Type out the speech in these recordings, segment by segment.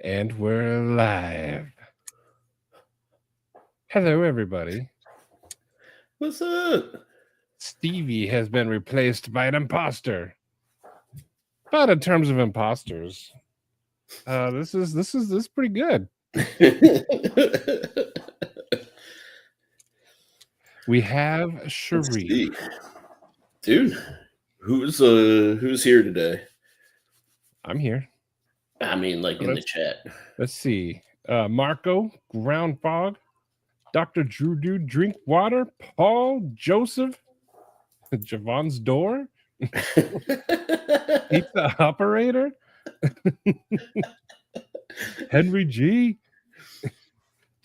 And we're live. Hello, everybody. What's up? Stevie has been replaced by an imposter. But in terms of imposters, this is pretty good. We have Sharif. Dude, who's here today? I'm here. I mean, like in the chat. Let's see. Marco, Groundfog, Dr. Drew Dude, Drink Water, Paul, Joseph, Javon's Door, Pizza Operator, Henry G,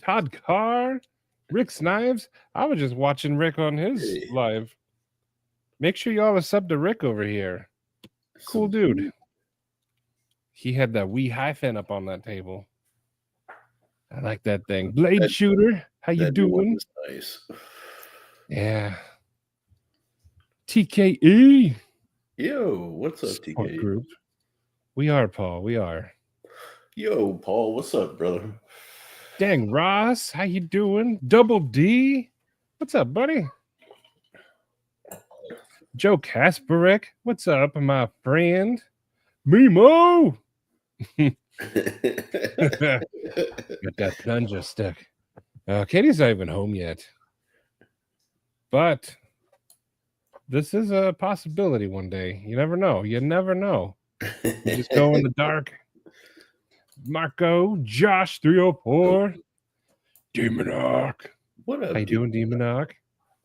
Todd Carr, Rick's Knives. I was just watching Rick on his live. Make sure y'all are sub to Rick over here. Cool dude. He had that wee hyphen up on that table. I like that thing. Blade Shooter, how you doing? Nice. Yeah. TKE. Yo, what's up, TKE? Group. We are, Paul. We are. Yo, Paul, what's up, brother? Dang, Ross, how you doing? Double D. What's up, buddy? Joe Kasparek. What's up, my friend? Mimo. Got that plunger stuck. Katie's not even home yet. But this is a possibility one day. You never know. You never know. You just go in the dark. Marco, Josh 304, Demonoc. What up? How you doing, Demonoc?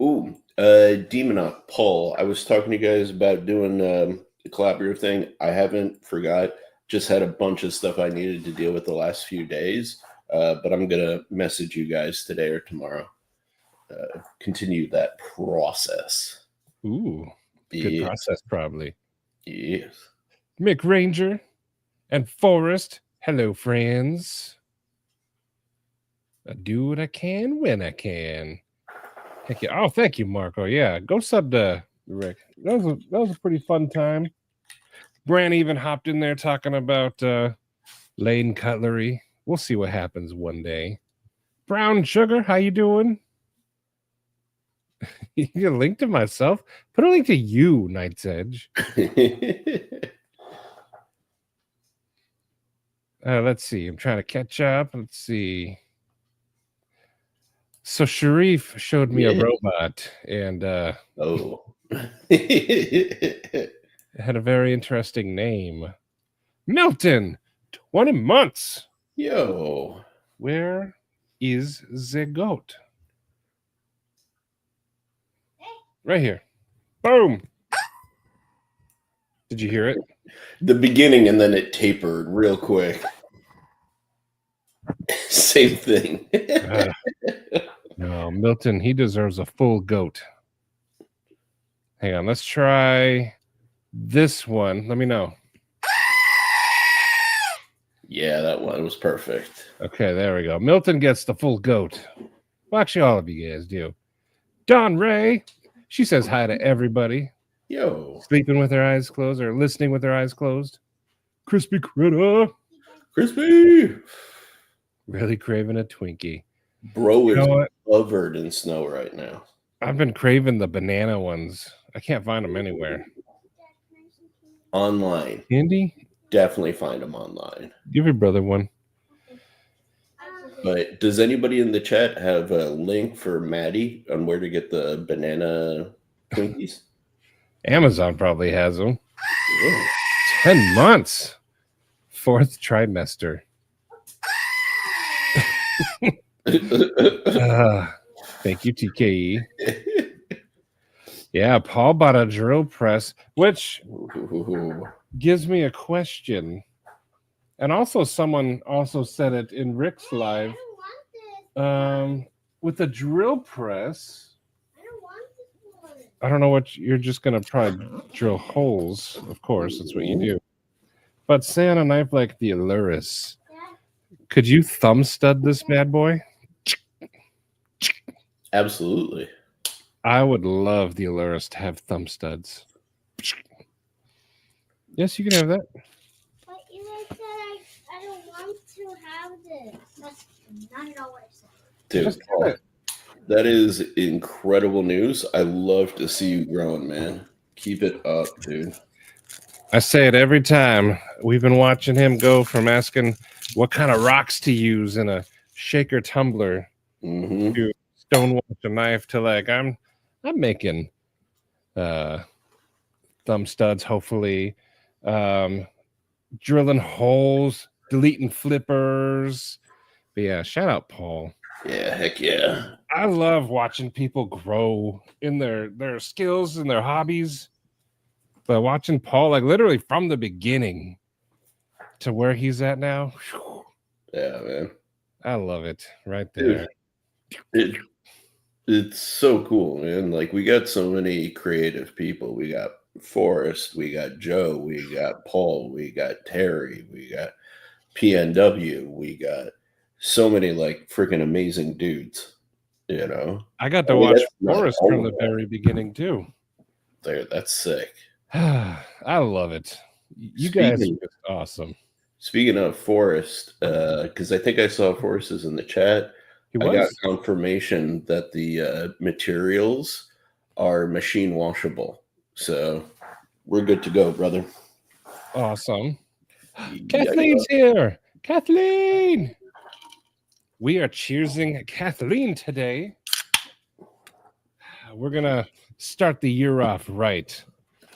Ooh, Demonoc, Paul. I was talking to you guys about doing the collaborative thing. I haven't forgot. Just had a bunch of stuff I needed to deal with the last few days. But I'm gonna message you guys today or tomorrow. Continue that process. Ooh, good process, probably. Yes. Mick Ranger and Forrest. Hello, friends. I do what I can when I can. Heck yeah. Oh, thank you, Marco. Yeah, go sub to Rick. That was a pretty fun time. Bran even hopped in there talking about Lane Cutlery. We'll see what happens one day. Brown Sugar, how you doing? You get a link to myself? Put a link to you, Night's Edge. Let's see. I'm trying to catch up. Let's see. So Sharif showed me a robot, and it had a very interesting name. Milton, 20 months. Yo. Where is the goat? Right here. Boom. Did you hear it? The beginning, and then it tapered real quick. Same thing. No, Milton, he deserves a full goat. Hang on, let's try this one. Let me know. Yeah, that one was perfect. Okay, there we go. Milton gets the full goat. Well, actually, all of you guys do. Dawn Ray, she says hi to everybody. Yo. Sleeping with her eyes closed or listening with her eyes closed. Crispy Critter. Crispy. Really craving a Twinkie. Bro is covered in snow right now. I've been craving the banana ones. I can't find them anywhere. Online. Andy? Definitely find them online. Give your brother one. But does anybody in the chat have a link for Maddie on where to get the banana Twinkies? Amazon probably has them. Yeah. 10 months. 4th trimester. Thank you, TKE. Yeah, Paul bought a drill press, which gives me a question. And also someone also said it in Rick's live. With the drill press, I don't know what you're just going to probably drill holes. Of course, that's what you do. But say on a knife like the Aluris, could you thumb stud this bad boy? Absolutely. I would love the Aluris to have thumb studs. Yes, you can have that. But you said I don't want to have this. That's not at all what I said. Dude, Just get it. that is incredible news. I love to see you growing, man. Keep it up, dude. I say it every time. We've been watching him go from asking what kind of rocks to use in a shaker tumbler Mm-hmm. to stonewash a knife to like I'm making thumb studs, hopefully, drilling holes, deleting flippers. But yeah, shout out Paul. Yeah, heck yeah. I love watching people grow in their skills and their hobbies. But watching Paul, like literally from the beginning to where he's at now, whew, Yeah, man. I love it right there. Dude, it's so cool, man. Like we got so many creative people. We got Forrest, we got Joe, we got Paul, we got Terry, we got PNW, we got so many like freaking amazing dudes. You know, I got to I mean, watch that's not Forrest all from of the them. very beginning too. There, that's sick. I love it. You guys are Speaking- just awesome. Speaking of Forrest, because I think I saw Forrest is in the chat. He I got was confirmation that the materials are machine washable. So we're good to go, brother. awesome. Yeah, Kathleen's here. Kathleen. We are cheersing Kathleen today. We're gonna start the year off right.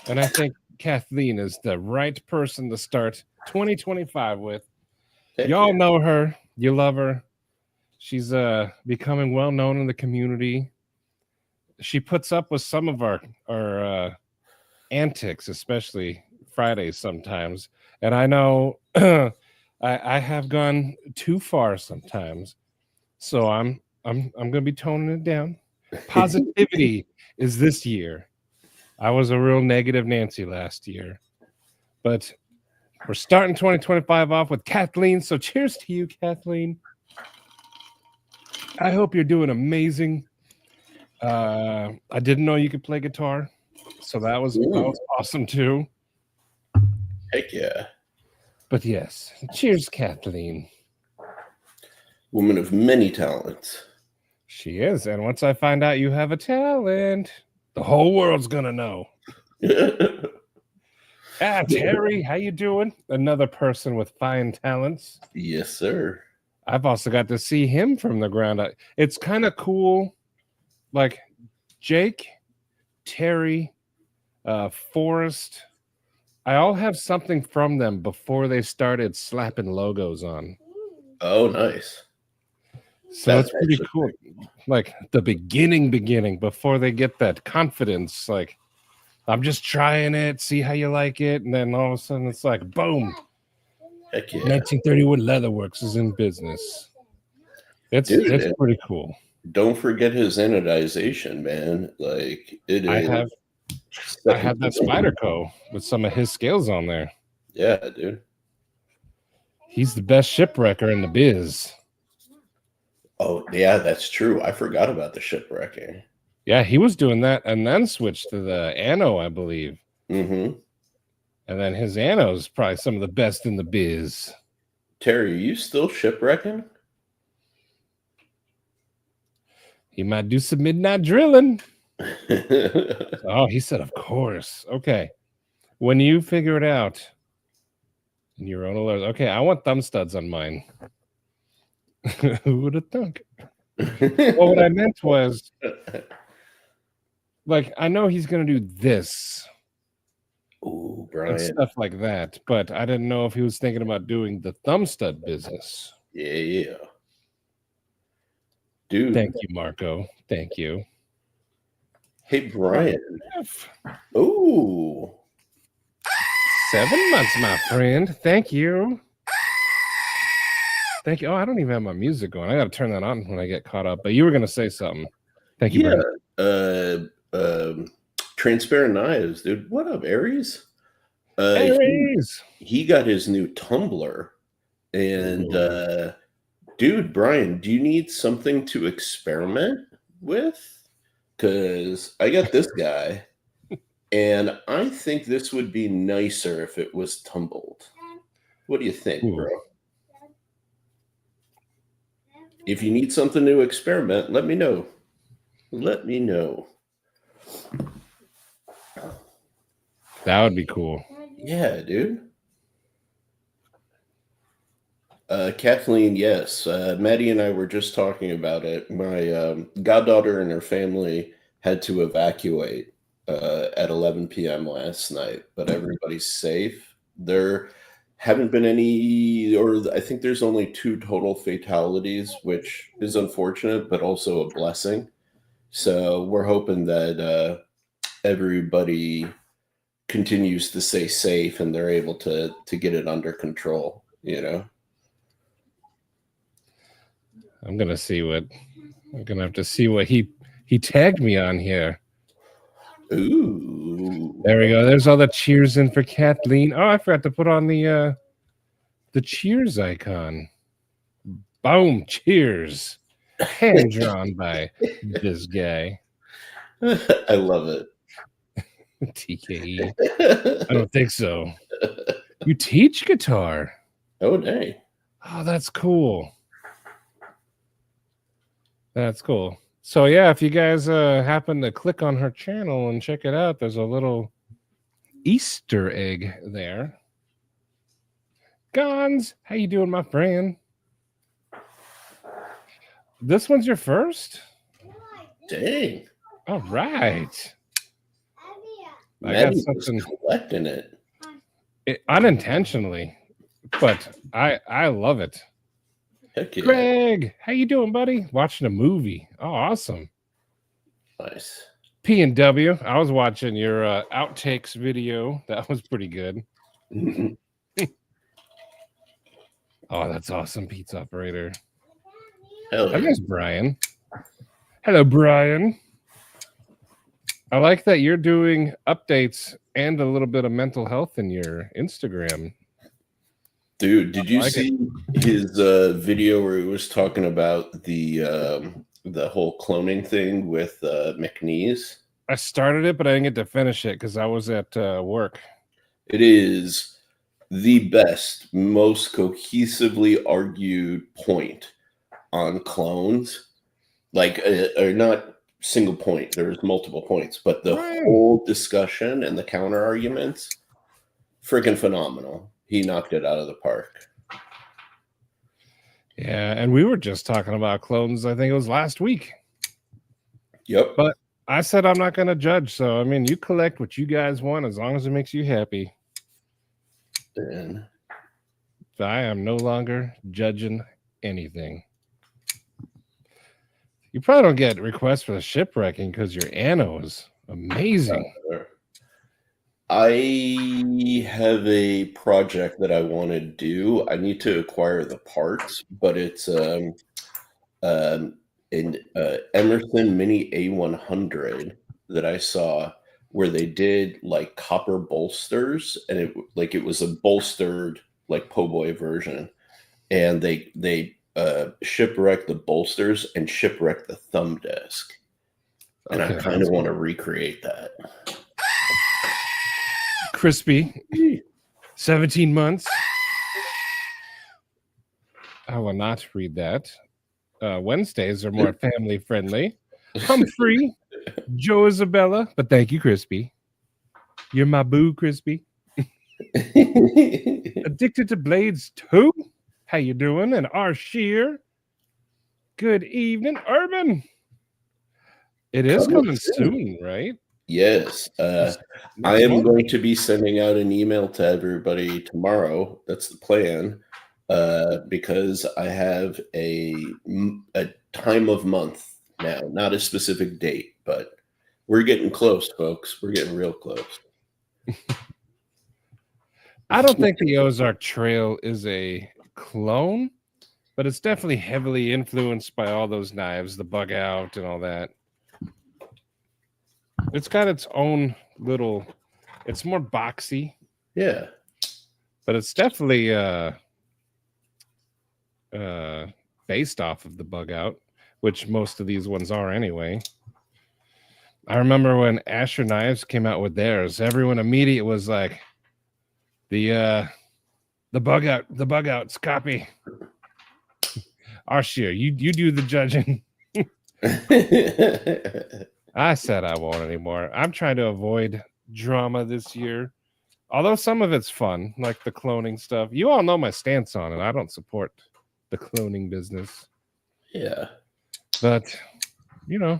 And I think Kathleen is the right person to start 2025 with. heck Y'all yeah. know her, you love her. She's becoming well known in the community. She puts up with some of our antics, especially Fridays sometimes. And I know I have gone too far sometimes. So I'm gonna be toning it down. Positivity is this year. I was a real negative Nancy last year. But we're starting 2025 off with Kathleen. So cheers to you, Kathleen. I hope you're doing amazing. I didn't know you could play guitar, so that was awesome too. Heck yeah. But yes, cheers, Kathleen. Woman of many talents. She is, and once I find out you have a talent, the whole world's gonna know. Terry, how you doing? Another person with fine talents. Yes, sir. I've also got to see him from the ground up. It's kind of cool. Like Jake, Terry, Forrest, I all have something from them before they started slapping logos on. Oh, nice. So That's it's pretty actually cool. Like the beginning before they get that confidence. Like, I'm just trying it, see how you like it. And then all of a sudden it's like, boom. Heck yeah. 1931 Leatherworks is in business. It's pretty cool. Don't forget his anodization, man. Like it is. I have that Spyderco with some of his scales on there. Yeah, dude. He's the best shipwrecker in the biz. Oh, yeah, that's true. I forgot about the shipwrecking. Yeah, he was doing that and then switched to the Anno, I believe. Mm-hmm. And then his Anno is probably some of the best in the biz. Terry, are you still shipwrecking? He might do some midnight drilling. Oh, he said, of course. Okay. When you figure it out in your own alert. Okay, I want thumb studs on mine. Who would have thunk? Well, what I meant was, like, I know he's going to do this. Ooh, And Brian. stuff like that. But I didn't know if he was thinking about doing the thumb stud business. Yeah. Dude. Thank you, Marco. Thank you. Hey, Brian. Ooh. 7 months, my friend. Thank you. Thank you. Oh, I don't even have my music going. I got to turn that on when I get caught up. But you were going to say something. Thank you, Brandon. Transparent Knives, dude. What up, Aries? Aries. He got his new tumbler. And, dude, Brian, do you need something to experiment with? Because I got this guy. And I think this would be nicer if it was tumbled. What do you think, bro? if you need something to experiment, let me know. Let me know. That would be cool. Yeah, dude. Kathleen, yes. Maddie and I were just talking about it. My goddaughter and her family had to evacuate at 11 p.m. last night, but everybody's safe. There haven't been any, or I think there's only 2 total fatalities, which is unfortunate, but also a blessing. So we're hoping that everybody continues to stay safe and they're able to get it under control, you know? I'm gonna have to see what he tagged me on here. Ooh. There we go. There's all the cheers in for Kathleen. Oh, I forgot to put on the cheers icon. Boom, cheers. Hand drawn by this guy. I love it. TKE. I don't think so. You teach guitar. Oh, dang. Oh, that's cool. That's cool. So yeah, if you guys happen to click on her channel and check it out, there's a little Easter egg there. Gons, how you doing, my friend? This one's your first? Dang. All right. I got Maddie was something collecting it. unintentionally, but I love it. Heck yeah. Greg, how you doing, buddy? Watching a movie. Oh, awesome. Nice. P&W. I was watching your outtakes video. That was pretty good. Oh, that's awesome, pizza operator. Hell yeah. There's Brian. Hello, Brian. I like that you're doing updates and a little bit of mental health in your Instagram. Dude, did you like see his video where he was talking about the whole cloning thing with McNeese? I started it, but I didn't get to finish it because I was at work. It is the best, most cohesively argued point on clones. Like, or not single point, there's multiple points, but the whole discussion and the counter arguments, freaking phenomenal. He knocked it out of the park. Yeah, and we were just talking about clones, I think it was last week. Yep. But I said I'm not going to judge, so I mean, you collect what you guys want as long as it makes you happy. And I am no longer judging anything. You probably don't get requests for the shipwrecking because your anno is amazing. I have a project that I want to do. I need to acquire the parts, but it's an Emerson Mini A100 that I saw where they did like copper bolsters, and it was a bolstered like po' boy version, and they shipwrecked the bolsters and shipwrecked the thumb disc, and I kind of want to recreate that. Crispy, 17 months. I will not read that. Wednesdays are more family friendly. Humphrey, Joe Isabella, but thank you, Crispy. You're my boo, Crispy. Addicted to Blades 2. How you doing? And R. Shear. Good evening, Urban. It is coming soon, right? Yes. I am going to be sending out an email to everybody tomorrow. That's the plan. Because I have a time of month now, not a specific date, but we're getting close, folks. We're getting real close. I don't think the Ozark Trail is a clone, but it's definitely heavily influenced by all those knives, the bug out and all that. It's got its own little, it's more boxy. Yeah. But it's definitely based off of the bug out, which most of these ones are anyway. I remember when Asher Knives came out with theirs, everyone immediately was like, the bug out's copy. Arshia, you do the judging. I said I won't anymore. I'm trying to avoid drama this year. Although some of it's fun, like the cloning stuff. You all know my stance on it. I don't support the cloning business. Yeah. But, you know,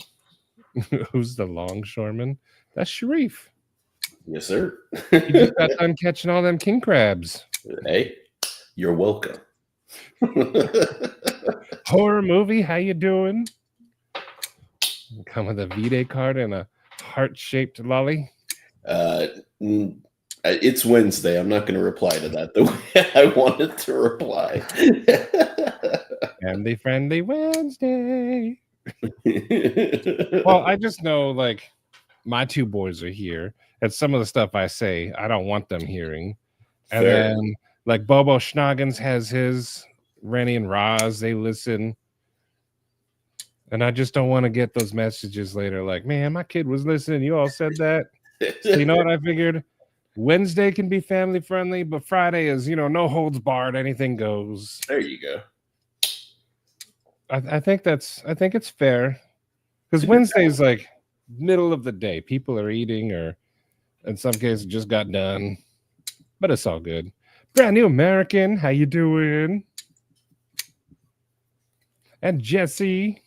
who's the longshoreman? That's Sharif. Yes, sir. He just got done catching all them king crabs. Hey, you're welcome. Horror movie, how you doing? Come with a V-Day card and a heart-shaped lolly. It's Wednesday. I'm not going to reply to that the way I wanted to reply. Friendly Wednesday. Well, I just know, like, my two boys are here, and some of the stuff I say, I don't want them hearing. And Fair. then, like, Bobo Schnoggins has his, Rennie and Roz, they listen. And I just don't want to get those messages later, like, man, my kid was listening. You all said that. So you know what I figured? Wednesday can be family friendly, but Friday is, no holds barred, anything goes. There you go. I think it's fair, because Wednesday is like middle of the day. People are eating, or in some cases just got done, but it's all good. Brand new American, how you doing? And Jesse.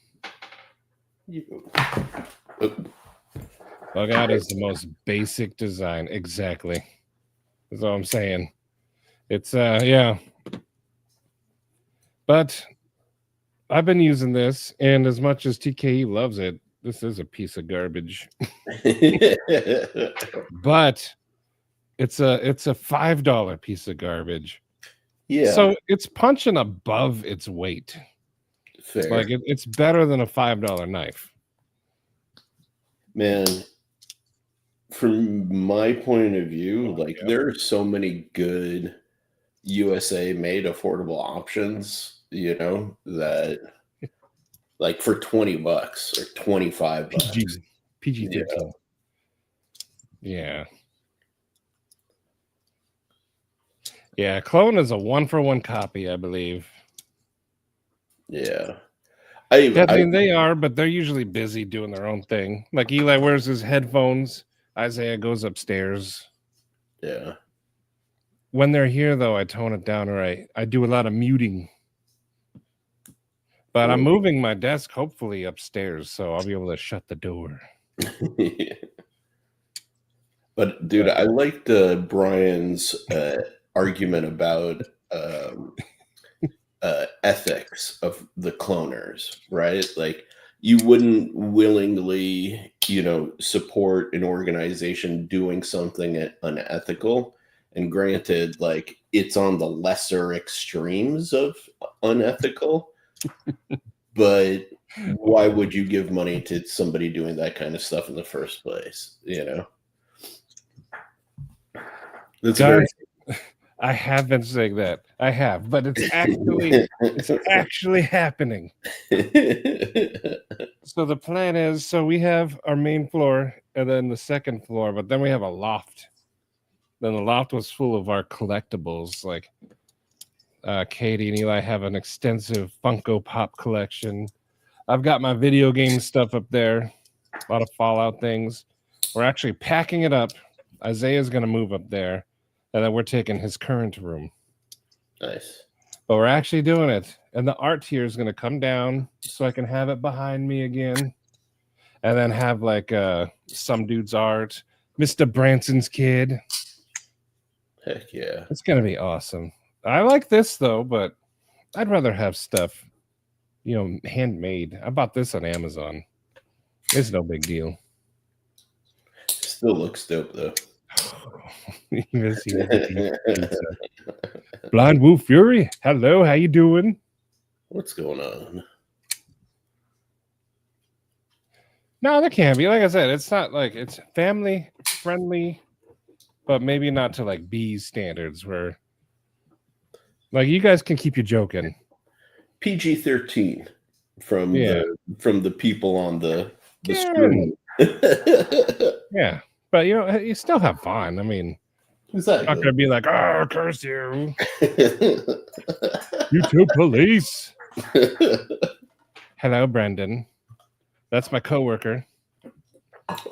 Bug out is the most basic design. Exactly. That's all I'm saying. It's yeah. But I've been using this, and as much as TKE loves it, this is a piece of garbage. But it's a $5 piece of garbage. Yeah. So it's punching above its weight. Fair. Like it's better than a $5 knife. Man, from my point of view, like there are so many good USA made affordable options, that like for $20 or $25. PG-13. Yeah. Yeah, Clone is a 1-for-1 copy, I believe. Yeah. They are, but they're usually busy doing their own thing. Like Eli wears his headphones. Isaiah goes upstairs. Yeah. When they're here, though, I tone it down, or I do a lot of muting. But I'm moving my desk, hopefully, upstairs, so I'll be able to shut the door. But, dude, I liked Brian's argument about ethics of the cloners, right? Like, you wouldn't willingly, support an organization doing something unethical. And granted, like, it's on the lesser extremes of unethical. But why would you give money to somebody doing that kind of stuff in the first place? That's Guys, I have been saying that. I have, but it's actually happening. So the plan is, we have our main floor and then the second floor, but then we have a loft. Then the loft was full of our collectibles, like Katie and Eli have an extensive Funko Pop collection. I've got my video game stuff up there, a lot of Fallout things. We're actually packing it up. Isaiah's going to move up there, and then we're taking his current room. Nice. But we're actually doing it, and the art here is going to come down so I can have it behind me again, and then have like some dude's art, Mr. Branson's kid. Heck yeah. It's going to be awesome. I like this, though, but I'd rather have stuff, handmade. I bought this on Amazon. It's no big deal. Still looks dope, though. Blind Wolf Fury, hello, how you doing? What's going on? No, there can be. Like I said, it's not like it's family friendly, but maybe not to like B's standards where like you guys can keep your joking. PG-13 from the people on the screen. Yeah, but you still have fun. I mean, exactly. Not gonna be like, oh, curse you. YouTube police. Hello, Brendan. That's my coworker.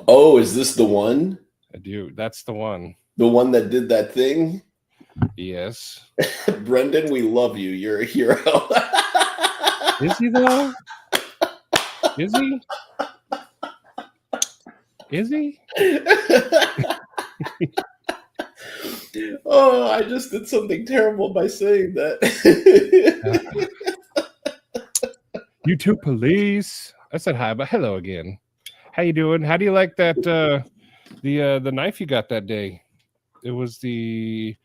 Oh, is this the one? I do. That's the one. The one that did that thing? Yes. Brendan, we love you. You're a hero. Is he though? Is he? Is he? Oh, I just did something terrible by saying that. You two police. I said hi, but hello again. How you doing? How do you like that the knife you got that day? It was the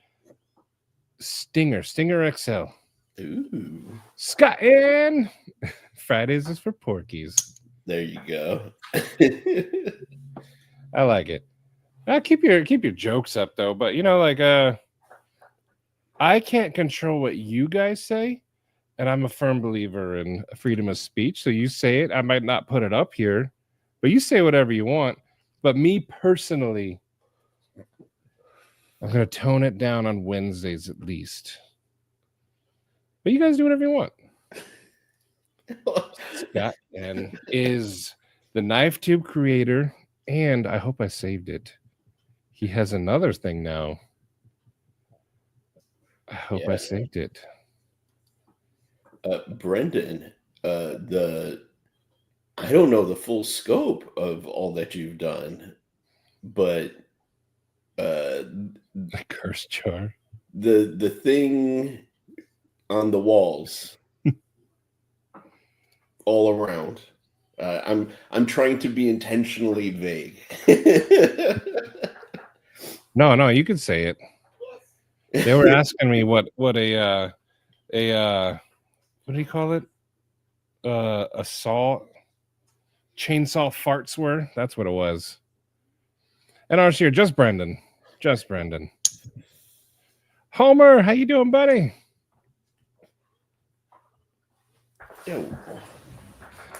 Stinger XL. Ooh. Scott and Fridays is for Porkies. There you go. I like it. Keep your jokes up though, but you know, like I can't control what you guys say, and I'm a firm believer in freedom of speech. So you say it, I might not put it up here, but you say whatever you want. But me personally, I'm gonna tone it down on Wednesdays at least. But you guys do whatever you want. Scott and is the knife tube creator, and I hope I saved it. He has another thing now. I hope I saved it. Brendan, I don't know the full scope of all that you've done, but The curse jar. the thing on the walls all around. I'm trying to be intentionally vague. No, you can say it. They were asking me what a what do you call it? A chainsaw farts were. That's what it was. And ours here, just Brendan. Homer, how you doing, buddy? Ew.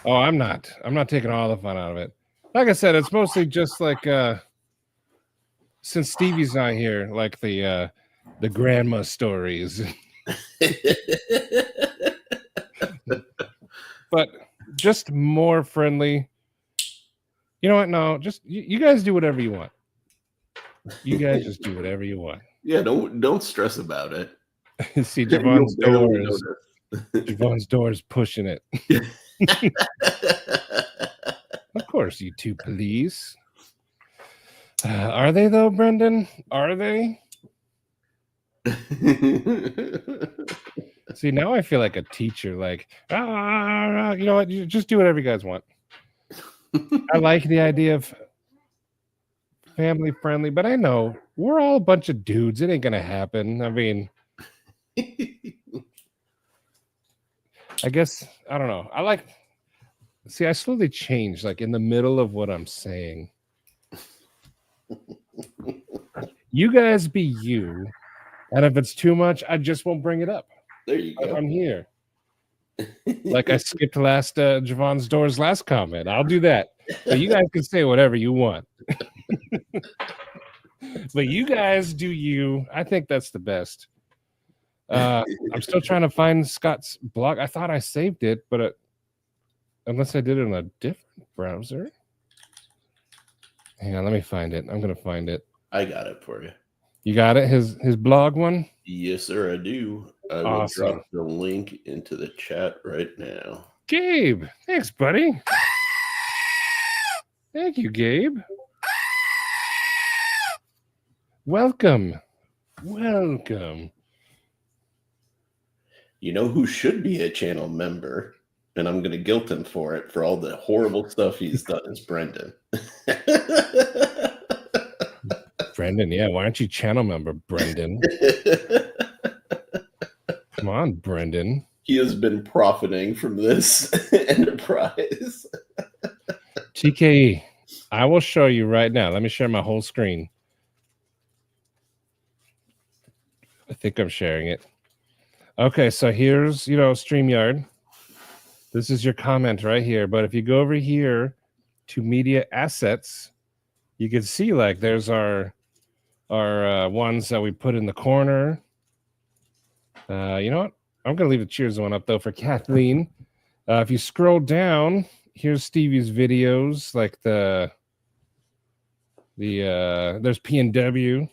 Oh, I'm not taking all the fun out of it. Like I said, it's mostly just like since Stevie's not here, like the grandma stories. But just more friendly. You know what? No, just you guys do whatever you want. You guys just do whatever you want. Yeah, don't stress about it. See, Javon's door is pushing it. Of course, you two police. Are they though, Brendan? Are they? See, now I feel like a teacher. Like, you know what? You just do whatever you guys want. I like the idea of family friendly, but I know we're all a bunch of dudes. It ain't gonna happen. I mean, I guess I don't know. I slowly change, like in the middle of what I'm saying. You guys be you, and if it's too much, I just won't bring it up. There you go. I'm here. Like I skipped Javon's door's last comment. I'll do that. But you guys can say whatever you want. But you guys do you. I think that's the best. I'm still trying to find Scott's blog. I thought I saved it, but unless I did it on a different browser. Hang on, let me find it. I'm gonna find it. I got it for you. You got it? His blog one? Yes, sir, I do. I will drop the link into the chat right now. Gabe, thanks, buddy. Thank you, Gabe. Welcome. You know who should be a channel member, and I'm going to guilt him for it, for all the horrible stuff he's done, is Brendan. Brendan, yeah. Why aren't you channel member, Brendan? Come on, Brendan. He has been profiting from this enterprise. TKE, I will show you right now. Let me share my whole screen. I think I'm sharing it. Okay, so here's, StreamYard. This is your comment right here. But if you go over here to media assets, you can see like there's our ones that we put in the corner. You know what? I'm gonna leave the cheers one up though for Kathleen. If you scroll down, here's Stevie's videos, like there's P&W,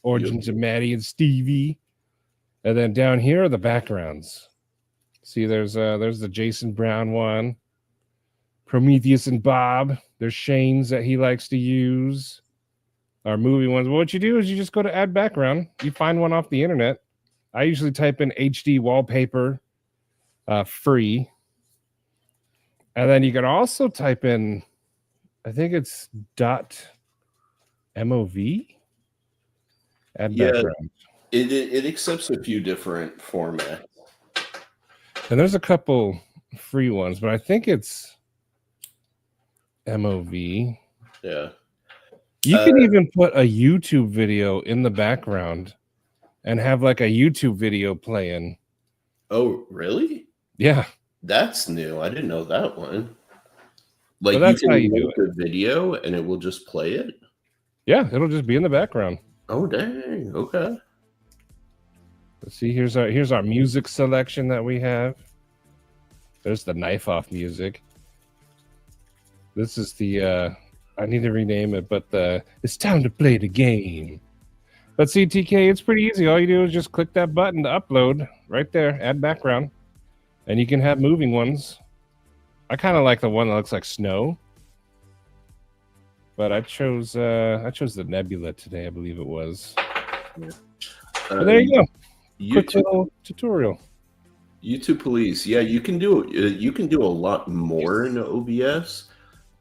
Origins of Matty and Stevie, and then down here are the backgrounds. See, there's the Jason Brown one, Prometheus and Bob. There's Shane's that he likes to use. Our movie ones. Well, what you do is you just go to add background. You find one off the internet. I usually type in HD wallpaper free. And then you can also type in, I think it's .mov. Add background. It accepts a few different formats. And there's a couple free ones, but I think it's MOV. Yeah. You can even put a YouTube video in the background and have like a YouTube video playing. Oh, really? Yeah. That's new. I didn't know that one. Like, well, that's you can how you do make a video and it will just play it? Yeah, it'll just be in the background. Oh, dang. Okay. Let's see. Here's our music selection that we have. There's the knife off music. This is the I need to rename it, but it's time to play the game. But see, TK, it's pretty easy. All you do is just click that button to upload right there, add background, and you can have moving ones. I kind of like the one that looks like snow, but I chose the Nebula today, I believe it was. But there you go. Quick little tutorial. YouTube Police. Yeah, you can do a lot more in OBS,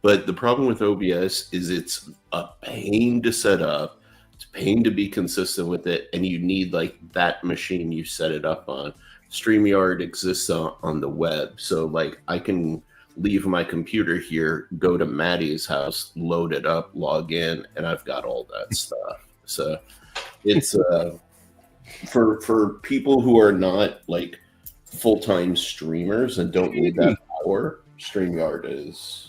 but the problem with OBS is it's a pain to set up. It's a pain to be consistent with it, and you need like that machine you set it up on. StreamYard exists on the web, so like I can leave my computer here, go to Maddie's house, load it up, log in, and I've got all that stuff. So it's for people who are not like full-time streamers and don't need that power, StreamYard is.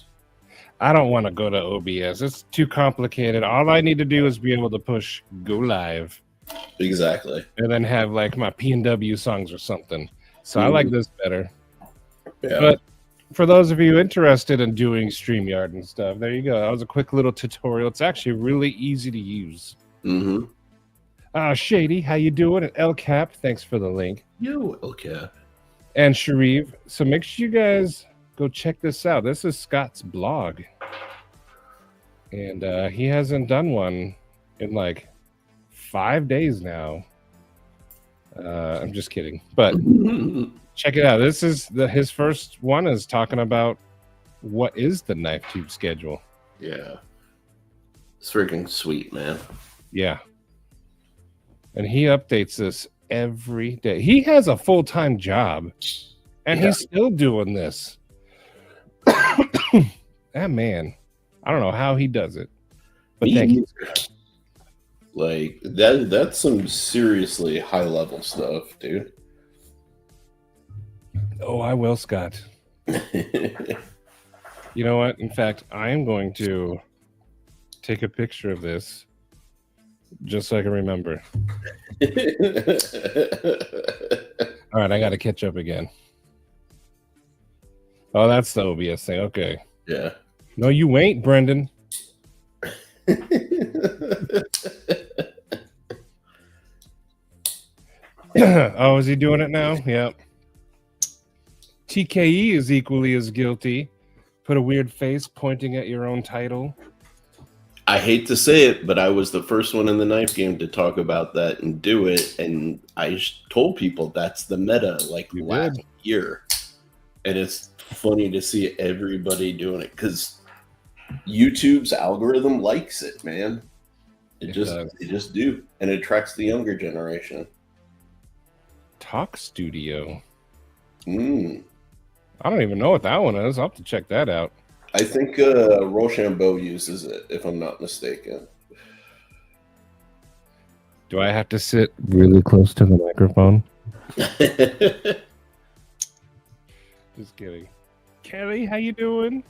I don't want to go to OBS. It's too complicated. All I need to do is be able to push go live. Exactly. And then have like my P&W songs or something. So I like this better. Yeah. But for those of you interested in doing StreamYard and stuff, there you go. That was a quick little tutorial. It's actually really easy to use. Mm-hmm. Shady, how you doing? And El Cap, thanks for the link. Yo, El Cap. And Sharif. So make sure you guys go check this out. This is Scott's blog. And he hasn't done one in like 5 days now. I'm just kidding. But check it out. This is his first one is talking about what is the knife tube schedule. Yeah. It's freaking sweet, man. Yeah. And he updates this every day. He has a full-time job and he's still doing this. That man, I don't know how he does it. But thank you. Like that's some seriously high level stuff, dude. Oh, I will, Scott. You know what? In fact, I am going to take a picture of this just so I can remember. All right, I got to catch up again. Oh, that's the OBS thing. Okay. Yeah. No, you ain't, Brendan. Oh, is he doing it now? Yep. TKE is equally as guilty. Put a weird face pointing at your own title. I hate to say it, but I was the first one in the knife game to talk about that and do it. And I told people that's the meta like last year. And it's funny to see everybody doing it because YouTube's algorithm likes it, man. They just do. And it attracts the younger generation. Talk Studio. I don't even know what that one is. I'll have to check that out. I think Rochambeau uses it, if I'm not mistaken. Do I have to sit really close to the microphone? Just kidding. Kelly, how you doing?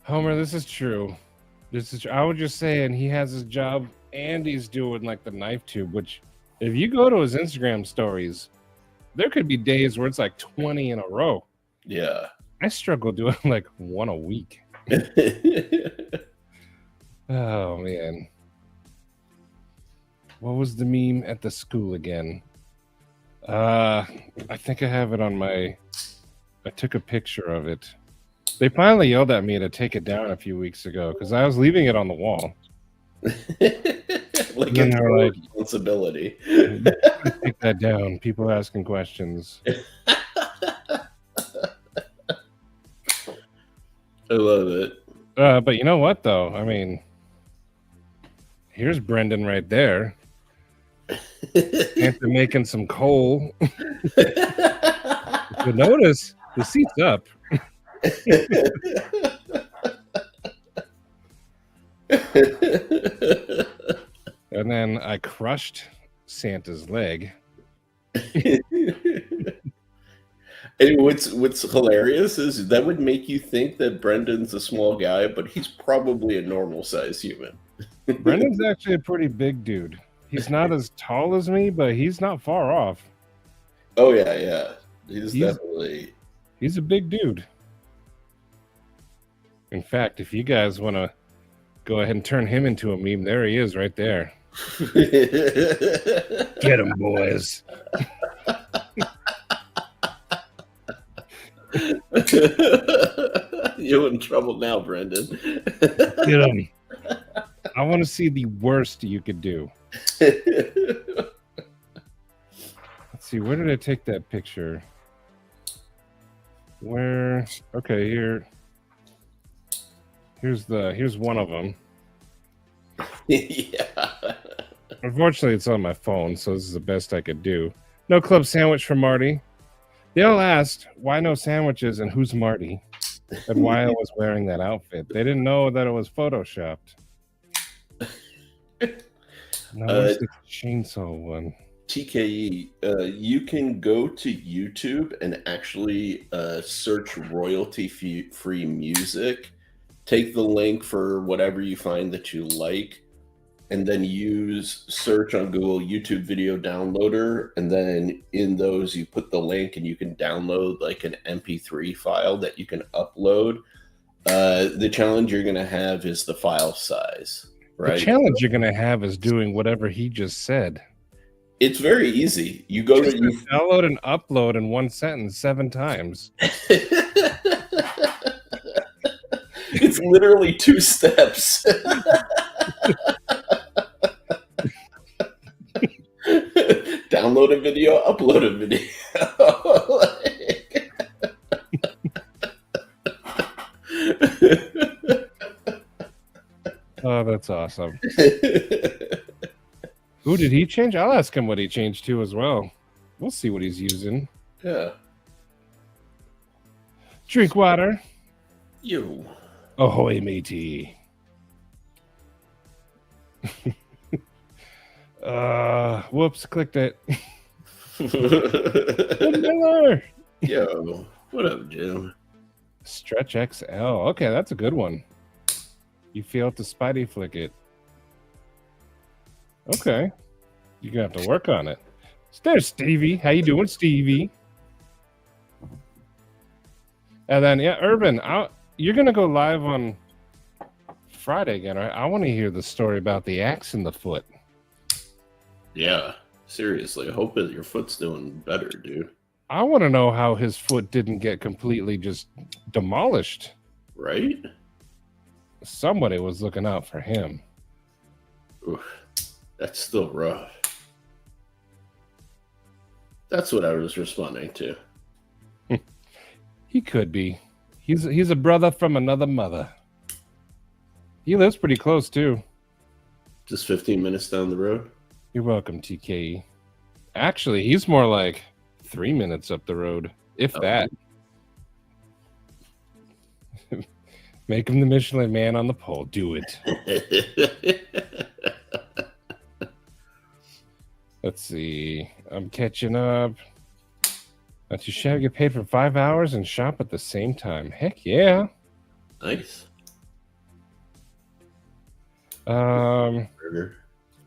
Homer, this is true. I was just saying he has his job and he's doing like the knife tube, which if you go to his Instagram stories, there could be days where it's like 20 in a row. Yeah. I struggle doing like one a week. Oh man. What was the meme at the school again? I think I have it on my... I took a picture of it. They finally yelled at me to take it down a few weeks ago because I was leaving it on the wall. Like And it's they're your like, responsibility. take that down. People asking questions. I love it. But you know what, though? I mean, here's Brendan right there. After making some coal. If you notice, the seat's up. And then I crushed Santa's leg. And what's hilarious is that would make you think that Brendan's a small guy, but he's probably a normal size human. Brendan's actually a pretty big dude. He's not as tall as me, but he's not far off. Oh yeah. He's definitely... He's a big dude. In fact, if you guys want to go ahead and turn him into a meme, there he is right there. Get him, boys. You're in trouble now, Brendan. Get him. I want to see the worst you could do. Let's see, where did I take that picture? Where? Okay, here's one of them. Yeah. Unfortunately, it's on my phone, so this is the best I could do. No club sandwich for Marty. They all asked why no sandwiches and who's Marty, and why I was wearing that outfit. They didn't know that it was photoshopped. No, it's the chainsaw one. TKE, you can go to YouTube and actually search royalty-free music. Take the link for whatever you find that you like, and then use search on Google YouTube video downloader, and then in those you put the link and you can download like an MP3 file that you can upload. The challenge you're going to have is the file size, right? The challenge you're going to have is doing whatever he just said. It's very easy. You go Just to download and upload in one sentence 7 times. It's literally 2 steps. Download a video, upload a video. Oh, that's awesome. Who did he change? I'll ask him what he changed to as well. We'll see what he's using. Yeah. Drink water. You. Ahoy, matey. Whoops, clicked it. Yo, what up, Jim? Stretch XL. Okay, that's a good one. You feel it to Spidey flick it. Okay. You're going to have to work on it. There's Stevie. How you doing, Stevie? And then, yeah, Urban, you're going to go live on Friday again, right? I want to hear the story about the axe in the foot. Yeah, seriously. I hope that your foot's doing better, dude. I want to know how his foot didn't get completely just demolished. Right? Somebody was looking out for him. Oof, that's still rough. That's what I was responding to. He could be. He's a brother from another mother. He lives pretty close, too. Just 15 minutes down the road? You're welcome, TKE. Actually, he's more like 3 minutes up the road, if that. Make him the Michelin Man on the pole. Do it. Let's see. I'm catching up. Not too shabby. Get paid for 5 hours and shop at the same time. Heck yeah. Nice. Um, Burger.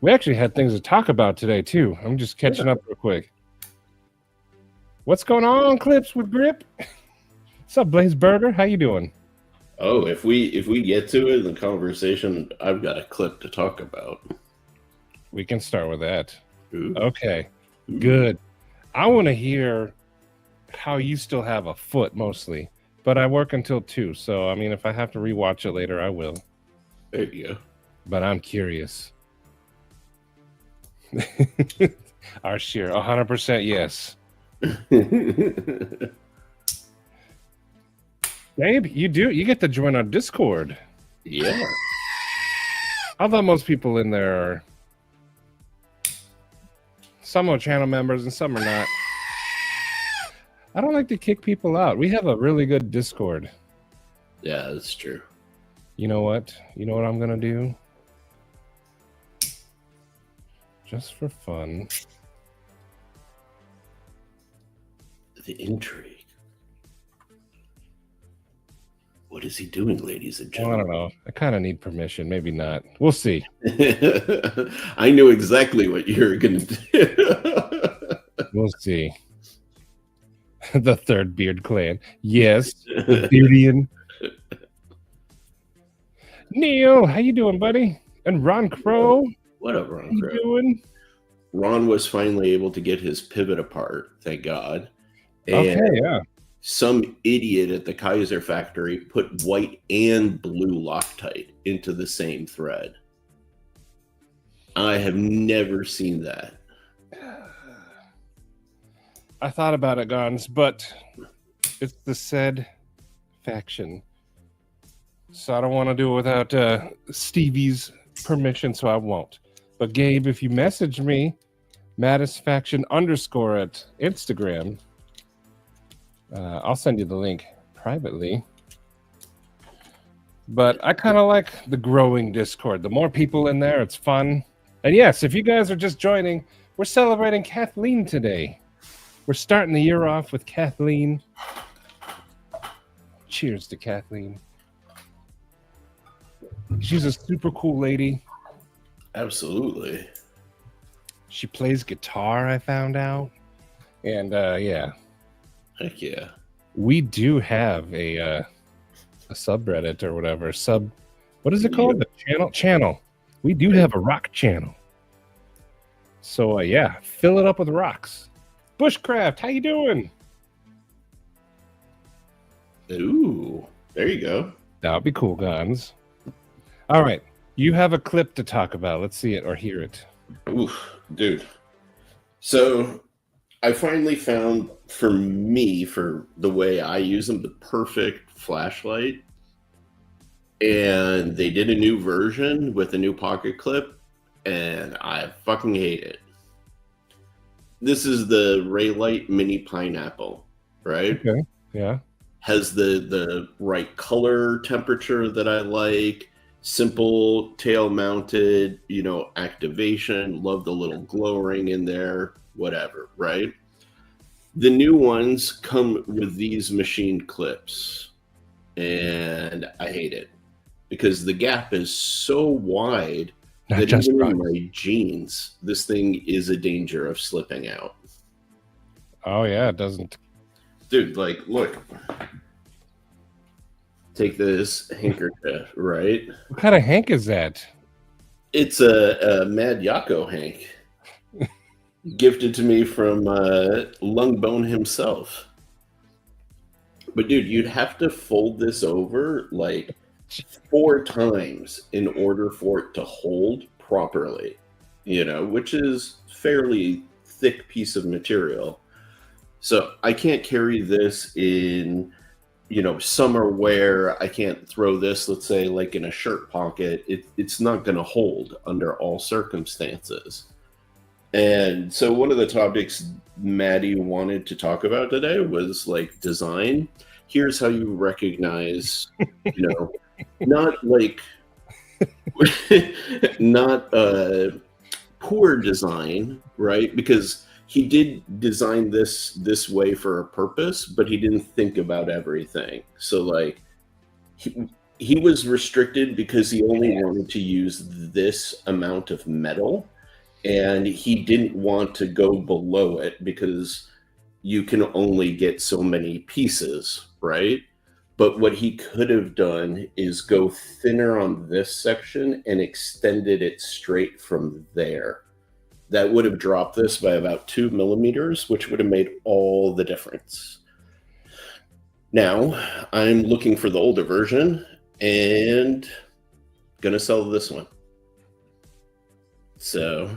We actually had things to talk about today too. I'm just catching up real quick. What's going on, Clips with Grip? What's up, Blaze Burger? How you doing? Oh, if we get to it in the conversation, I've got a clip to talk about. We can start with that. Ooh. Okay, good. I want to hear how you still have a foot mostly, but I work until 2, so I mean, if I have to rewatch it later, I will. There you go. But I'm curious. Our sheer 100% yes. Babe, you get to join our Discord. Yeah. I thought most people in there are, some are channel members and some are not. I don't like to kick people out. We have a really good Discord. Yeah, that's true. You know what? You know what I'm gonna do? Just for fun. The intrigue. What is he doing, ladies and Well, I gentlemen? don't know. I kind of need permission. Maybe not. We'll see. I knew exactly what you were going to do. We'll see. The third Beard Clan. Yes. The Beardian. Neil, how you doing, buddy? And Ron Crow. What up, How Ron you Crow? doing? Ron was finally able to get his pivot apart, thank God. And Okay, yeah. some idiot at the Kaiser factory put white and blue Loctite into the same thread. I have never seen that. I thought about it, Gons, but it's the said faction. So I don't want to do it without Stevie's permission, so I won't. But Gabe, if you message me, Mattisfaction _ at Instagram, I'll send you the link privately. But I kind of like the growing Discord. The more people in there, it's fun. And yes, if you guys are just joining, we're celebrating Kathleen today. We're starting the year off with Kathleen. Cheers to Kathleen. She's a super cool lady. Absolutely. She plays guitar, I found out. And yeah. Heck yeah. We do have a subreddit or whatever. What is it called? The channel. We do have a rock channel. So yeah, fill it up with rocks. Bushcraft, how you doing? Ooh, there you go. That would be cool, Guns. All right, you have a clip to talk about. Let's see it or hear it. Oof, dude. So I finally found, for me, for the way I use them, the perfect flashlight. And they did a new version with a new pocket clip, and I fucking hate it. This is the Raylight Mini Pineapple, right? Okay. Yeah. Has the right color temperature that I like. Simple tail mounted, activation. Love the little glow ring in there. Whatever, right? The new ones come with these machined clips, and I hate it because the gap is so wide that even in my jeans, this thing is a danger of slipping out. Oh yeah, it doesn't. Dude, like, look. Take this handkerchief, right? What kind of Hank is that? It's a Mad Yako Hank. Gifted to me from Lungbone himself. But dude, you'd have to fold this over like 4 times in order for it to hold properly, which is fairly thick piece of material. So I can't carry this in, summer wear. I can't throw this, let's say, like in a shirt pocket. It's not going to hold under all circumstances. And so one of the topics Maddie wanted to talk about today was like design. Here's how you recognize, not like, not poor design, right? Because he did design this way for a purpose, but he didn't think about everything. So like he was restricted because he only wanted to use this amount of metal. and he didn't want to go below it because you can only get so many pieces, right? But what he could have done is go thinner on this section and extended it straight from there. That would have dropped this by about 2 millimeters, which would have made all the difference. Now, I'm looking for the older version and gonna sell this one. So,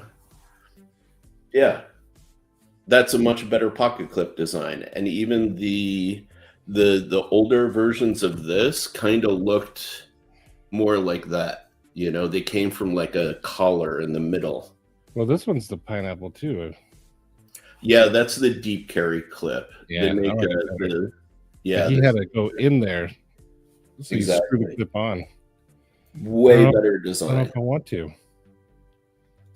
yeah, that's a much better pocket clip design. And even the older versions of this kind of looked more like that. You know, they came from like a collar in the middle. Well, this one's the pineapple too. Yeah, that's the deep carry clip. Yeah, they make he had to go in there. So you Exactly. screw the clip on. Way I better don't know design. if I want to.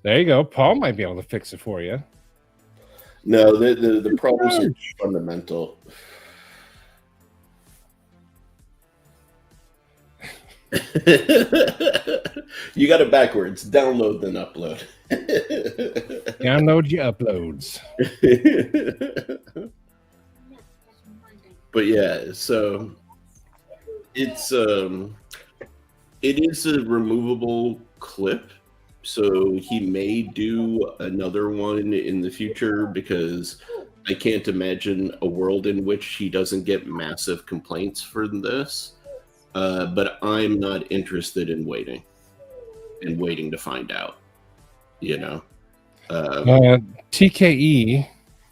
There you go. Paul might be able to fix it for you. No, the problems are fundamental. You got it backwards. Download then upload. Download your uploads. But yeah, so it is a removable clip. So he may do another one in the future because I can't imagine a world in which he doesn't get massive complaints for this. But I'm not interested in waiting to find out, you know. TKE,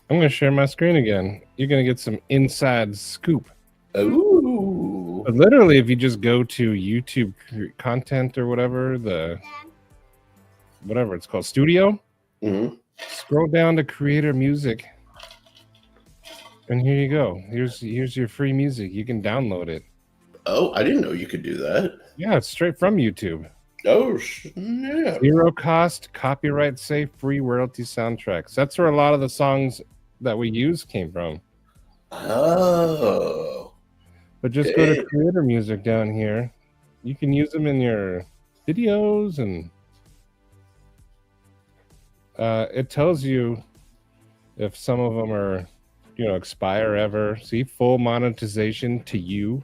I'm going to share my screen again. You're going to get some inside scoop. Ooh. But literally, if you just go to YouTube content or whatever, whatever it's called, studio, scroll down to creator music. And here you go. Here's your free music. You can download it. Oh, I didn't know you could do that. Yeah, it's straight from YouTube. Oh, yeah. Zero cost, copyright safe, free royalty soundtracks. That's where a lot of the songs that we use came from. Oh. But just go to creator music down here. You can use them in your videos, and it tells you if some of them are, expire ever. See, full monetization to you.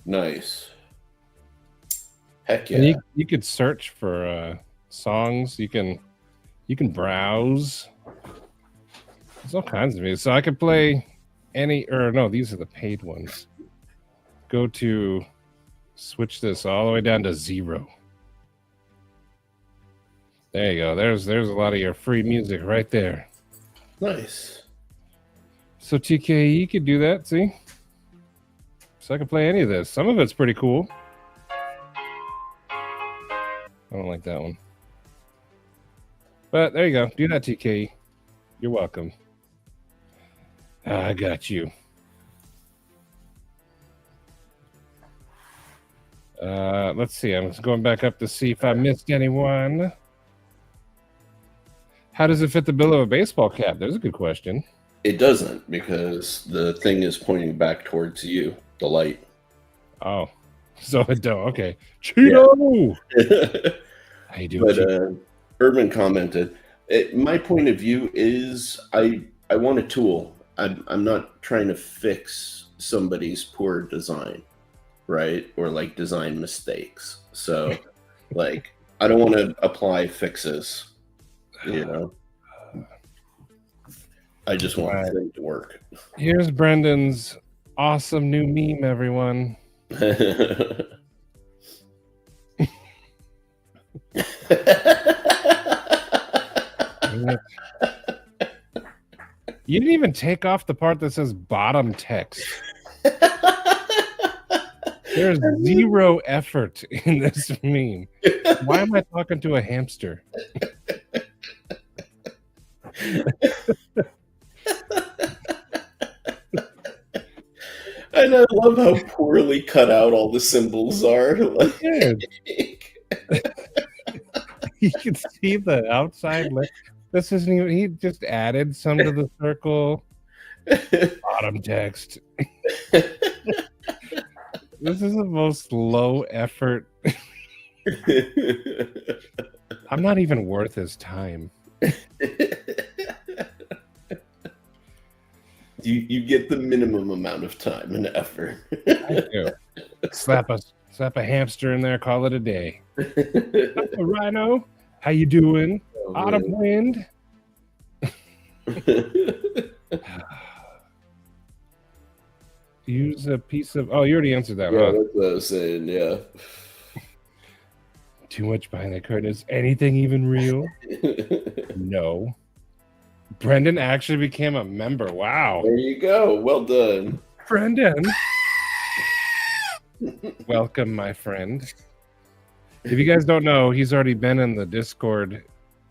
Nice. Heck yeah. And you could search for songs. You can browse. There's all kinds of music. So I could play these are the paid ones. Go to switch this all the way down to 0. There you go. There's a lot of your free music right there. Nice. So TKE could do that, see? So I can play any of this. Some of it's pretty cool. I don't like that one. But there you go. Do that, TKE. You're welcome. I got you. Let's see. I'm just going back up to see if I missed anyone. How does it fit the bill of a baseball cap? There's a good question. It doesn't, because the thing is pointing back towards you, the light. Oh, so it don't. Okay. Cheeto! Yeah. How you doing? But Urban commented, my point of view is I want a tool. I'm not trying to fix somebody's poor design, right? Or like design mistakes. So like I don't want to apply fixes, I just want the thing to work. Here's Brendan's awesome new meme, everyone. You didn't even take off the part that says bottom text. There's zero effort in this meme. Why am I talking to a hamster? And I love how poorly cut out all the symbols are. Like, you can see the outside. This isn't even. He just added some to the circle. Bottom text. This is the most low effort. I'm not even worth his time. You get the minimum amount of time and effort. I do. Slap a hamster in there, call it a day. Oh, Rhino, how you doing? Oh, Autumn wind. Use a piece of. Oh, you already answered that. Yeah, Huh? that's what I was saying. Yeah. Too much behind the curtain. Is anything even real? No. Brendan actually became a member. Wow. There you go. Well done. Brendan. Welcome, my friend. If you guys don't know, he's already been in the Discord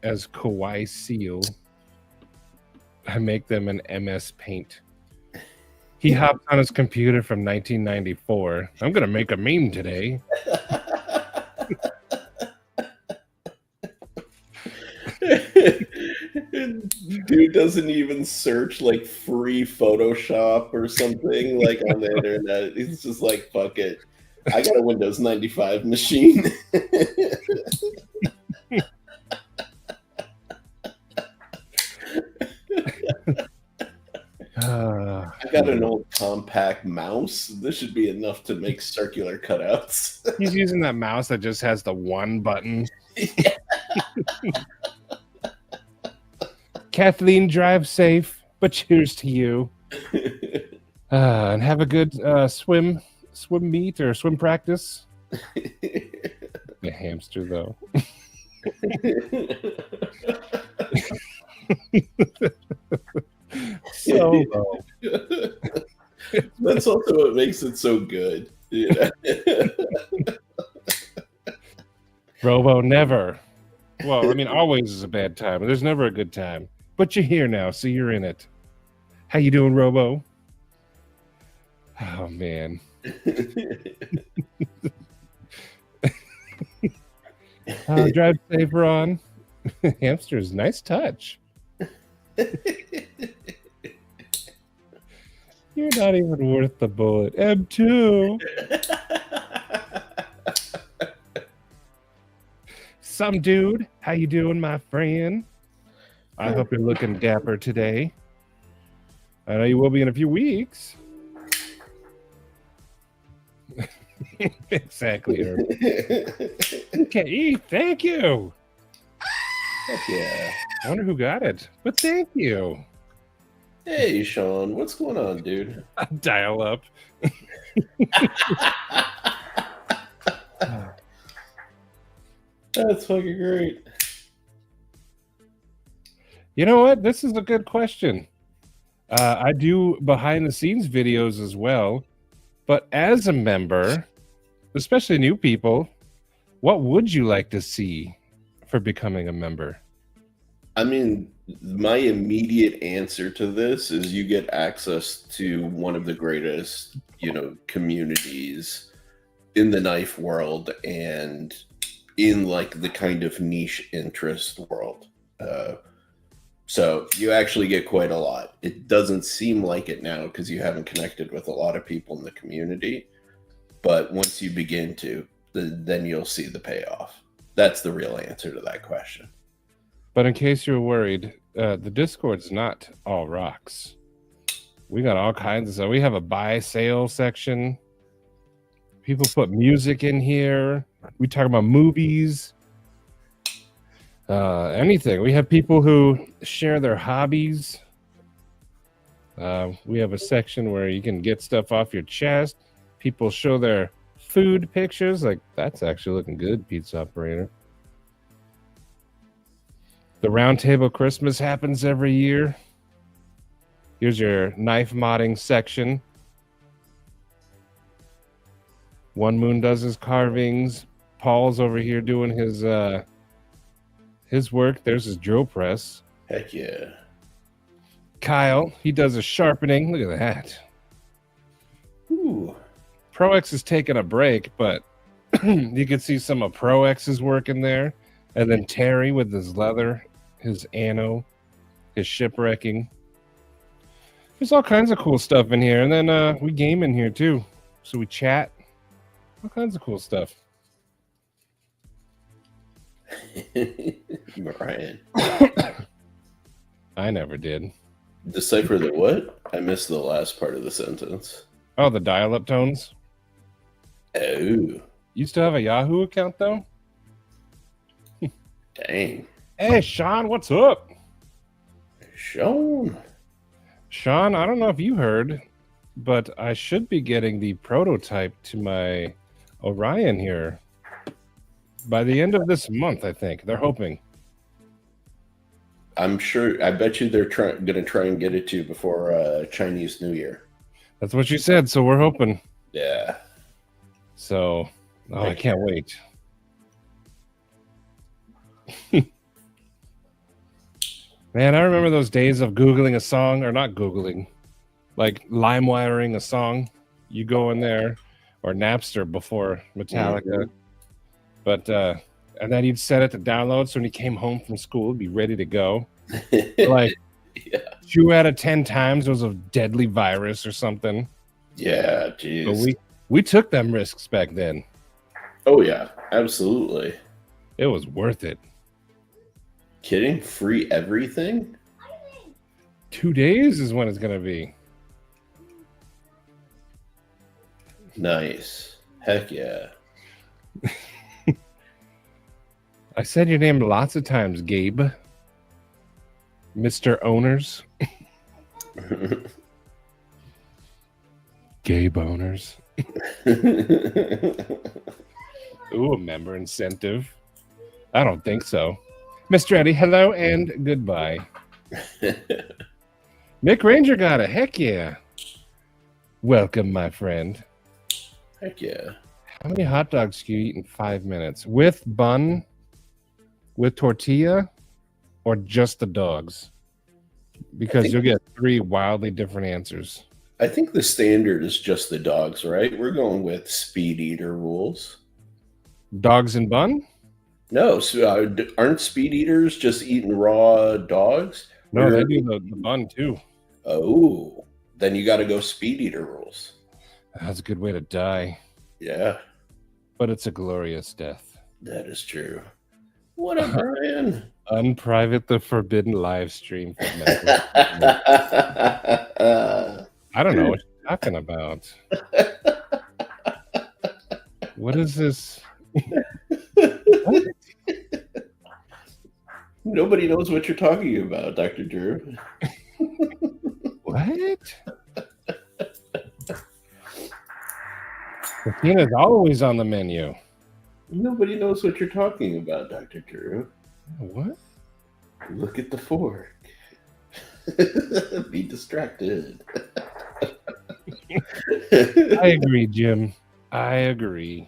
as Kawaii Seal. I make them in MS Paint. He hopped on his computer from 1994. I'm going to make a meme today. Dude doesn't even search like free Photoshop or something like on the internet. He's just like, fuck it. I got a Windows 95 machine. I got an old compact mouse. This should be enough to make circular cutouts. He's using that mouse that just has the one button. Kathleen, drive safe, but cheers to you. And have a good swim meet or swim practice. The hamster, though. So low. That's also what makes it so good. Yeah. Robo, never. Well, I mean, always is a bad time. There's never a good time. But you're here now, so you're in it. How you doing, Robo? Oh, man. Drive safe, Ron. Hamsters, nice touch. You're not even worth the bullet. M2. Some dude, how you doing, my friend? I hope you're looking dapper today. I know you will be in a few weeks. Exactly. Okay, thank you. Heck yeah. I wonder who got it, but thank you. Hey, Sean, what's going on, dude? Dial up. That's fucking great. You know what? This is a good question. I do behind the scenes videos as well, but as a member, especially new people, what would you like to see for becoming a member? I mean, my immediate answer to this is you get access to one of the greatest, communities in the knife world and in like the kind of niche interest world. So you actually get quite a lot. It doesn't seem like it now because you haven't connected with a lot of people in the community. But once you begin to, then you'll see the payoff. That's the real answer to that question. But in case you're worried, the Discord's not all rocks. We got all kinds of stuff. We have a buy sale section. People put music in here. We talk about movies. Anything. We have people who share their hobbies. We have a section where you can get stuff off your chest. People show their food pictures. Like, that's actually looking good, pizza operator. The Roundtable Christmas happens every year. Here's your knife modding section. One Moon does his carvings. Paul's over here doing his work. There's his drill press. Heck yeah. Kyle, he does his sharpening. Look at that. Ooh. ProX is taking a break, but you can see some of ProX's work in there. And then Terry with his leather, his anno, his shipwrecking. There's all kinds of cool stuff in here. And then we game in here too. So we chat. All kinds of cool stuff. Orion. I never did. Decipher the what? I missed the last part of the sentence. Oh, the dial-up tones. Oh, You still have a Yahoo account though? dang. Hey, Sean, what's up? Sean. Sean, I don't know if you heard, but I should be getting the prototype to my Orion here by the end of this month, I think. They're hoping. I'm sure. I bet you they're going to try and get it to you before Chinese New Year. That's what you said, so we're hoping. Yeah. So, I can't wait. Man, I remember those days of Googling a song, or not Googling, like LimeWiring a song. You go in there, or Napster before Metallica. Mhm. But, and then you'd set it to download, so when you came home from school, it'd be ready to go. Like, Yeah. 2 out of 10 times it was a deadly virus or something. Yeah, But jeez. we took them risks back then. Oh, yeah, absolutely. It was worth it. Kidding? Free everything? 2 days is when it's going to be. Nice. Heck yeah. I said your name lots of times, Gabe. Mr. Owners. Gabe Owners. Ooh, a member incentive. I don't think so. Mr. Eddie, hello and goodbye. Nick Ranger got it. Heck yeah. Welcome, my friend. Heck yeah. How many hot dogs can you eat in 5 minutes? With bun, with tortilla, or just the dogs? Because you'll get 3 wildly different answers. I think the standard is just the dogs, right? We're going with speed eater rules. Dogs and bun? No, so, aren't speed eaters just eating raw dogs? No, they do the bun too. Oh, then you got to go speed eater rules. That's a good way to die. Yeah, But it's a glorious death. that is true. What up, Brian? Unprivate the forbidden live stream. For I don't know what you're talking about. What is this? What? Nobody knows what you're talking about, Dr. Drew. What? Patina's always on the menu. Nobody knows what you're talking about, Dr. Drew. What? Look at the fork. Be distracted. I agree, Jim. I agree.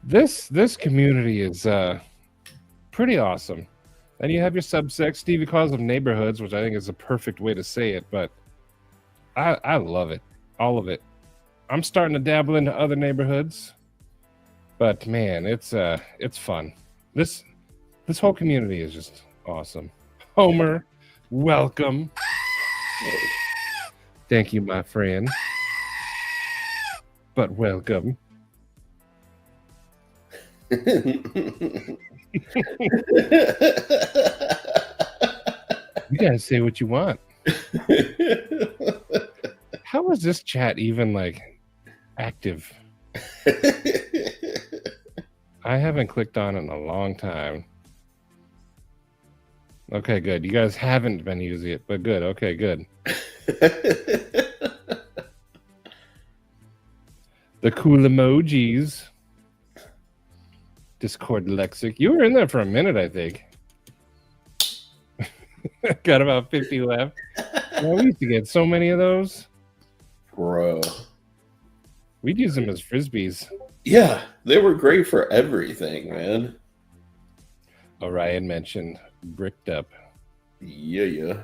This community is pretty awesome. And you have your subsects. Stevie calls them neighborhoods, which I think is a perfect way to say it, but I love it. All of it. I'm starting to dabble into other neighborhoods. But man, it's fun. This whole community is just awesome. Homer, welcome. Thank you, my friend. But welcome. You guys say what you want. How is this chat even like active? I haven't clicked on it in a long time. Okay, good. You guys haven't been using it, but good. Okay, good. The cool emojis. Discord lexic. You were in there for a minute, I think. Got about 50 left. Well, we used to get so many of those. Bro. We'd use them as frisbees. Yeah, they were great for everything, man. Orion mentioned bricked up. Yeah.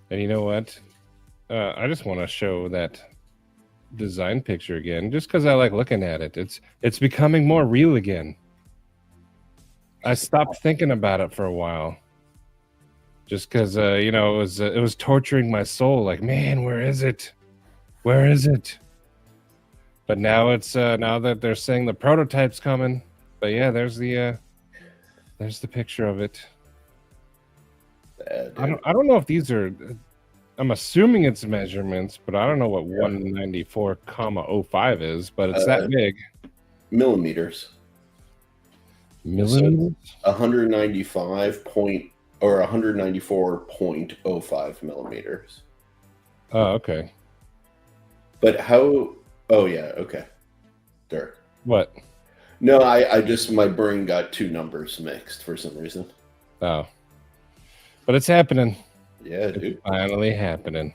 And you know what? I just want to show that design picture again, just because I like looking at it. It's becoming more real again. I stopped thinking about it for a while, just because it was torturing my soul. Like, man, where is it? Where is it? But But now it's now that they're saying the prototype's coming. But yeah, there's the picture of it. I don't know if these are. I'm assuming it's measurements, but I don't know what 194,05 is. But it's that big. Millimeters. Millimeters. So 194.05 millimeters. Oh, okay. But how? Oh yeah, okay. There. What? No, I just my brain got two numbers mixed for some reason. Oh, but it's happening. Yeah, dude. It's finally happening.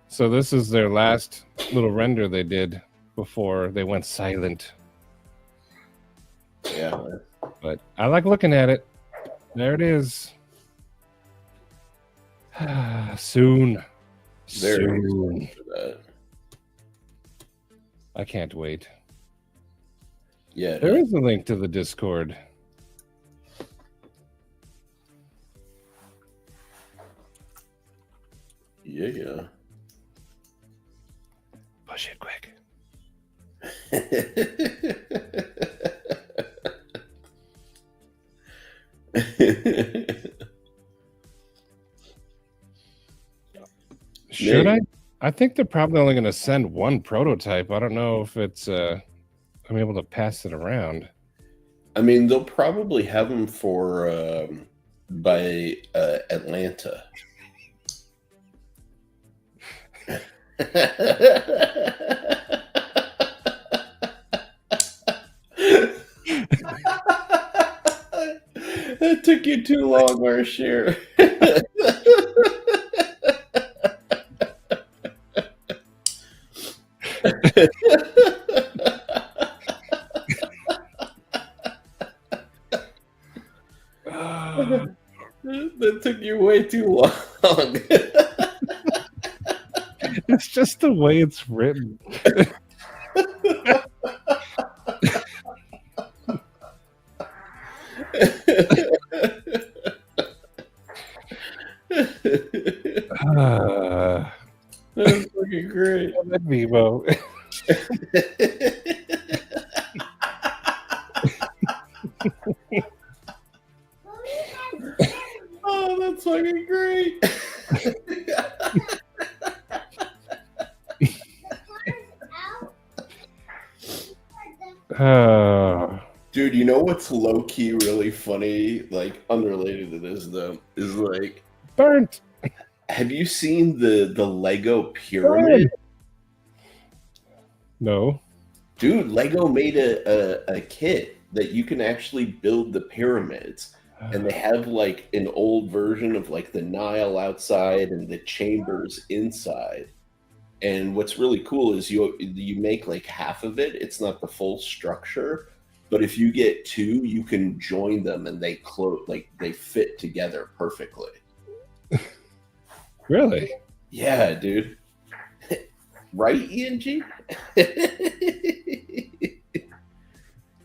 So this is their last little render they did before they went silent. Yeah. But I like looking at it. There it is. Soon. Soon. For that. I can't wait. Yeah. There is a link to the Discord. Yeah. Push it quick. Should I? I think they're probably only going to send one prototype. I don't know if it's I'm able to pass it around. I mean, they'll probably have them for by Atlanta. That took you too long, Marshall. That took you way too long. It's just the way it's written. That's fucking great. Vivo. Oh, that's fucking great. Dude, you know what's low-key really funny, like unrelated to this though, is like burnt. Have you seen the Lego pyramid? No. Dude, Lego made a kit that you can actually build the pyramids. And they have like an old version of like the Nile outside and the chambers inside. And what's really cool is you make like half of it. It's not the full structure, but if you get two, you can join them and they they fit together perfectly. Really? Yeah, dude. Right, ENG?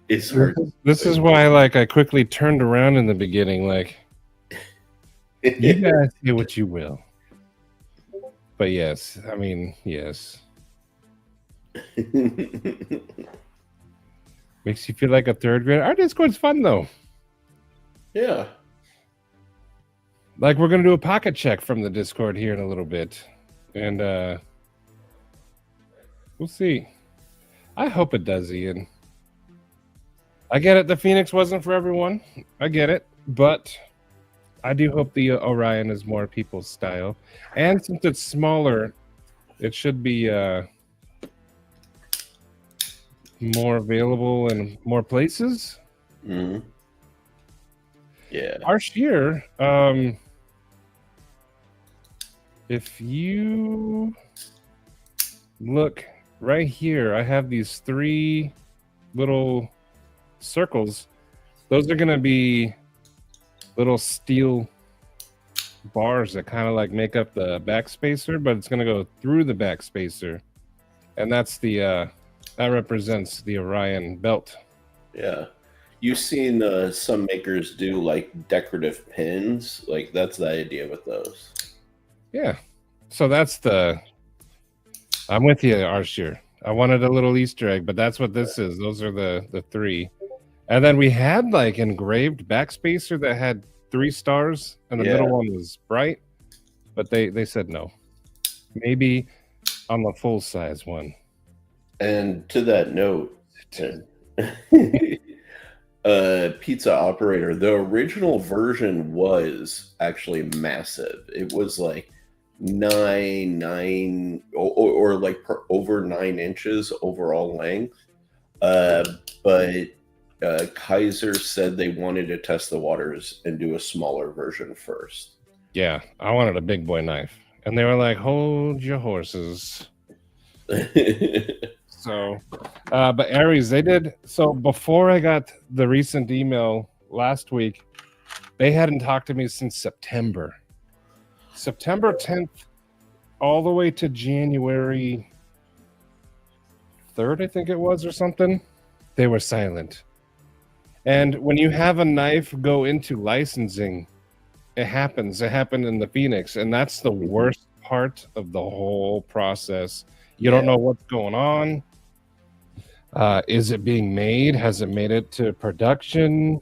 It's hard. This is why, like, I quickly turned around in the beginning, like, you guys say what you will. But yes, I mean, yes. Makes you feel like a third grader. Our Discord's fun, though. Yeah. Like, we're going to do a pocket check from the Discord here in a little bit. And, we'll see. I hope it does, Ian. I get it. The Phoenix wasn't for everyone. I get it. But I do hope the Orion is more people's style. And since it's smaller, it should be more available in more places. Mm-hmm. Yeah. Arshir, if you look right here, I have these three little circles. Those are going to be little steel bars that kind of like make up the backspacer, but it's going to go through the backspacer. And that's the, that represents the Orion belt. Yeah. You've seen some makers do like decorative pins. Like that's the idea with those. Yeah. So that's the, I'm with you, Arshir. I wanted a little Easter egg, but that's what this is. Those are the three. And then we had like engraved backspacer that had 3 stars, and the middle one was bright, but they said no. Maybe on the full size one. And to that note, Pizza Operator, the original version was actually massive. It was like 9 or like over 9 inches overall length. But Kaiser said they wanted to test the waters and do a smaller version first. Yeah, I wanted a big boy knife. And they were like, hold your horses. So, but Aries, they did. So before I got the recent email last week, they hadn't talked to me since September 10th, all the way to January 3rd, I think it was, or something. They were silent. And when you have a knife go into licensing, it happens. It happened in the Phoenix, and that's the worst part of the whole process. You don't know what's going on. Is it being made? Has it made it to production?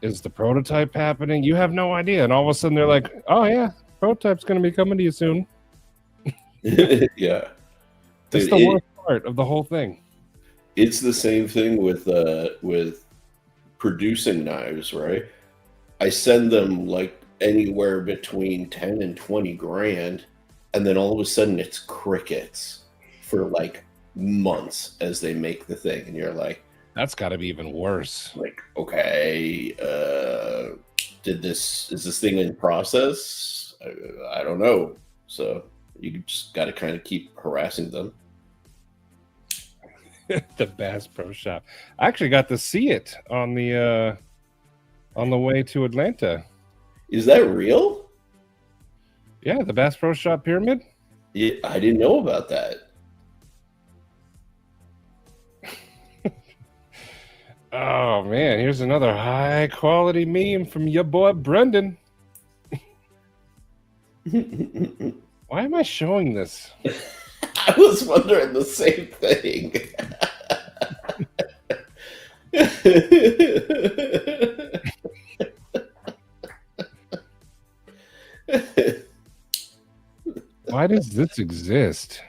Is the prototype happening? You have no idea. And all of a sudden they're like, oh yeah, prototype's going to be coming to you soon. Yeah. That's the worst part of the whole thing. It's the same thing with producing knives, right? I send them like anywhere between 10 and 20 grand, and then all of a sudden it's crickets for like months as they make the thing, and you're like, that's got to be even worse. Like, okay, is this thing in process? I don't know. So you just got to kind of keep harassing them. The Bass Pro Shop. I actually got to see it on the way to Atlanta. Is that real? Yeah, the Bass Pro Shop Pyramid. Yeah, I didn't know about that. Oh man, here's another high quality meme from your boy Brendan. Why am I showing this? I was wondering the same thing. Why does this exist?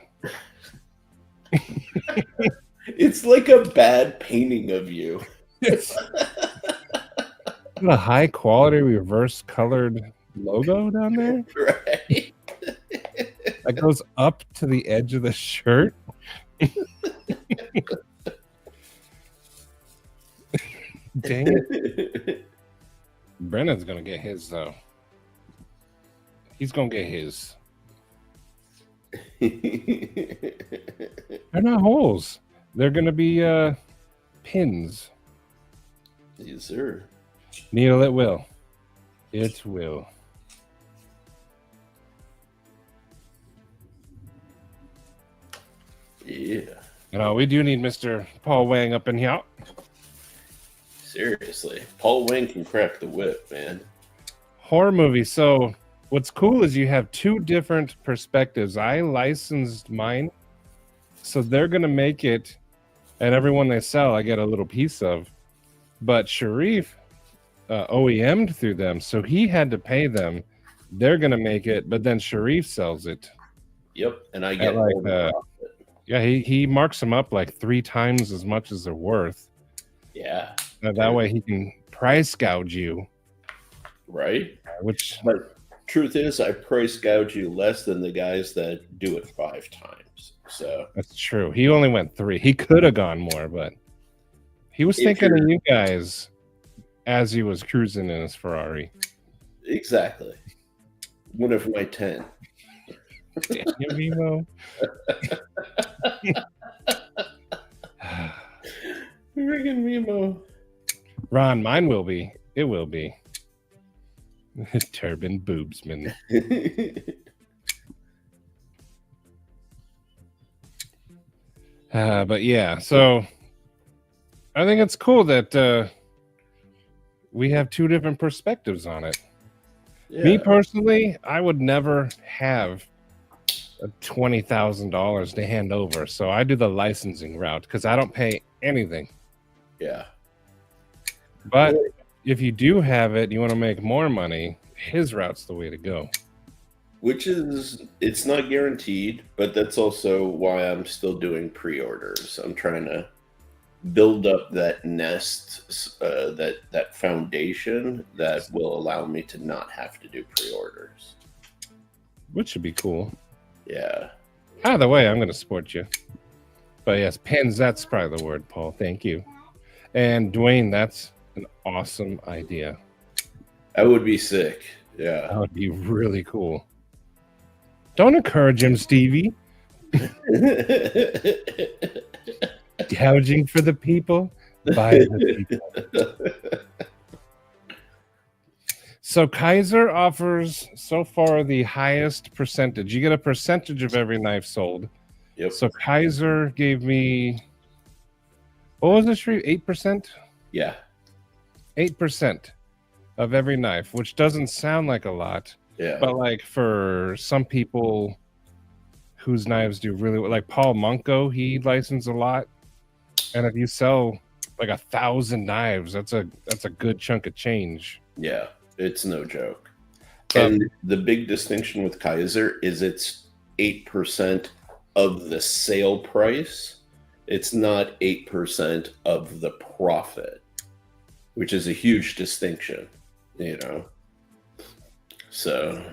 It's like a bad painting of you. It's a high quality reverse colored logo down there. Right. That goes up to the edge of the shirt. Dang it. Brennan's gonna get his though. He's gonna get his. They're not holes. They're gonna be pins. Yes, sir. Needle it will. It will. Yeah. You know, we do need Mr. Paul Wang up in here. Seriously. Paul Wang can crack the whip, man. Horror movie. So what's cool is you have 2 different perspectives. I licensed mine, so they're going to make it, and everyone they sell, I get a little piece of. But Sharif OEM'd through them, so he had to pay them. They're going to make it, but then Sharif sells it. Yep, and I get like yeah, he marks them up like 3 times as much as they're worth. Yeah. That way he can price gouge you. Right. Which, but truth is, I price gouge you less than the guys that do it 5 times. So that's true. He only went 3. He could have gone more, but he was thinking of you guys as he was cruising in his Ferrari. Exactly. One of my 10. Damn you, Mimo. Friggin' Mimo. Ron, mine will be. It will be. Turban boobsman. But yeah, so I think it's cool that we have 2 different perspectives on it. Yeah. Me personally, I would never have $20,000 to hand over. So I do the licensing route because I don't pay anything. Yeah. But if you do have it, you want to make more money, his route's the way to go. Which is, it's not guaranteed, but that's also why I'm still doing pre-orders. I'm trying to build up that nest, that foundation that will allow me to not have to do pre-orders. Which should be cool. Yeah. Either way, I'm going to support you. But yes, pins, that's probably the word, Paul. Thank you. And Dwayne, that's an awesome idea. That would be sick. Yeah. That would be really cool. Don't encourage him, Stevie. Gouging for the people, by the people. So Kaiser offers so far the highest percentage. You get a percentage of every knife sold. Yep. So Kaiser gave me, what was it, Shreve? 8%? Yeah. 8% of every knife, which doesn't sound like a lot. Yeah. But like for some people whose knives do really well, like Paul Munko, he licensed a lot. And if you sell like 1,000 knives, that's a good chunk of change. Yeah, it's no joke. And the big distinction with Kaiser is it's 8% of the sale price. It's not 8% of the profit, which is a huge distinction, you know. So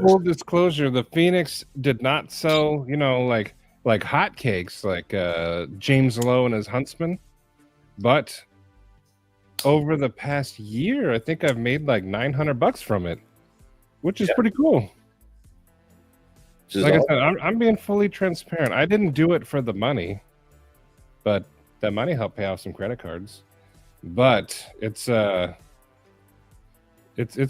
full disclosure, the Phoenix did not sell, you know, like hotcakes, like James Lowe and his Huntsman. But over the past year, I think I've made like $900 from it, which is pretty cool. Like I said, I'm being fully transparent. I didn't do it for the money, but that money helped pay off some credit cards. But it's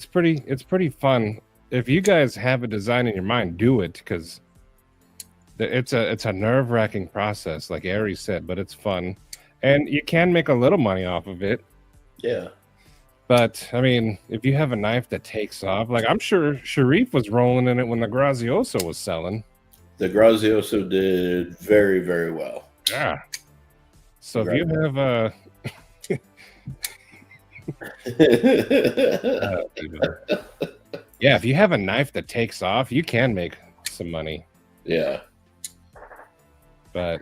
pretty fun. If you guys have a design in your mind, do it, because it's a nerve-wracking process, like Ari said, but it's fun, and you can make a little money off of it. Yeah. But I mean, if you have a knife that takes off, like I'm sure Sharif was rolling in it when the Grazioso was selling. The Grazioso did very, very well. Yeah. So if you have a yeah, if you have a knife that takes off, you can make some money. Yeah. But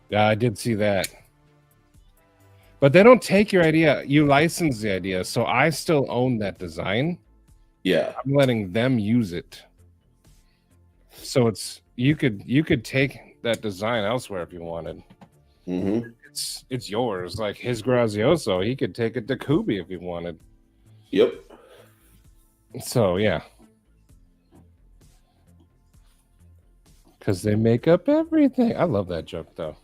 yeah, I did see that. But they don't take your idea. You license the idea. So I still own that design. Yeah. I'm letting them use it. So it's you could take that design elsewhere if you wanted. Mm-hmm. It's yours. Like his Grazioso, he could take it to Kubi if he wanted. Yep. So yeah. Because they make up everything. I love that joke though.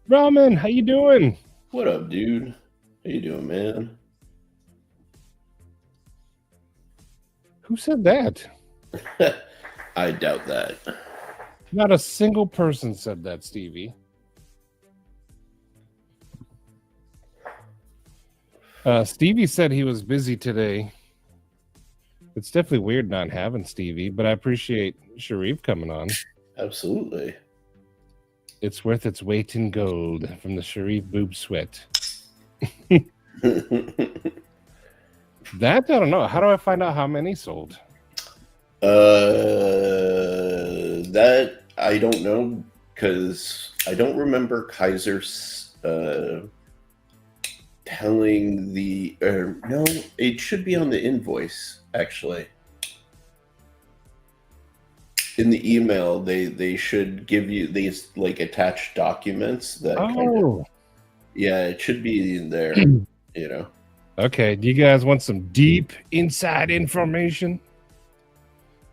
Ramen, how you doing? What up, dude? How you doing, man? Who said that? I doubt that. Not a single person said that, Stevie. Stevie said he was busy today. It's definitely weird not having Stevie, but I appreciate Sharif coming on. Absolutely. It's worth its weight in gold from the Sharif boob sweat. That I don't know. How do I find out how many sold? That I don't know, because I don't remember Kaiser's telling the no, it should be on the invoice actually. In the email, they should give you these like attached documents that kind of, yeah, it should be in there, you know. Okay, do you guys want some deep inside information?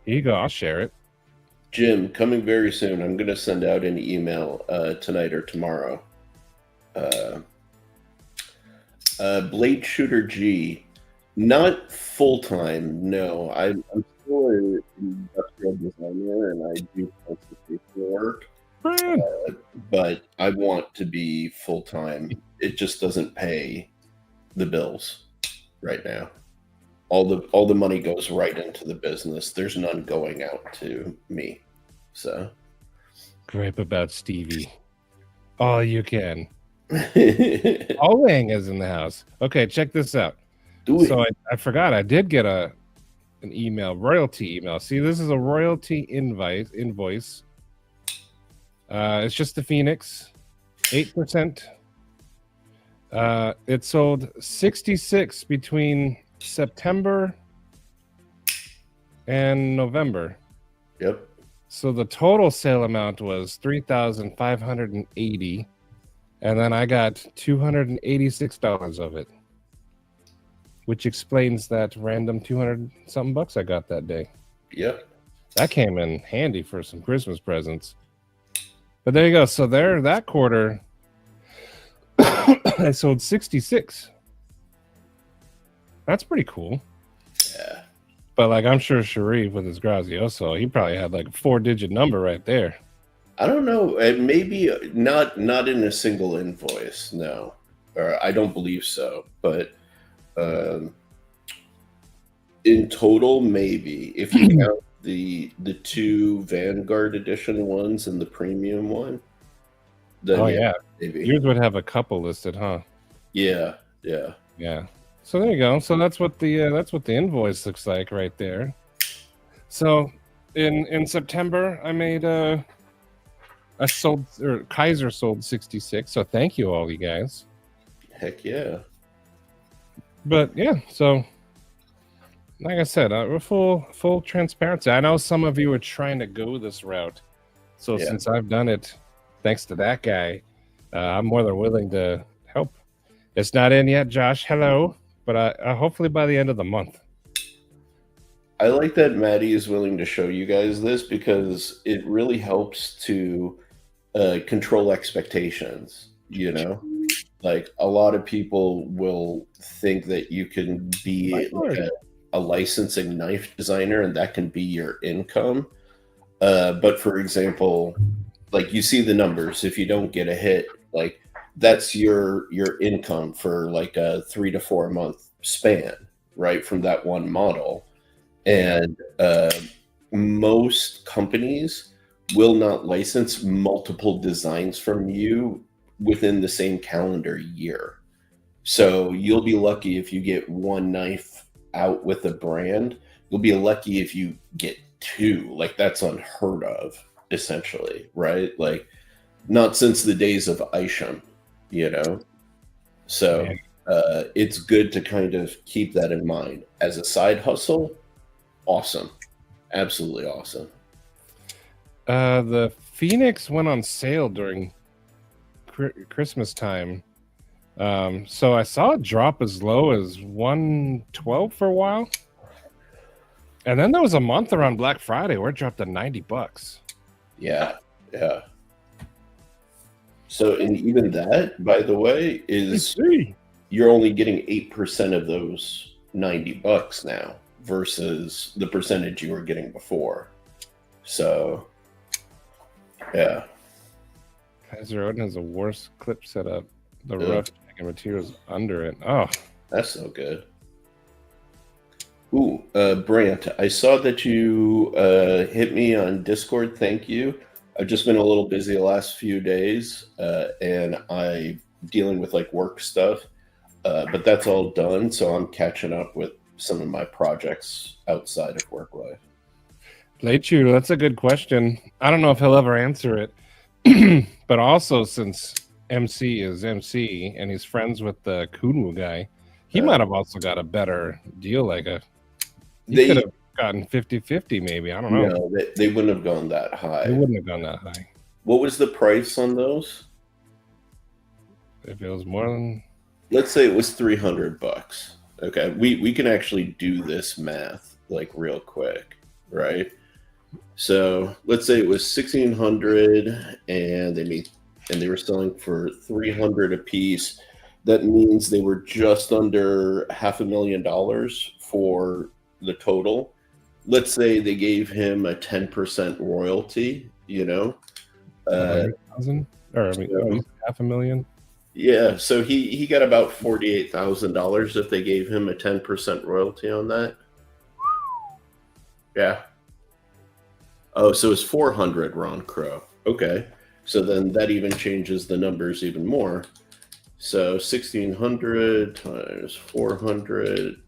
Here you go, I'll share it. Jim, coming very soon. I'm going to send out an email tonight or tomorrow. Blade Shooter G, not full-time, no. I'm still an industrial designer and I do consultation work, but I want to be full-time. It just doesn't pay the bills right now. all the money goes right into the business. There's none going out to me. So Gripe about Stevie. All you can. do Olang is in the house. Okay, check this out. it. So I forgot I did get an email, royalty email. See, this is a royalty invoice. It's just the Phoenix, 8%. It sold 66 between September and November. Yep. So the total sale amount was 3,580, and then I got $286 of it, which explains that random 200 something bucks I got that day. Yep. That came in handy for some Christmas presents. But there you go. So there, that quarter, I sold 66. That's pretty cool. Yeah. But like, I'm sure Sharif with his Grazioso, he probably had like a 4-digit number right there. I don't know. Maybe not in a single invoice. No, or I don't believe so. But in total, maybe if you count the 2 Vanguard edition ones and the premium one. Then Oh yeah, maybe. yours would have a couple listed, huh? Yeah. Yeah. So there you go. So that's what the invoice looks like right there. So in September, I made Kaiser sold 66. So thank you all you guys. Heck yeah. But yeah, so like I said, we're full transparency. I know some of you are trying to go this route. So Yeah. since I've done it, thanks to that guy, I'm more than willing to help. It's not in yet, Josh. Hello. But hopefully by the end of the month. I like that Maddie is willing to show you guys this because it really helps to control expectations. You know, like a lot of people will think that you can be like a licensing knife designer and that can be your income. But for example, like you see the numbers, if you don't get a hit, like that's your income for like a 3 to 4 month span, right, from that one model. And most companies will not license multiple designs from you within the same calendar year. So you'll be lucky if you get one knife out with a brand. You'll be lucky if you get 2. Like that's unheard of, essentially, right? Like not since the days of Isham, you know. So it's good to kind of keep that in mind as a side hustle. Awesome, absolutely awesome. The Phoenix went on sale during Christmas time, so I saw it drop as low as 112 for a while, and then there was a month around Black Friday where it dropped to $90. Yeah. So, and even that, by the way, is you're only getting 8% of those $90 now versus the percentage you were getting before. So, yeah. Kaiser Odin has a worse clip setup. The rough materials under it. Oh, that's so good. Ooh, Brant, I saw that you hit me on Discord. Thank you. I've just been a little busy the last few days, and I'm dealing with like work stuff, but that's all done. So I'm catching up with some of my projects outside of work life. Playchew, that's a good question. I don't know if he'll ever answer it, but also since MC is MC and he's friends with the Kunwu guy, he might have also got a better deal. Like he could have gotten 50-50 maybe. I don't know. No, they wouldn't have gone that high. They wouldn't have gone that high. What was the price on those? If it was more than, let's say it was $300. Okay, we can actually do this math like real quick, right? So let's say it was 1,600 and they were selling for 300 a piece. That means they were just under $500,000 for the total. Let's say they gave him a 10% royalty, you know. 100,000 or I mean, $500,000. Yeah, so he got about $48,000 if they gave him a 10% royalty on that. Yeah. Oh, so it's 400, Ron Crow. Okay. So then that even changes the numbers even more. So 1,600 times 400,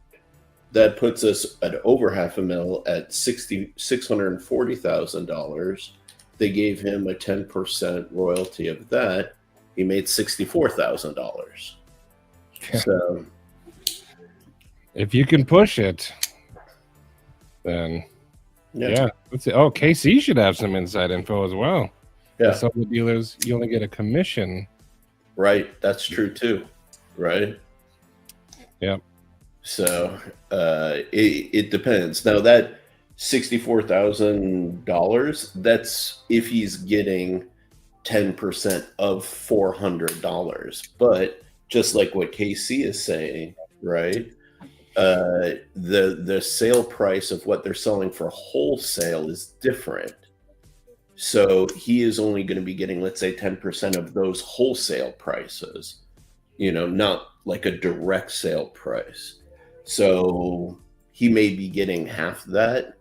that puts us at over half a mil at $640,000. They gave him a 10% royalty of that. He made $64,000. So if you can push it, then yeah. Let's see. Oh, KC should have some inside info as well. Yeah. Some of the dealers, you only get a commission. Right. That's true too. Right. Yep. So it depends. Now that $64,000, that's if he's getting 10% of $400. But just like what KC is saying, right? The sale price of what they're selling for wholesale is different. So he is only going to be getting, let's say, 10% of those wholesale prices, not like a direct sale price. So he may be getting half that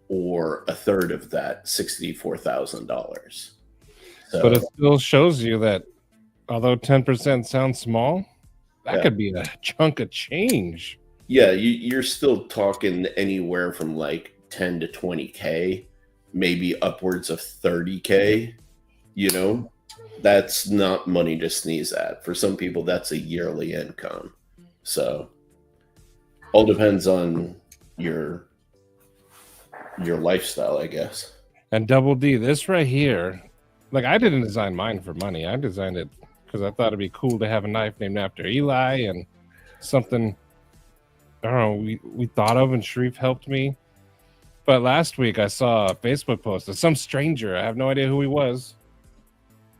or a third of that $64,000. So, but it still shows you that although 10% sounds small, that could be a chunk of change. Yeah, you're still talking anywhere from like 10 to 20K, maybe upwards of 30K. That's not money to sneeze at. For some people, that's a yearly income. So all depends on your lifestyle, I guess. And Double D, this right here, like I didn't design mine for money. I designed it because I thought it'd be cool to have a knife named after Eli and something, I don't know, we thought of, and Sharif helped me. But last week I saw a Facebook post of some stranger. I have no idea who he was.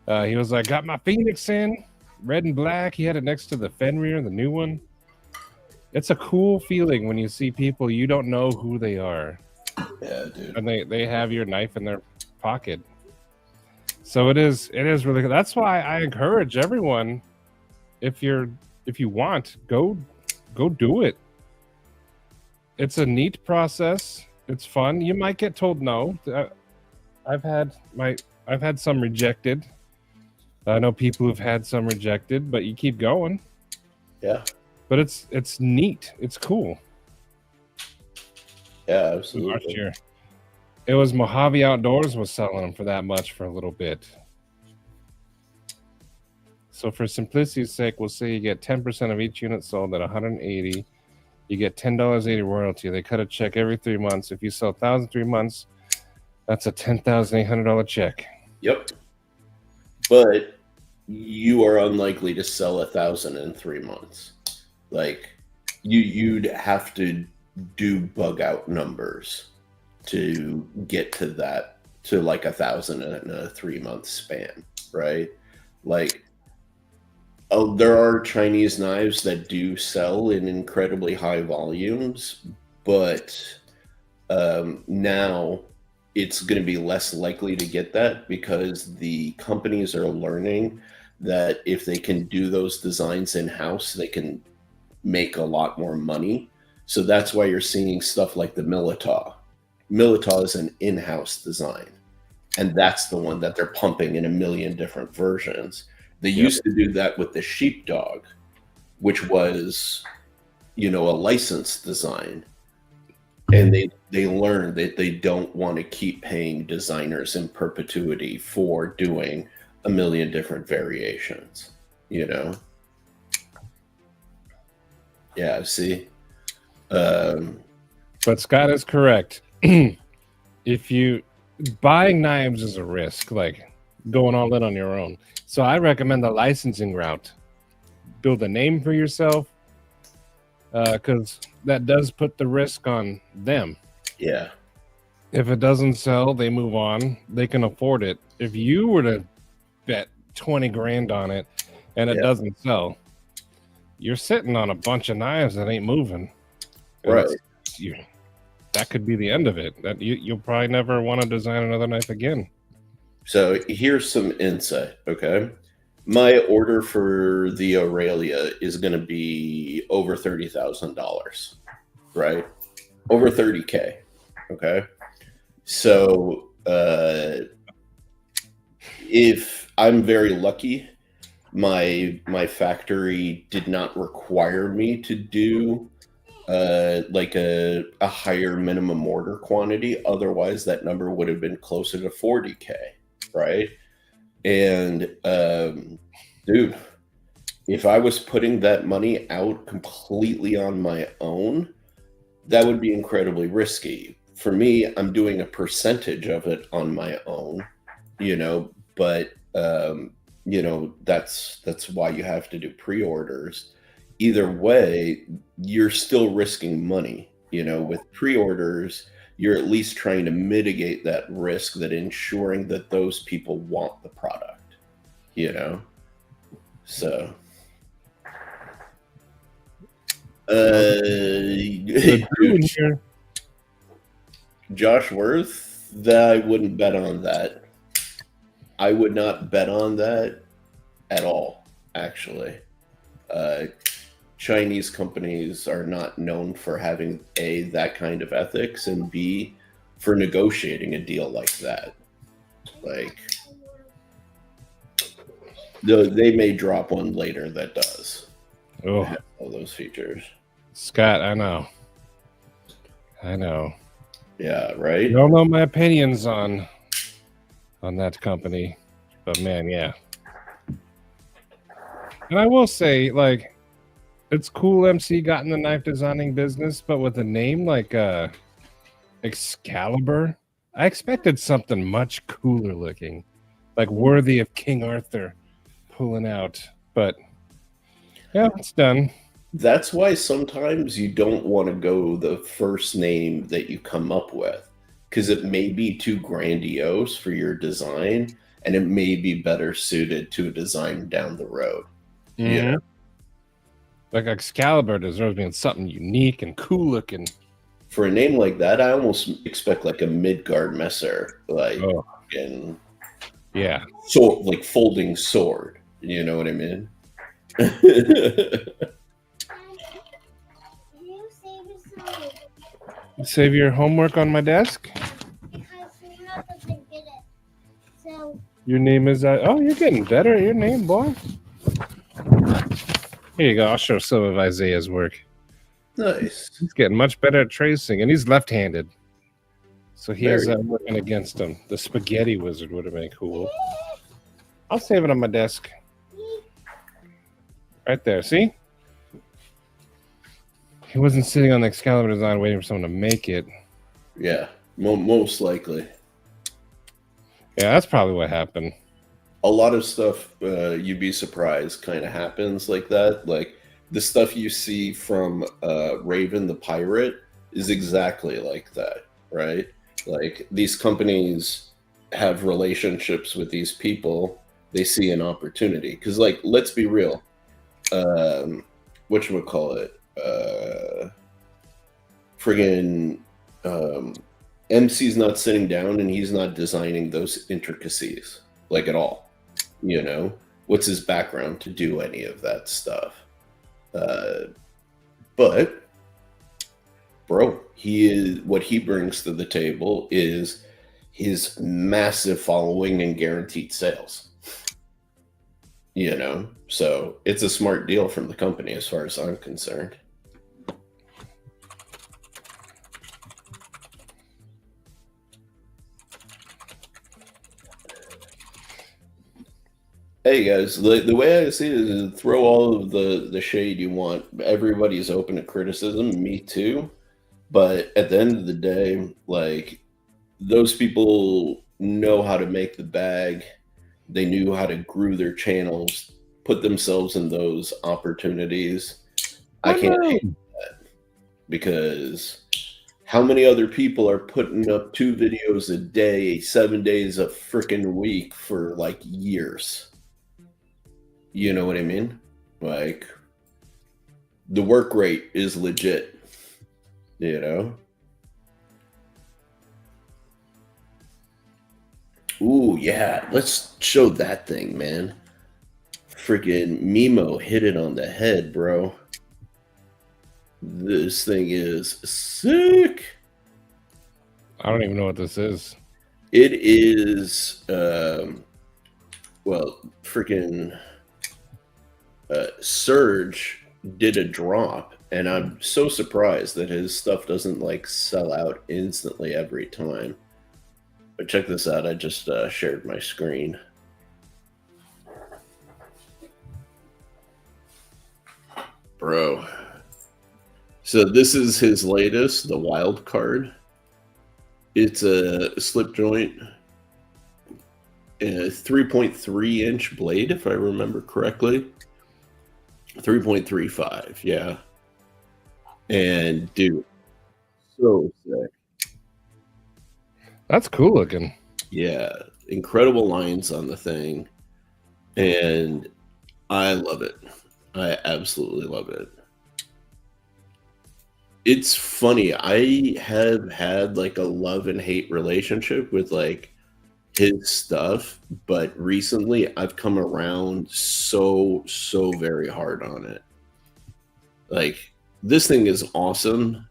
He was like, got my Phoenix in, red and black. He had it next to the Fenrir, the new one. It's a cool feeling when you see people you don't know who they are. Yeah, dude. And they have your knife in their pocket. So it is really good. That's why I encourage everyone, if you want, go do it. It's a neat process. It's fun. You might get told no. I've had some rejected. I know people who've had some rejected, but you keep going. Yeah. But it's neat. It's cool. Yeah, absolutely. Last year, it was Mojave Outdoors was selling them for that much for a little bit. So for simplicity's sake, we'll say you get 10% of each unit sold at 180. You get $10.80 royalty. They cut a check every 3 months. If you sell 1,000 3 months, that's a $10,800 check. Yep. But you are unlikely to sell 1,000 in 3 months. Like you'd have to do bug out numbers to get to that, to like 1,000 in a 3 month span, right? Like, there are Chinese knives that do sell in incredibly high volumes, but now it's going to be less likely to get that because the companies are learning that if they can do those designs in-house, they can make a lot more money. So that's why you're seeing stuff like the Militaw. Militaw is an in-house design, and that's the one that they're pumping in a million different versions. They used to do that with the Sheepdog, which was, a licensed design. And they learned that they don't want to keep paying designers in perpetuity for doing a million different variations, Yeah, see? But Scott is correct. Buying knives is a risk, like going all in on your own. So I recommend the licensing route. Build a name for yourself, because that does put the risk on them. Yeah. If it doesn't sell, they move on. They can afford it. If you were to bet 20 grand on it and it doesn't sell, you're sitting on a bunch of knives that ain't moving. Right. That could be the end of it. That you'll probably never want to design another knife again. So here's some insight, okay? My order for the Aurelia is going to be over $30,000, right? Over 30K. Okay. So if I'm very lucky, my factory did not require me to do like a higher minimum order quantity. Otherwise, that number would have been closer to 40K, right? And dude, if I was putting that money out completely on my own, that would be incredibly risky. For me, I'm doing a percentage of it on my own, but that's why you have to do pre-orders. Either way, you're still risking money. With pre-orders, you're at least trying to mitigate that risk, that ensuring that those people want the product, so dude, Here. Josh Worth, that I wouldn't bet on that. I would not bet on that at all, actually. Chinese companies are not known for having A, that kind of ethics, and B, for negotiating a deal like that. Like, they may drop one later that does. Oh, Have all those features. Scott, I know. Yeah, right? You don't know my opinions on that company, but man, yeah. And I will say, like, it's cool MC got in the knife designing business, but with a name like Excalibur, I expected something much cooler looking, like worthy of King Arthur pulling out. But yeah, it's done. That's why sometimes you don't want to go the first name that you come up with, because it may be too grandiose for your design, and it may be better suited to a design down the road. Mm-hmm. Like Excalibur deserves being something unique and cool looking. For a name like that, I almost expect like a Midgard Messer, and yeah, like folding sword. You know what I mean? Save your homework on my desk. So Your name is oh, you're getting better at your name, boy. Here you go. I'll show some of Isaiah's work. Nice. He's getting much better at tracing, and he's left-handed, so he has Very that working against him. The spaghetti wizard would have been cool. I'll save it on my desk. Right there. See? He wasn't sitting on the Excalibur design waiting for someone to make it. Yeah, most likely. Yeah, that's probably what happened. A lot of stuff, you'd be surprised, kind of happens like that. Like the stuff you see from Raven the Pirate is exactly like that, right? Like these companies have relationships with these people. They see an opportunity. Because, like, let's be real. Whatchamacallit? Friggin' MC's not sitting down and he's not designing those intricacies, like, at all. What's his background to do any of that stuff? But bro, what he brings to the table is his massive following and guaranteed sales. So it's a smart deal from the company as far as I'm concerned. Hey guys, the way I see it is throw all of the shade you want. Everybody's open to criticism, me too. But at the end of the day, like, those people know how to make the bag. They knew how to grow their channels, put themselves in those opportunities. I can't hate that, because how many other people are putting up 2 videos a day, 7 days a freaking week for like years? You know what I mean? Like, the work rate is legit, Ooh, yeah. Let's show that thing, man. Freaking Mimo hit it on the head, bro. This thing is sick. I don't even know what this is. It is, freaking Surge did a drop, and I'm so surprised that his stuff doesn't like sell out instantly every time. But check this out. I just shared my screen. Bro. So this is his latest, the wild card. It's a slip joint, a 3.3 inch blade, if I remember correctly. 3.35, yeah. And dude, so sick. That's cool looking. Yeah, incredible lines on the thing. And I love it. I absolutely love it. It's funny. I have had like a love and hate relationship with like his stuff, but recently I've come around so very hard on it. Like, this thing is awesome.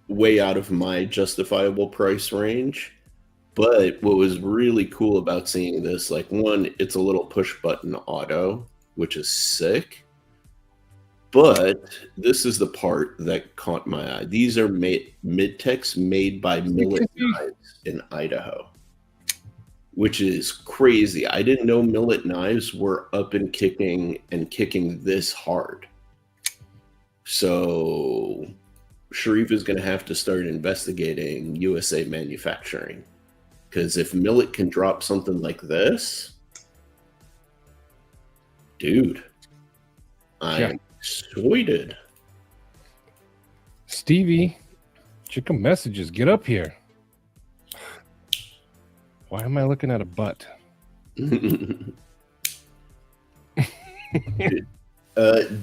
Way out of my justifiable price range. But what was really cool about seeing this, like, one, it's a little push button auto, which is sick. But this is the part that caught my eye. These are mid-techs made by Millet Knives in Idaho, which is crazy. I didn't know Millet Knives were up and kicking this hard. So Sharif is going to have to start investigating USA manufacturing, because if Millet can drop something like this, dude, I'm excited. Stevie, check your messages. Get up here. Why am I looking at a butt?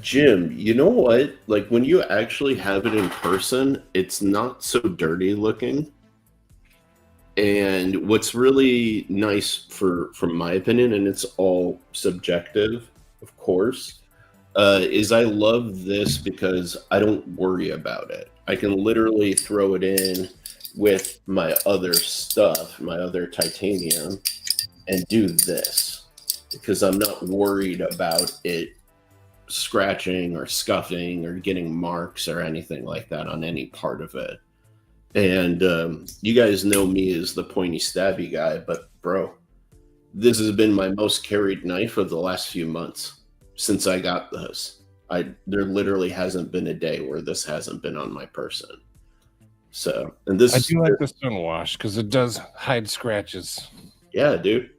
Jim, you know what? Like, when you actually have it in person, it's not so dirty looking. And what's really nice, from my opinion, and it's all subjective, of course, is I love this because I don't worry about it. I can literally throw it in with my other stuff, my other titanium, and do this because I'm not worried about it scratching or scuffing or getting marks or anything like that on any part of it. And you guys know me as the pointy stabby guy, but bro, this has been my most carried knife of the last few months since I got this. There literally hasn't been a day where this hasn't been on my person. So, and this, I do like the Stonewash because it does hide scratches. Yeah, dude.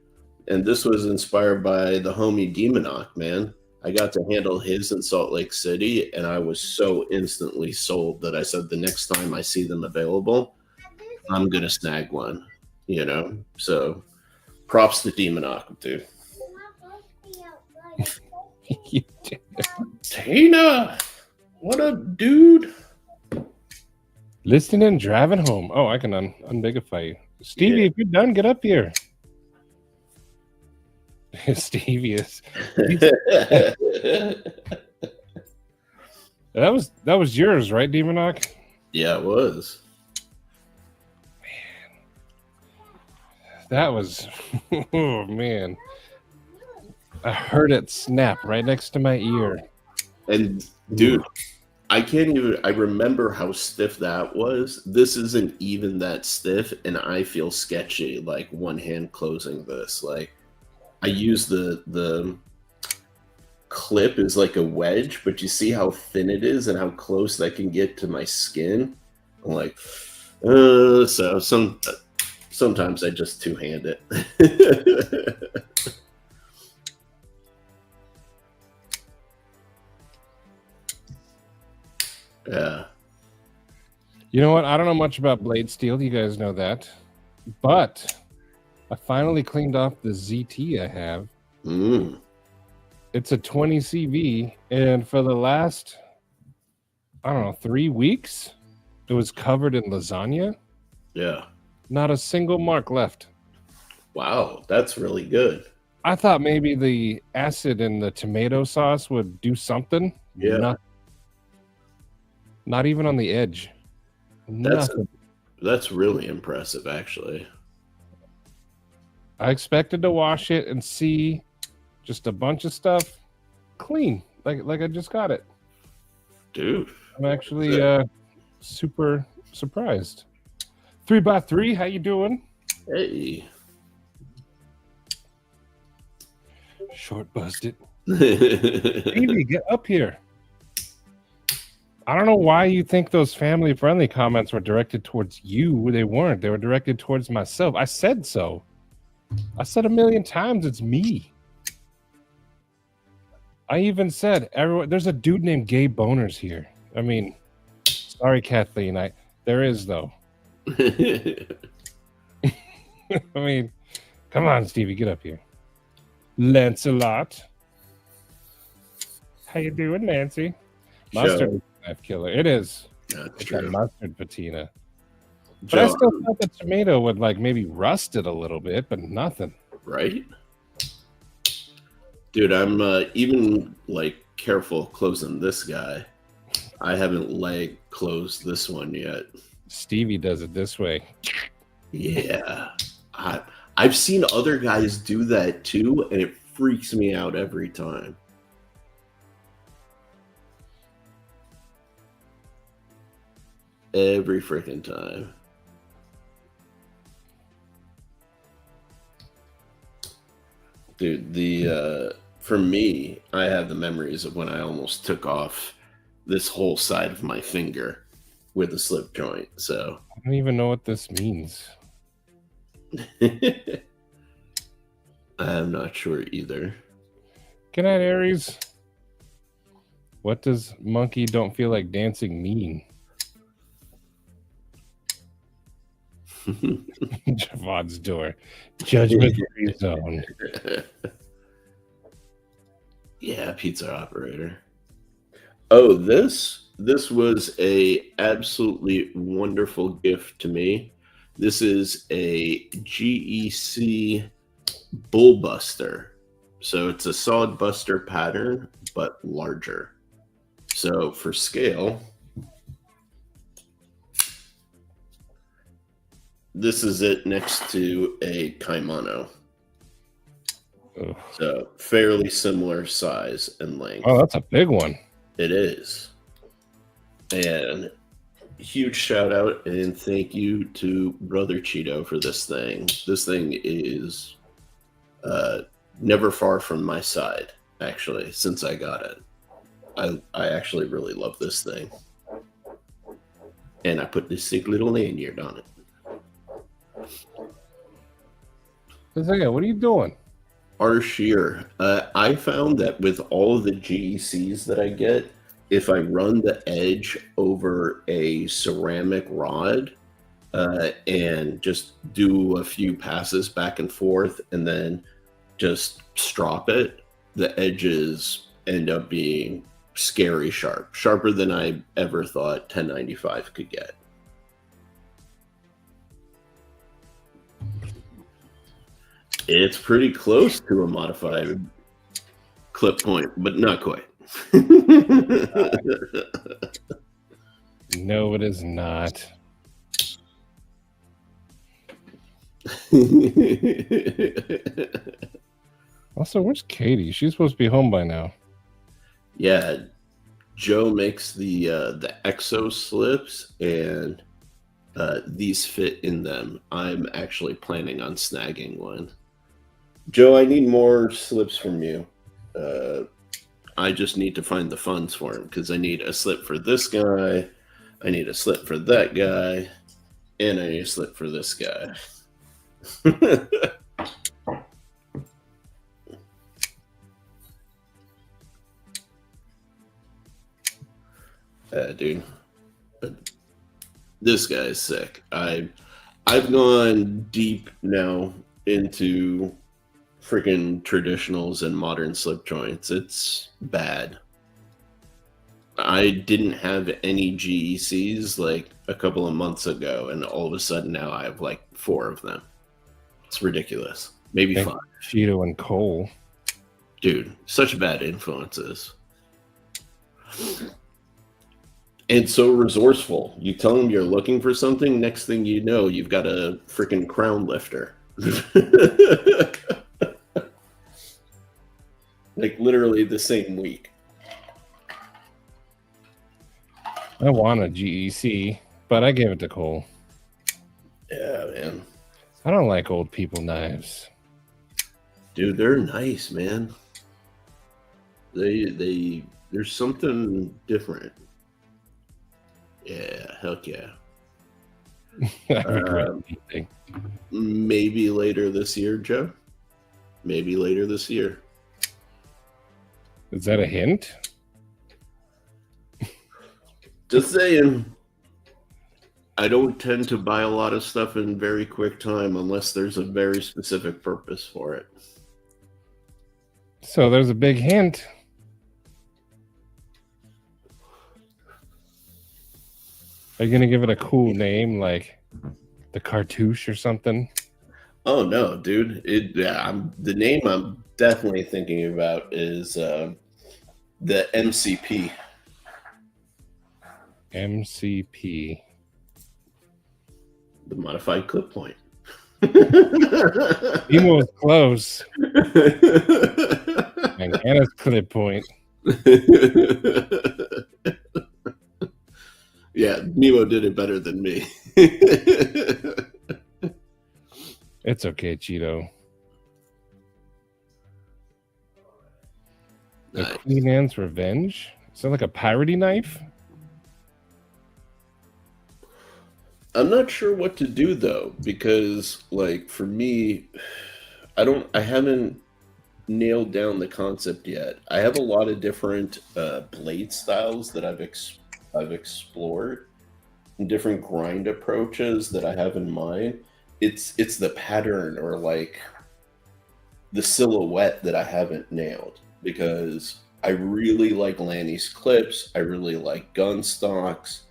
And this was inspired by the homie Demonoc, man. I got to handle his in Salt Lake City, and I was so instantly sold that I said the next time I see them available, I'm going to snag one, you know? So props to Demonoc, dude. Tina, what up, dude? Listening and driving home. Oh, I can unbigify you. Stevie, if you're done, get up here. Stevie is. That was yours, right, Demonoc? Yeah, it was. Man, that was. Oh man, I heard it snap right next to my ear. And dude, I remember how stiff that was. This isn't even that stiff, and I feel sketchy, like one hand closing this. Like, I use the clip as like a wedge, but you see how thin it is and how close that can get to my skin. I'm like, so sometimes I just two-hand it. Yeah. You know what? I don't know much about blade steel. You guys know that. But I finally cleaned off the ZT I have. It's a 20 CV. And for the last, I don't know, 3 weeks, it was covered in lasagna. Yeah. Not a single mark left. Wow. That's really good. I thought maybe the acid in the tomato sauce would do something. Yeah. Not even on the edge. Nothing. That's really impressive, actually. I expected to wash it and see just a bunch of stuff clean, like I just got it. Dude, I'm actually super surprised. 3x3, how you doing? hey. Short busted. Stevie, get up here. I don't know why you think those family-friendly comments were directed towards you. They weren't. They were directed towards myself. I said so. I said 1,000,000 times it's me. I even said, everyone, there's a dude named Gay Boners here. I mean, sorry, Kathleen. There is, though. I mean, come on, Stevie, get up here. Lancelot. How you doing, Nancy? Mustard is a knife killer. It is. That's It's true. that mustard patina. But I still thought the tomato would like maybe rust it a little bit, but nothing. Right? Dude, I'm even like careful closing this guy. I haven't leg closed this one yet. Stevie does it this way. Yeah. I've seen other guys do that too, and it freaks me out every time. Every freaking time. Dude, for me, I have the memories of when I almost took off this whole side of my finger with a slip joint. So I don't even know what this means. I'm not sure either. Good night, Aries. What does monkey don't feel like dancing mean? Javon's door. Judgment free zone. Yeah, pizza operator. Oh, this was a absolutely wonderful gift to me. This is a GEC Bullbuster. So it's a solid buster pattern, but larger. So for scale, this is it next to a Kaimano. Ugh. So fairly similar size and length. Oh, that's a big one. It is. And huge shout out and thank you to Brother Cheeto for this thing. This thing is never far from my side, actually, since I got it. I actually really love this thing. And I put this sick little lanyard on it. What are you doing? Shear. I found that with all of the GECs that I get, if I run the edge over a ceramic rod and just do a few passes back and forth and then just strop it, the edges end up being scary sharp, sharper than I ever thought 1095 could get. It's pretty close to a modified clip point, but not quite. No, it is not. Also, where's Katie? She's supposed to be home by now. Yeah, Joe makes the exo slips, and these fit in them. I'm actually planning on snagging one. Joe, I need more slips from you. I just need to find the funds for them because I need a slip for this guy, I need a slip for that guy, and I need a slip for this guy. Dude, this guy is sick. I've gone deep now into freaking traditionals and modern slip joints. It's bad. I didn't have any GECs like a couple of months ago, and all of a sudden now I have like 4 of them. It's ridiculous. maybe Thank 5. Cheeto and Cole. Dude, such bad influences. And so resourceful. You tell them you're looking for something, next thing you know, you've got a freaking crown lifter. Like literally the same week. I want a GEC, but I gave it to Cole. Yeah, man. I don't like old people knives. Dude, they're nice, man. There's something different. Yeah, heck yeah. I regret anything. Maybe later this year, Joe. Maybe later this year. Is that a hint? Just saying. I don't tend to buy a lot of stuff in very quick time unless there's a very specific purpose for it. So there's a big hint. Are you gonna give it a cool name like the Cartouche or something? Oh no, dude! The name I'm definitely thinking about is the MCP. MCP. The modified clip point. Emo was close. And Anna's clip point. Yeah, Nemo did it better than me. It's okay, Cheeto. The Nice. Queen Anne's Revenge? Is that like a parody knife? I'm not sure what to do though, because like for me, I haven't nailed down the concept yet. I have a lot of different blade styles that I've explored, and different grind approaches that I have in mind. It's the pattern or like the silhouette that I haven't nailed, because I really like Lanny's clips. I really like gun stocks.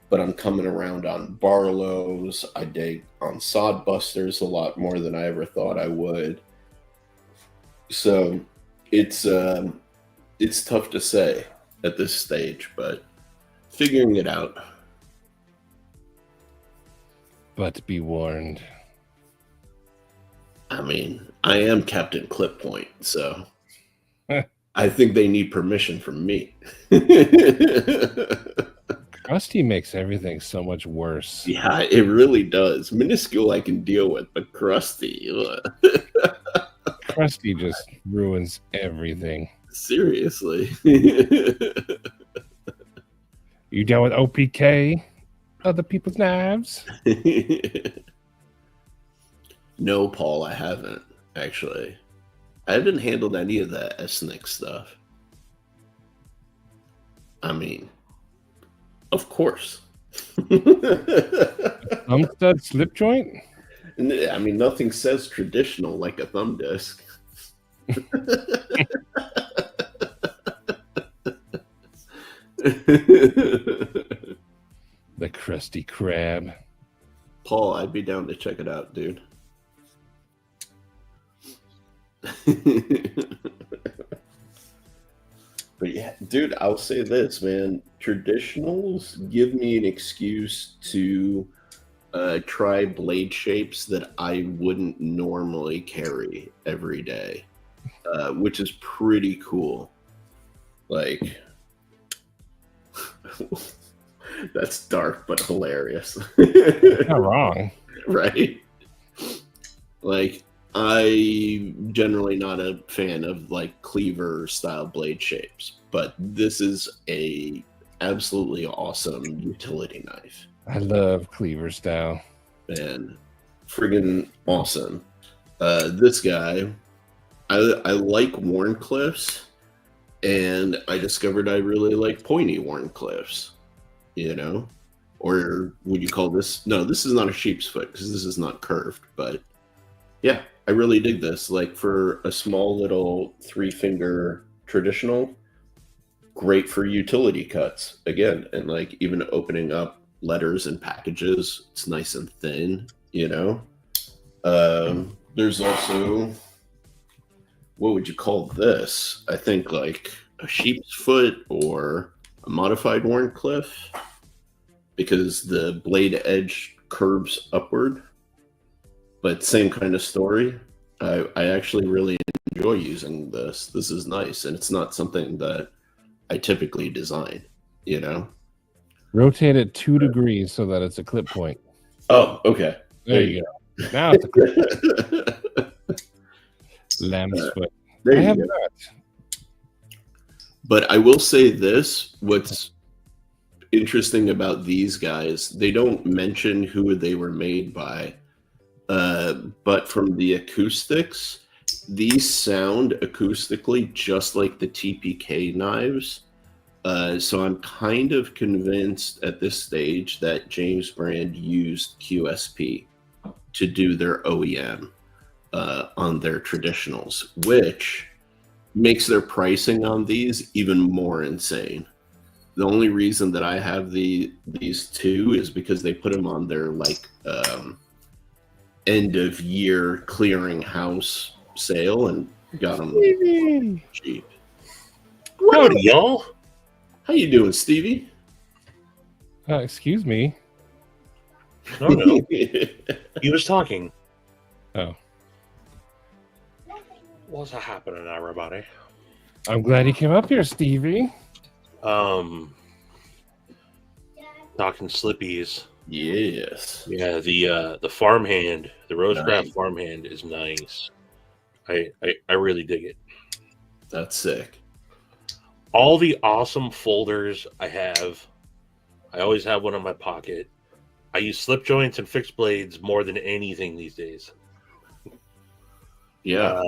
But I'm coming around on Barlows. I dig on Sodbusters a lot more than I ever thought I would. So it's tough to say at this stage, but figuring it out. But be warned. I mean, I am Captain Clip Point, so I think they need permission from me. Krusty makes everything so much worse. Yeah, it really does. Minuscule I can deal with, but Krusty. Krusty just ruins everything. Seriously. You down with OPK? Other people's knives? No, Paul, I haven't, actually. I haven't handled any of that ethnic stuff. I mean, of course. Thumb stud slip joint? I mean, nothing says traditional like a thumb disc. The Krusty Krab. Paul, I'd be down to check it out, dude. But yeah, dude, I'll say this, man. Traditionals give me an excuse to try blade shapes that I wouldn't normally carry every day, which is pretty cool. Like, that's dark but hilarious. Not wrong. Right? Like, I'm generally not a fan of like cleaver style blade shapes, but this is a absolutely awesome utility knife. I love cleaver style. And friggin' awesome. This guy, I like Warncliffs, and I discovered I really like pointy Warncliffs, you know? Or would you call this? No, this is not a sheep's foot because this is not curved, but yeah, I really dig this. Like for a small little 3-finger traditional, great for utility cuts again, and like even opening up letters and packages. It's nice and thin, you know. There's also, what would you call this? I think like a sheep's foot or a modified Warncliffe, because the blade edge curves upward. But same kind of story. I actually really enjoy using this. This is nice, and it's not something that I typically design, you know? Rotate it 2 degrees so that it's a clip point. Oh, okay. There you go. Now it's a clip point. Lamb's foot. There I you have go. not. But I will say this, what's interesting about these guys, they don't mention who they were made by, but from the acoustics, these sound acoustically just like the TPK knives. So I'm kind of convinced at this stage that James Brand used QSP to do their OEM on their traditionals, which makes their pricing on these even more insane. The only reason that I have these two is because they put them on their like end of year clearing house sale and got them cheap. Howdy, y'all. How you doing, Stevie? Excuse me. No. He was talking. Oh, What's happening, everybody? I'm glad you came up here, Stevie. Talking slippies. Yes. Yeah, the farmhand, the Rosecraft Nice. farmhand is nice. I really dig it. That's sick. All the awesome folders I have, I always have one in my pocket. I use slip joints and fixed blades more than anything these days. Yeah.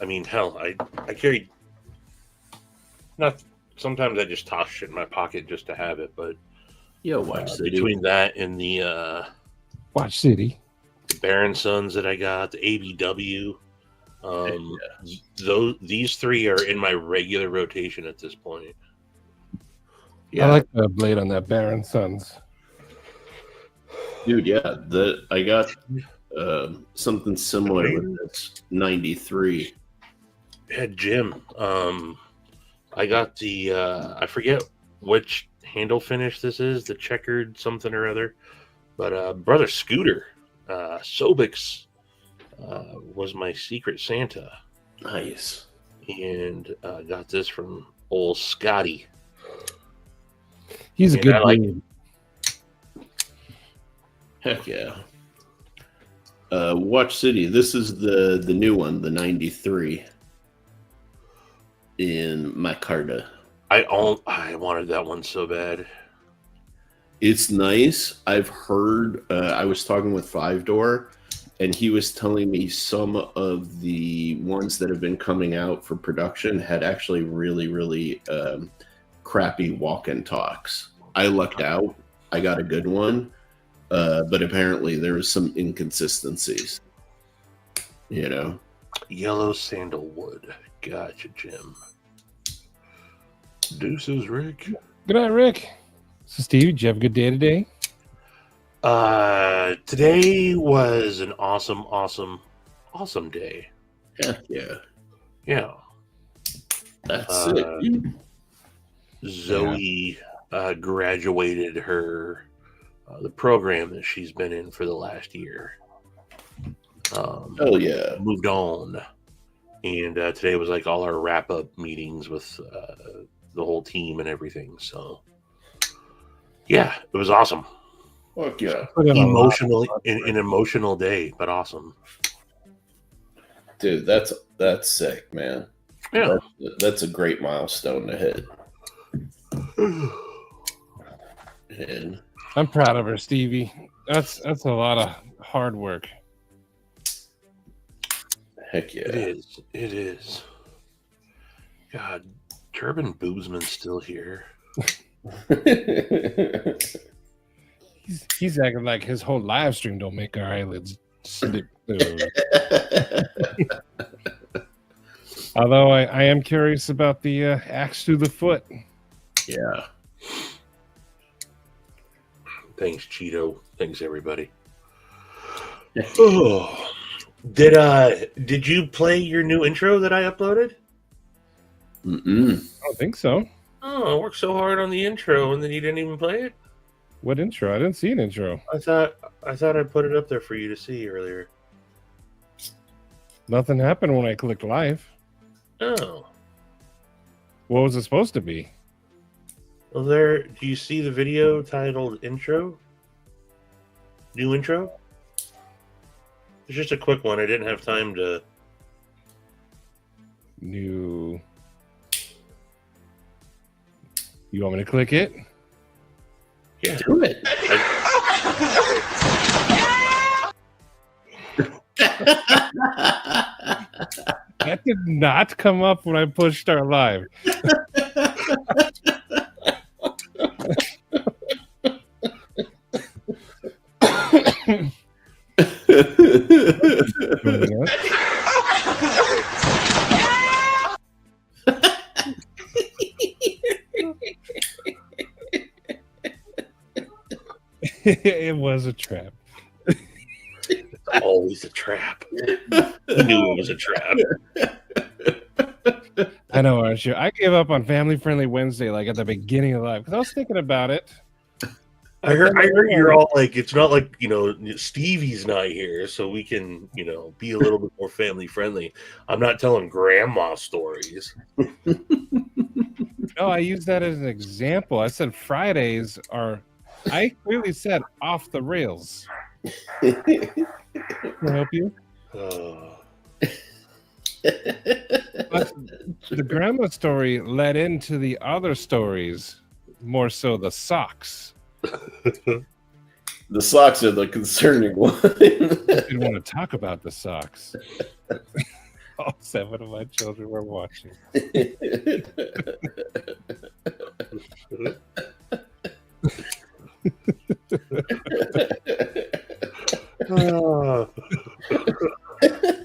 I mean, hell, I carry. Not sometimes I just toss shit in my pocket just to have it, but Yeah, watch City. between that and the Watch City. Baron Sons that I got, the ABW, these three are in my regular rotation at this point. Yeah, I like the blade on that Baron Sons. dude. Yeah, I got something similar with this 93. Yeah, Jim. I got the I forget which handle finish this is, the checkered something or other, but Brother Scooter, Sobix was my secret Santa, Nice. and got this from old Scotty. He's a And good I like dude. Heck yeah. Watch City. This is the new one, the 93 in Micarta. I wanted that one so bad. It's nice. I've heard. I was talking with Five Door, and he was telling me some of the ones that have been coming out for production had actually really, really crappy walk-in talks. I lucked out. I got a good one, but apparently there was some inconsistencies. You know. Yellow sandalwood. Gotcha, Jim. Deuces, Rick. Good night, Rick. So, Steve, did you have a good day today? Today was an awesome day. Heck yeah. Yeah. That's sick. Dude. Zoe graduated her the program that she's been in for the last year. Oh yeah. Moved on, and today was like all our wrap up meetings with the whole team and everything. So yeah, it was awesome. Fuck yeah. Put in a lot. An emotional day, but awesome. Dude, that's sick, man. Yeah. That's a great milestone to hit. And I'm proud of her, Stevie. That's a lot of hard work. heck yeah. It is. God, Turban Boobsman's still here. He's acting like his whole live stream don't make our eyelids slip. Although I am curious about the axe through the foot. Yeah. Thanks, Cheeto. Thanks, everybody. Oh, Did you play your new intro that I uploaded? Mm-mm. I don't think so. Oh, I worked so hard on the intro and then you didn't even play it? What intro? I didn't see an intro. I thought I put it up there for you to see earlier. Nothing happened when I clicked live. Oh. What was it supposed to be? Well, do you see the video titled Intro? New intro? It's just a quick one. I didn't have time to... New. You want me to click it? Yeah. Do it. That did not come up when I pushed start live. It was a trap. It's always a trap. I knew it was a trap. I know, aren't you? I gave up on Family Friendly Wednesday like at the beginning of live because I was thinking about it. I heard you're all like, it's not like, Stevie's not here, so we can, be a little bit more family friendly. I'm not telling grandma stories. No, I used that as an example. I said Fridays are, I clearly said off the rails. Can I help you? But the grandma story led into the other stories, more so the socks. The socks are the concerning one. I didn't want to talk about the socks. All 7 of my children were watching.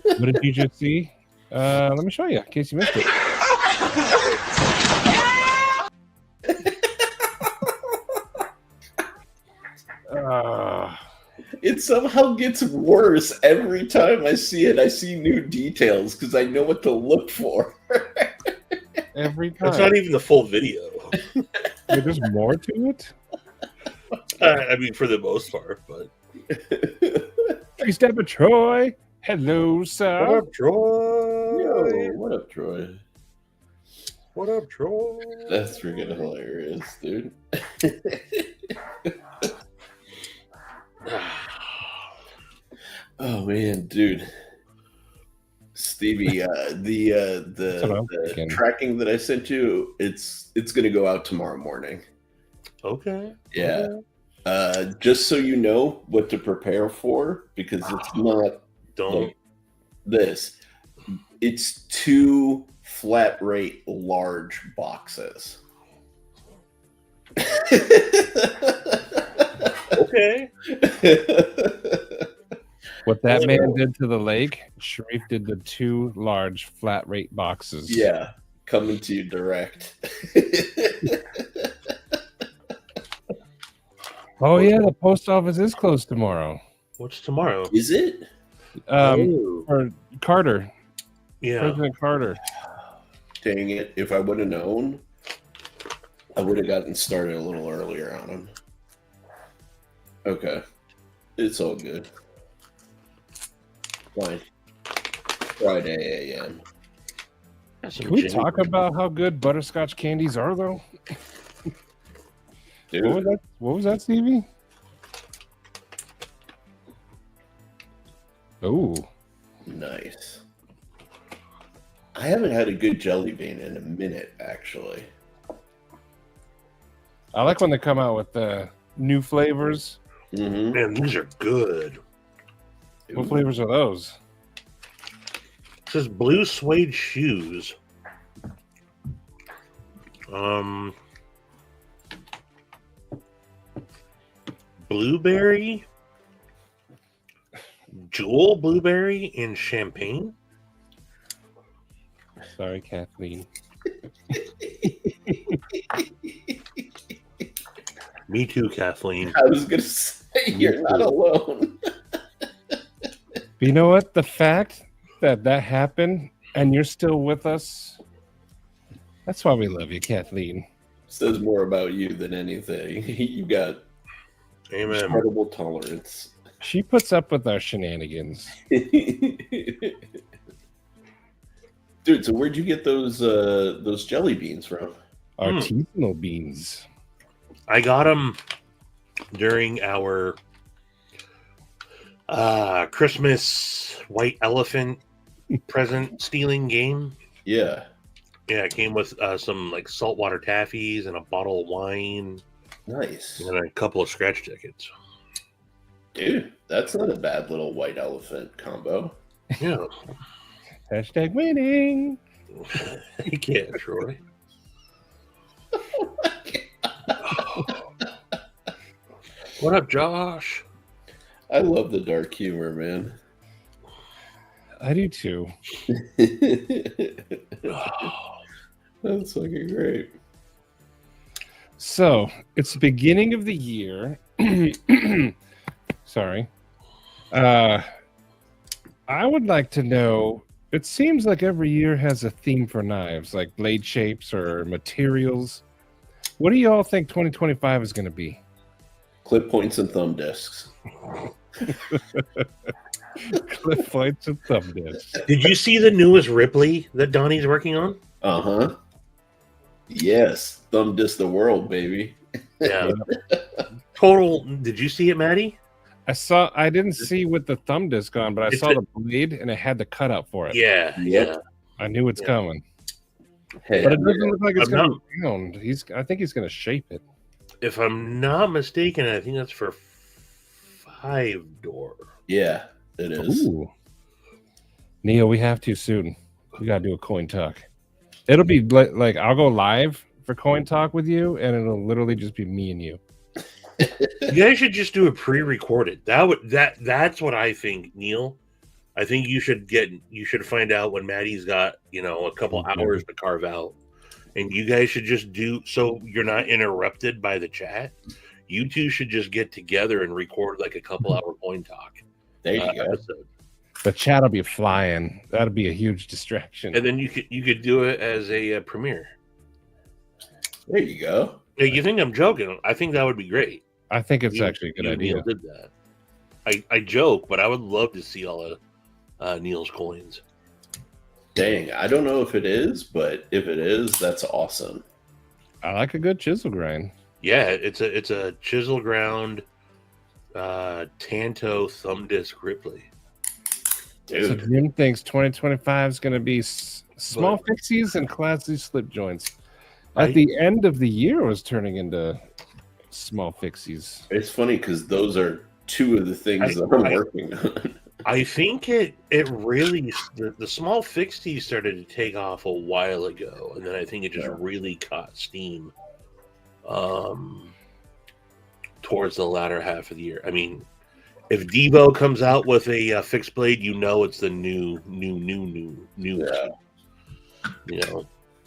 What did you just see? Let me show you in case you missed it. It somehow gets worse every time I see it. I see new details because I know what to look for. Every time. It's not even the full video. There's more to it? I mean, for the most part, but... Hey, Step of Troy. Hello, sir. What up, Troy? Yo, what up, Troy? What up, Troy? That's freaking hilarious, dude. Oh man, dude. Stevie, the tracking that I sent you, it's gonna go out tomorrow morning. Okay. Yeah. Okay. Just so you know what to prepare for, because it's not like this. It's 2 flat rate large boxes. Okay. What that man did to the lake, Sharif did the 2 large flat rate boxes. Yeah, coming to you direct. Oh yeah, the post office is closed tomorrow. What's tomorrow? Is it? For Carter. Yeah. President Carter. Dang it. If I would have known, I would have gotten started a little earlier on him. Okay. It's all good. Fine. Friday AM. Can we talk about how good butterscotch candies are, though? Dude. What was that, Stevie? Oh. Nice. I haven't had a good jelly bean in a minute, actually. I like when they come out with the new flavors. Mm-hmm. Man, these are good. What flavors are those? It says blue suede shoes. Blueberry, Jewel blueberry, and champagne. Sorry, Kathleen. Me too, Kathleen. I was going to say, you're not alone. You know what? The fact that happened and you're still with us, that's why we love you, Kathleen. Says more about you than anything. You got Amen. incredible tolerance. She puts up with our shenanigans. Dude, so where'd you get those jelly beans from? Artisanal beans. I got them during our Christmas white elephant present stealing game. Yeah. Yeah, it came with some like saltwater taffies and a bottle of wine. Nice. And a couple of scratch tickets. Dude, that's not a bad little white elephant combo. Yeah. Hashtag winning. You can't, Troy. What up, Josh? I love the dark humor, man. I do too. That's fucking great. So it's the beginning of the year. Sorry. I would like to know, it seems like every year has a theme for knives, like blade shapes or materials. What do you all think 2025 is going to be? Clip points and thumb discs. Clip points and thumb discs. Did you see the newest Ripley that Donnie's working on? Uh-huh. Yes. Thumb disc the world, baby. Yeah. Total. Did you see it, Maddie? I didn't see with the thumb disc on, but I saw the blade and it had the cutout for it. Yeah. Yep. Yeah. I knew it's coming. Hey, But it doesn't look like it's I'm going to be round. I think he's going to shape it. If I'm not mistaken, I think that's for 5-door. yeah, it is. Ooh. Neil, we have to soon. We got to do a coin talk. It'll be like I'll go live for coin talk with you, and it'll literally just be me and you. You guys should just do it pre-recorded. That's what I think, Neil. I think you should find out when Maddie's got, a couple hours to carve out. And you guys should just do, so you're not interrupted by the chat. You two should just get together and record like a couple hour coin talk. There you go. Episode. The chat will be flying. That'll be a huge distraction. And then you could do it as a premiere. There you go. Hey, you think I'm joking? I think that would be great. I think it's actually a good idea. Neil did that. I joke, but I would love to see all of Neil's coins. Dang, I don't know if it is, but if it is, that's awesome. I like a good chisel grind. Yeah, it's a chisel ground Tanto thumb disc Ripley. Dude. So Jim thinks 2025 is going to be small fixies and classy slip joints. At the end of the year, it was turning into small fixies. It's funny because those are two of the things that I'm working on. I think it really the small fixies started to take off a while ago, and then I think it just really caught steam towards the latter half of the year. I mean, if Devo comes out with a fixed blade, it's the new. Yeah.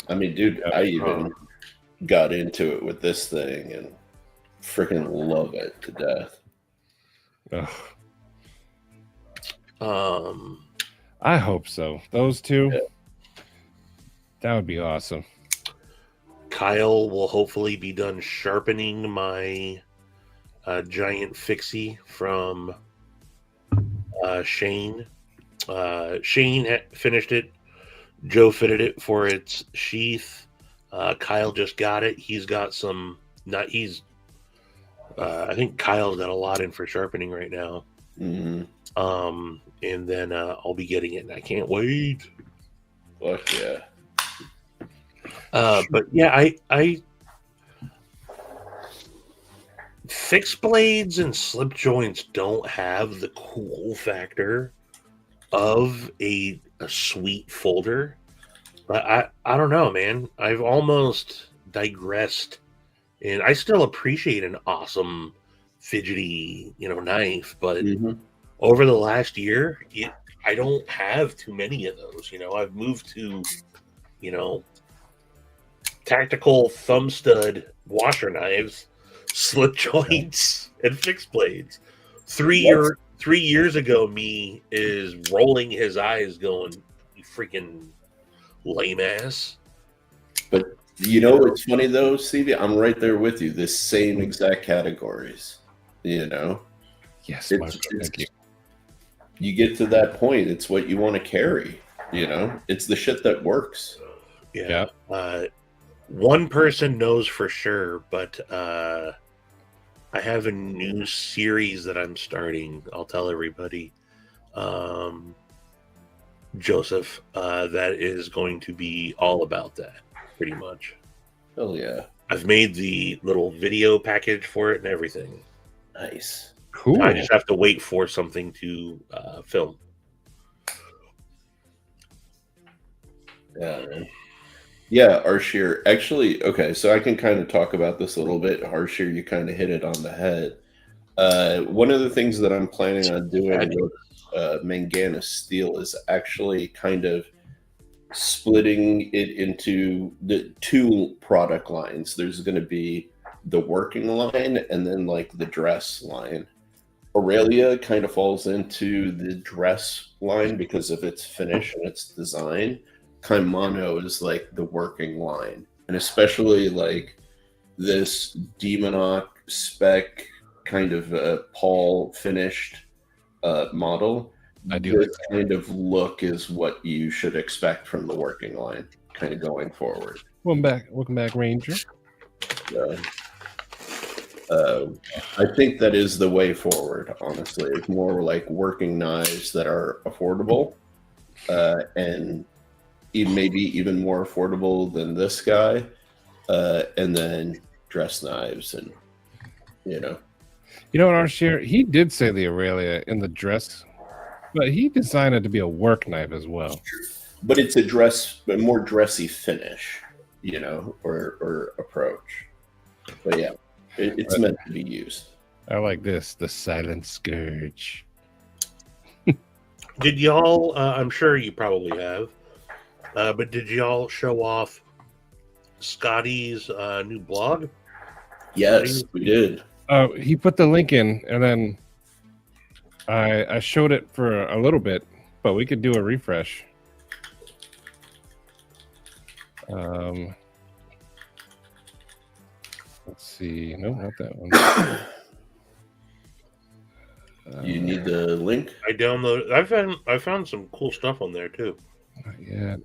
I mean, dude, I even got into it with this thing and freaking love it to death. Ugh. I hope so. Those two, that would be awesome. Kyle will hopefully be done sharpening my giant fixie from Shane. Shane finished it. Joe fitted it for its sheath. Kyle just got it. He's got some. I think Kyle's got a lot in for sharpening right now. Mm-hmm. And then I'll be getting it, and I can't wait. Fuck yeah. But yeah, I fixed blades and slip joints don't have the cool factor of a sweet folder. But I don't know, man. I've almost digressed, and I still appreciate an awesome fidgety, knife, but over the last year, I don't have too many of those. I've moved to, tactical thumb stud washer knives, slip joints, and fixed blades. 3 year 3 years ago me is rolling his eyes going, you freaking lame ass. But you know what's funny though, Stevie? I'm right there with you. The same exact categories. You know? Yes, It's- Marco, thank you. You get to that point, it's what you want to carry. You know? It's the shit that works. Yeah. One person knows for sure, but I have a new series that I'm starting. I'll tell everybody. Joseph, that is going to be all about that, pretty much. Hell yeah. I've made the little video package for it and everything. Nice. Cool. I just have to wait for something to film. Yeah, man. Yeah, Arshir. Actually, okay, so I can kind of talk about this a little bit. Arshir, you kind of hit it on the head. One of the things that I'm planning on doing with Manganese Steel is actually kind of splitting it into the two product lines. There's going to be the working line and then like the dress line. Aurelia kind of falls into the dress line because of its finish and its design. Kaimano is like the working line, and especially like this Demonok spec kind of Paul finished model. I do. This kind of look is what you should expect from the working line, kind of going forward. Welcome back, Ranger. I think that is the way forward. Honestly, it's more like working knives that are affordable, and maybe even more affordable than this guy, and then dress knives, and you know what, Arshir? He did say the Aurelia in the dress, but he designed it to be a work knife as well. But it's a more dressy finish, you know, or approach. But yeah, it's meant to be used. I like this, the Silent Scourge. Did y'all, I'm sure you probably have, but did y'all show off Scotty's new blog? Yes, we did. He put the link in, and then I showed it for a little bit, but we could do a refresh. Let's see. No, not that one. You need the link? I downloaded. I found some cool stuff on there too. Yeah.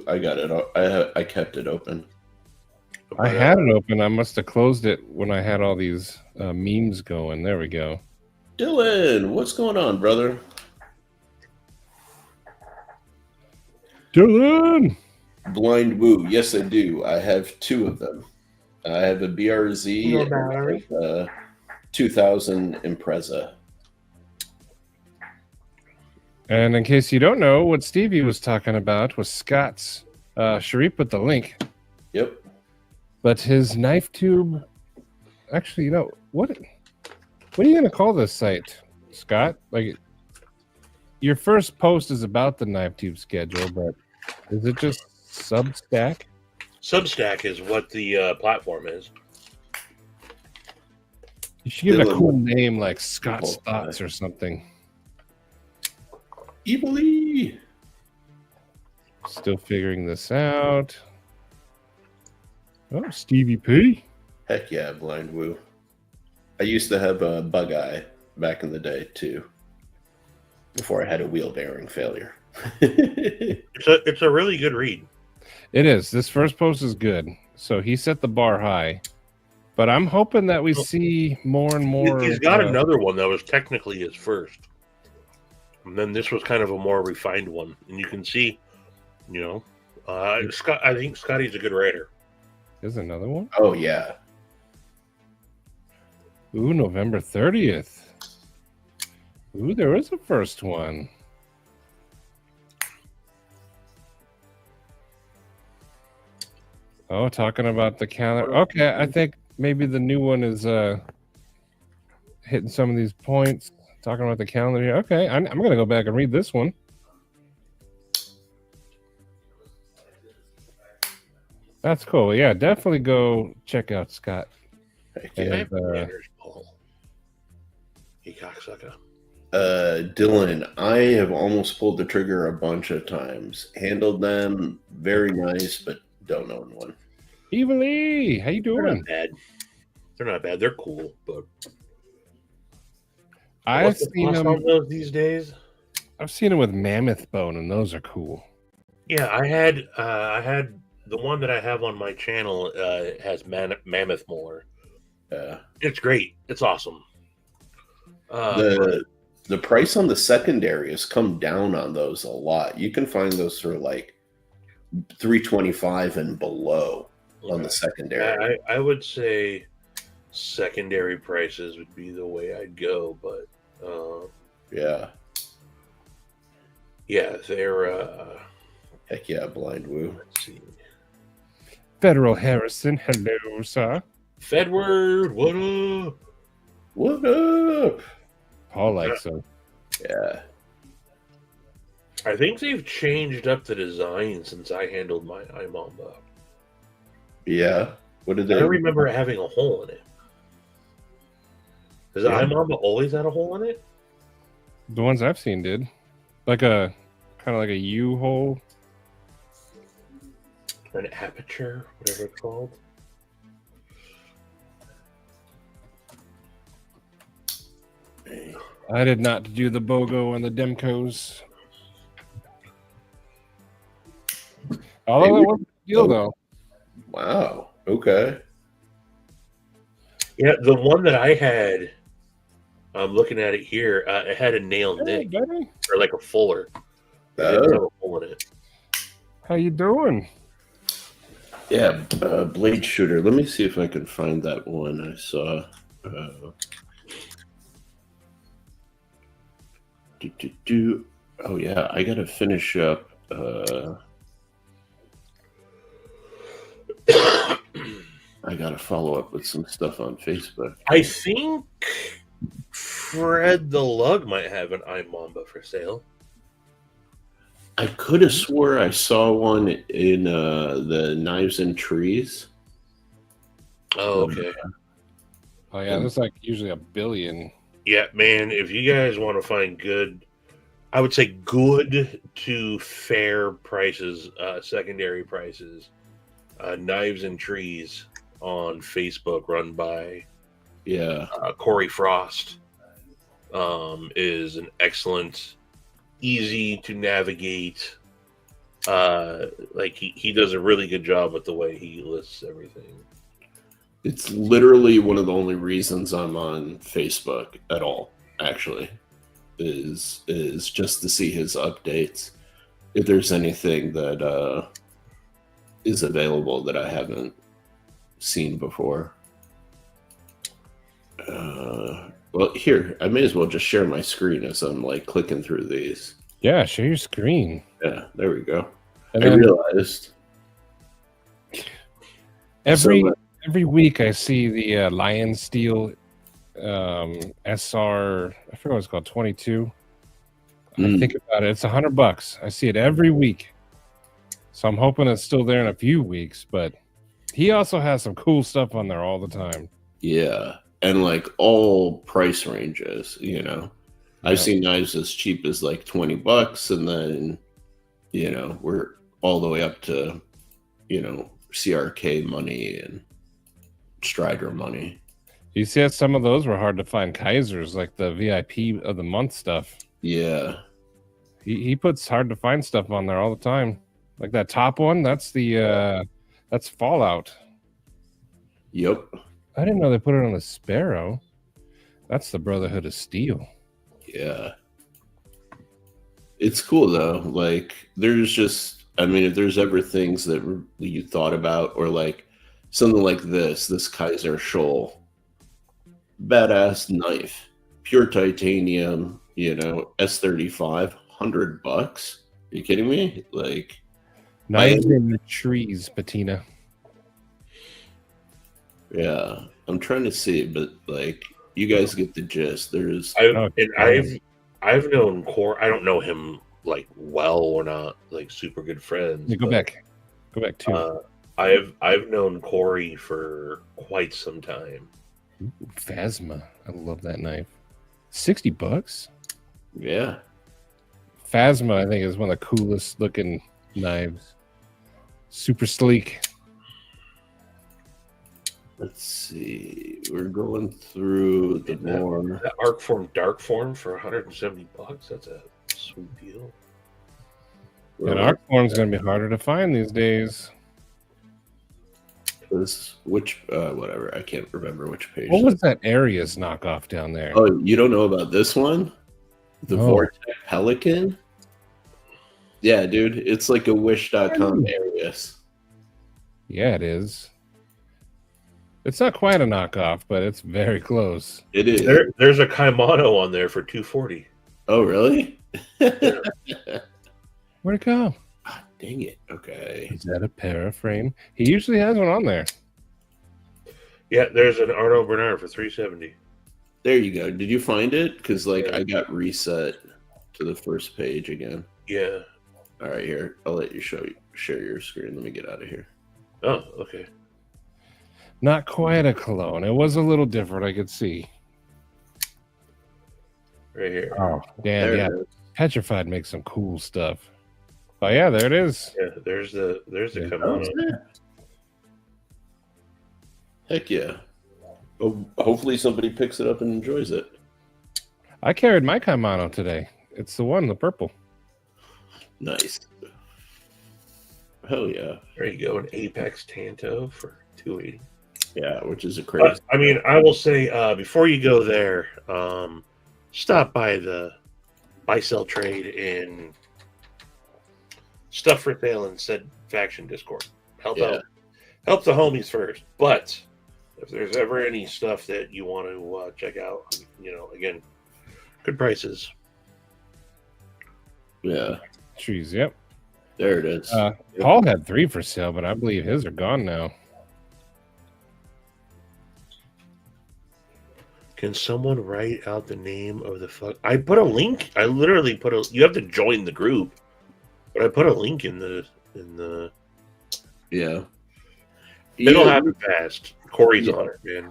I got it. I kept it open. I had it open. I must have closed it when I had all these memes going. There we go. Dylan, what's going on, brother? Dylan! Blind Woo. Yes, I do. I have two of them. I have a BRZ and a 2000 Impreza. And in case you don't know, what Stevie was talking about was Scott's. Sharif put the link. Yep. But his knife tube, actually, what are you going to call this site, Scott? Like, your first post is about the knife tube schedule, but is it just Substack? Substack is what the platform is. You should give it a cool name like Scott's Thoughts or something. Evilly. Still figuring this out. Oh, Stevie P. Heck yeah, Blind Woo. I used to have a bug eye back in the day too, before I had a wheel bearing failure. It's a really good read. It is. This first post is good. So he set the bar high, but I'm hoping that we see more and more. He's got another one that was technically his first, and then this was kind of a more refined one. And you can see, Scott. I think Scotty's a good writer. There's another one. Oh yeah. Ooh, November 30th. Ooh, there is a first one. Oh, talking about the calendar. Okay, I think maybe the new one is hitting some of these points. Talking about the calendar here. Okay, I'm going to go back and read this one. That's cool. Yeah, definitely go check out Scott. Yeah. And, You cocksucker. Dylan, I have almost pulled the trigger a bunch of times. Handled them very nice, but don't own one. Evil E, how you They're doing? not bad. They're not bad. They're cool, but I've what's the seen cost them. on those these days? I've seen them with mammoth bone, and those are cool. Yeah, I had the one that I have on my channel has mammoth molar. Yeah. It's great. It's awesome. But The price on the secondary has come down on those a lot. You can find those for like $325 and below on the secondary. I would say secondary prices would be the way I'd go, but Yeah. yeah, they're Heck yeah, Blind Woo. let's see. Federal Harrison, hello, sir. Fedward, what up? What up? Paul likes them. Yeah. I think they've changed up the design since I handled my iMamba. Yeah. What did I they? don't remember it having a hole in it. Does the Yeah. iMamba always had a hole in it? The ones I've seen did. Like a kind of like a U hole. Or an aperture, whatever it's called. I did not do the BOGO and the Demcos. Although that was a deal, though. Wow. Okay. Yeah, the one that I had, I'm looking at it here, it had a nail Hey, nick, buddy. or like a fuller. It didn't have Oh. a hole in it. How you doing? Yeah. Blade Shooter. Let me see if I can find that one I saw. Oh yeah, I gotta finish up. I gotta follow up with some stuff on Facebook. I think Fred the Lug might have an iMamba for sale. I could have swore I saw one in the Knives and Trees. Oh, okay. Oh, yeah, there's like usually a billion. Yeah, man, if you guys want to find good, I would say good to fair prices, secondary prices, Knives and Trees on Facebook, run by Yeah. Corey Frost, is an excellent, easy to navigate. Like he does a really good job with the way he lists everything. It's literally one of the only reasons I'm on Facebook at all, actually, is just to see his updates. If there's anything that is available that I haven't seen before. Well, here, I may as well just share my screen as I'm like clicking through these. Yeah, share your screen. Yeah, there we go. And I then realized every week I see the Lion Steel SR, I forget what it's called, 22. I think about it. It's $100. I see it every week. So I'm hoping it's still there in a few weeks, but he also has some cool stuff on there all the time. Yeah, and like all price ranges, you know. I've seen knives as cheap as like $20, and then, you know, we're all the way up to, you know, CRK money and Strider money. You see that some of those were hard to find Kaisers, like the VIP of the month stuff. Yeah. He puts hard to find stuff on there all the time. Like that top one, that's that's Fallout. Yep. I didn't know they put it on the Sparrow. That's the Brotherhood of Steel. Yeah. It's cool though. Like there's just, I mean, if there's ever things that you thought about, or like something like this Kaiser Shoal, badass knife, pure titanium, you know, S35, $100. Are you kidding me? Like, Knives in the trees, Patina. yeah, I'm trying to see, but like, you guys get the gist. There's, I've known Corey. I don't know him like well or not like super good friends. Go back too. I've known Corey for quite some time. Ooh, Phasma. I love that knife. $60. Yeah. Phasma, I think, is one of the coolest looking knives. Super sleek. Let's see. We're going through the more. That arc form, dark form for $170. That's a sweet deal. And arc form's going to be harder to find these days. Whatever. I can't remember which page. What was that Arius knockoff down there? Oh, you don't know about this one? The Oh. Vortex Pelican? Yeah, dude. It's like a Wish.com Arius. Yeah, it is. It's not quite a knockoff, but it's very close. It is. There's a Kaimano on there for $240. Oh, really? Where'd it go? Dang it. Okay. Is that a paraframe? He usually has one on there. Yeah, there's an Arno Bernard for $370. There you go. Did you find it? Because I got reset to the first page again. Yeah. All right, here. I'll let you share your screen. Let me get out of here. Oh, okay. Not quite a cologne. It was a little different, I could see. Right here. Oh, damn, There yeah. it is. Petrified makes some cool stuff. Oh, yeah, there it is. Yeah, there's the Yeah. Kaimano. Heck yeah. Oh, hopefully somebody picks it up and enjoys it. I carried my Kaimano today. It's the one, the purple. Nice. Hell yeah. There you go, an Apex Tanto for $280. Yeah, which is a crazy. I mean, I will say before you go there, stop by the buy sell trade in stuff for sale and said faction Discord. Help the homies first. But if there's ever any stuff that you want to check out, again, good prices. Yeah, Trees, yep. there it is. Paul had 3 for sale, but I believe his are gone now. Can someone write out the name of the fuck? I put a link. I literally put a. You have to join the group, but I put a link in the. Yeah. It'll happen fast. Corey's on it, man.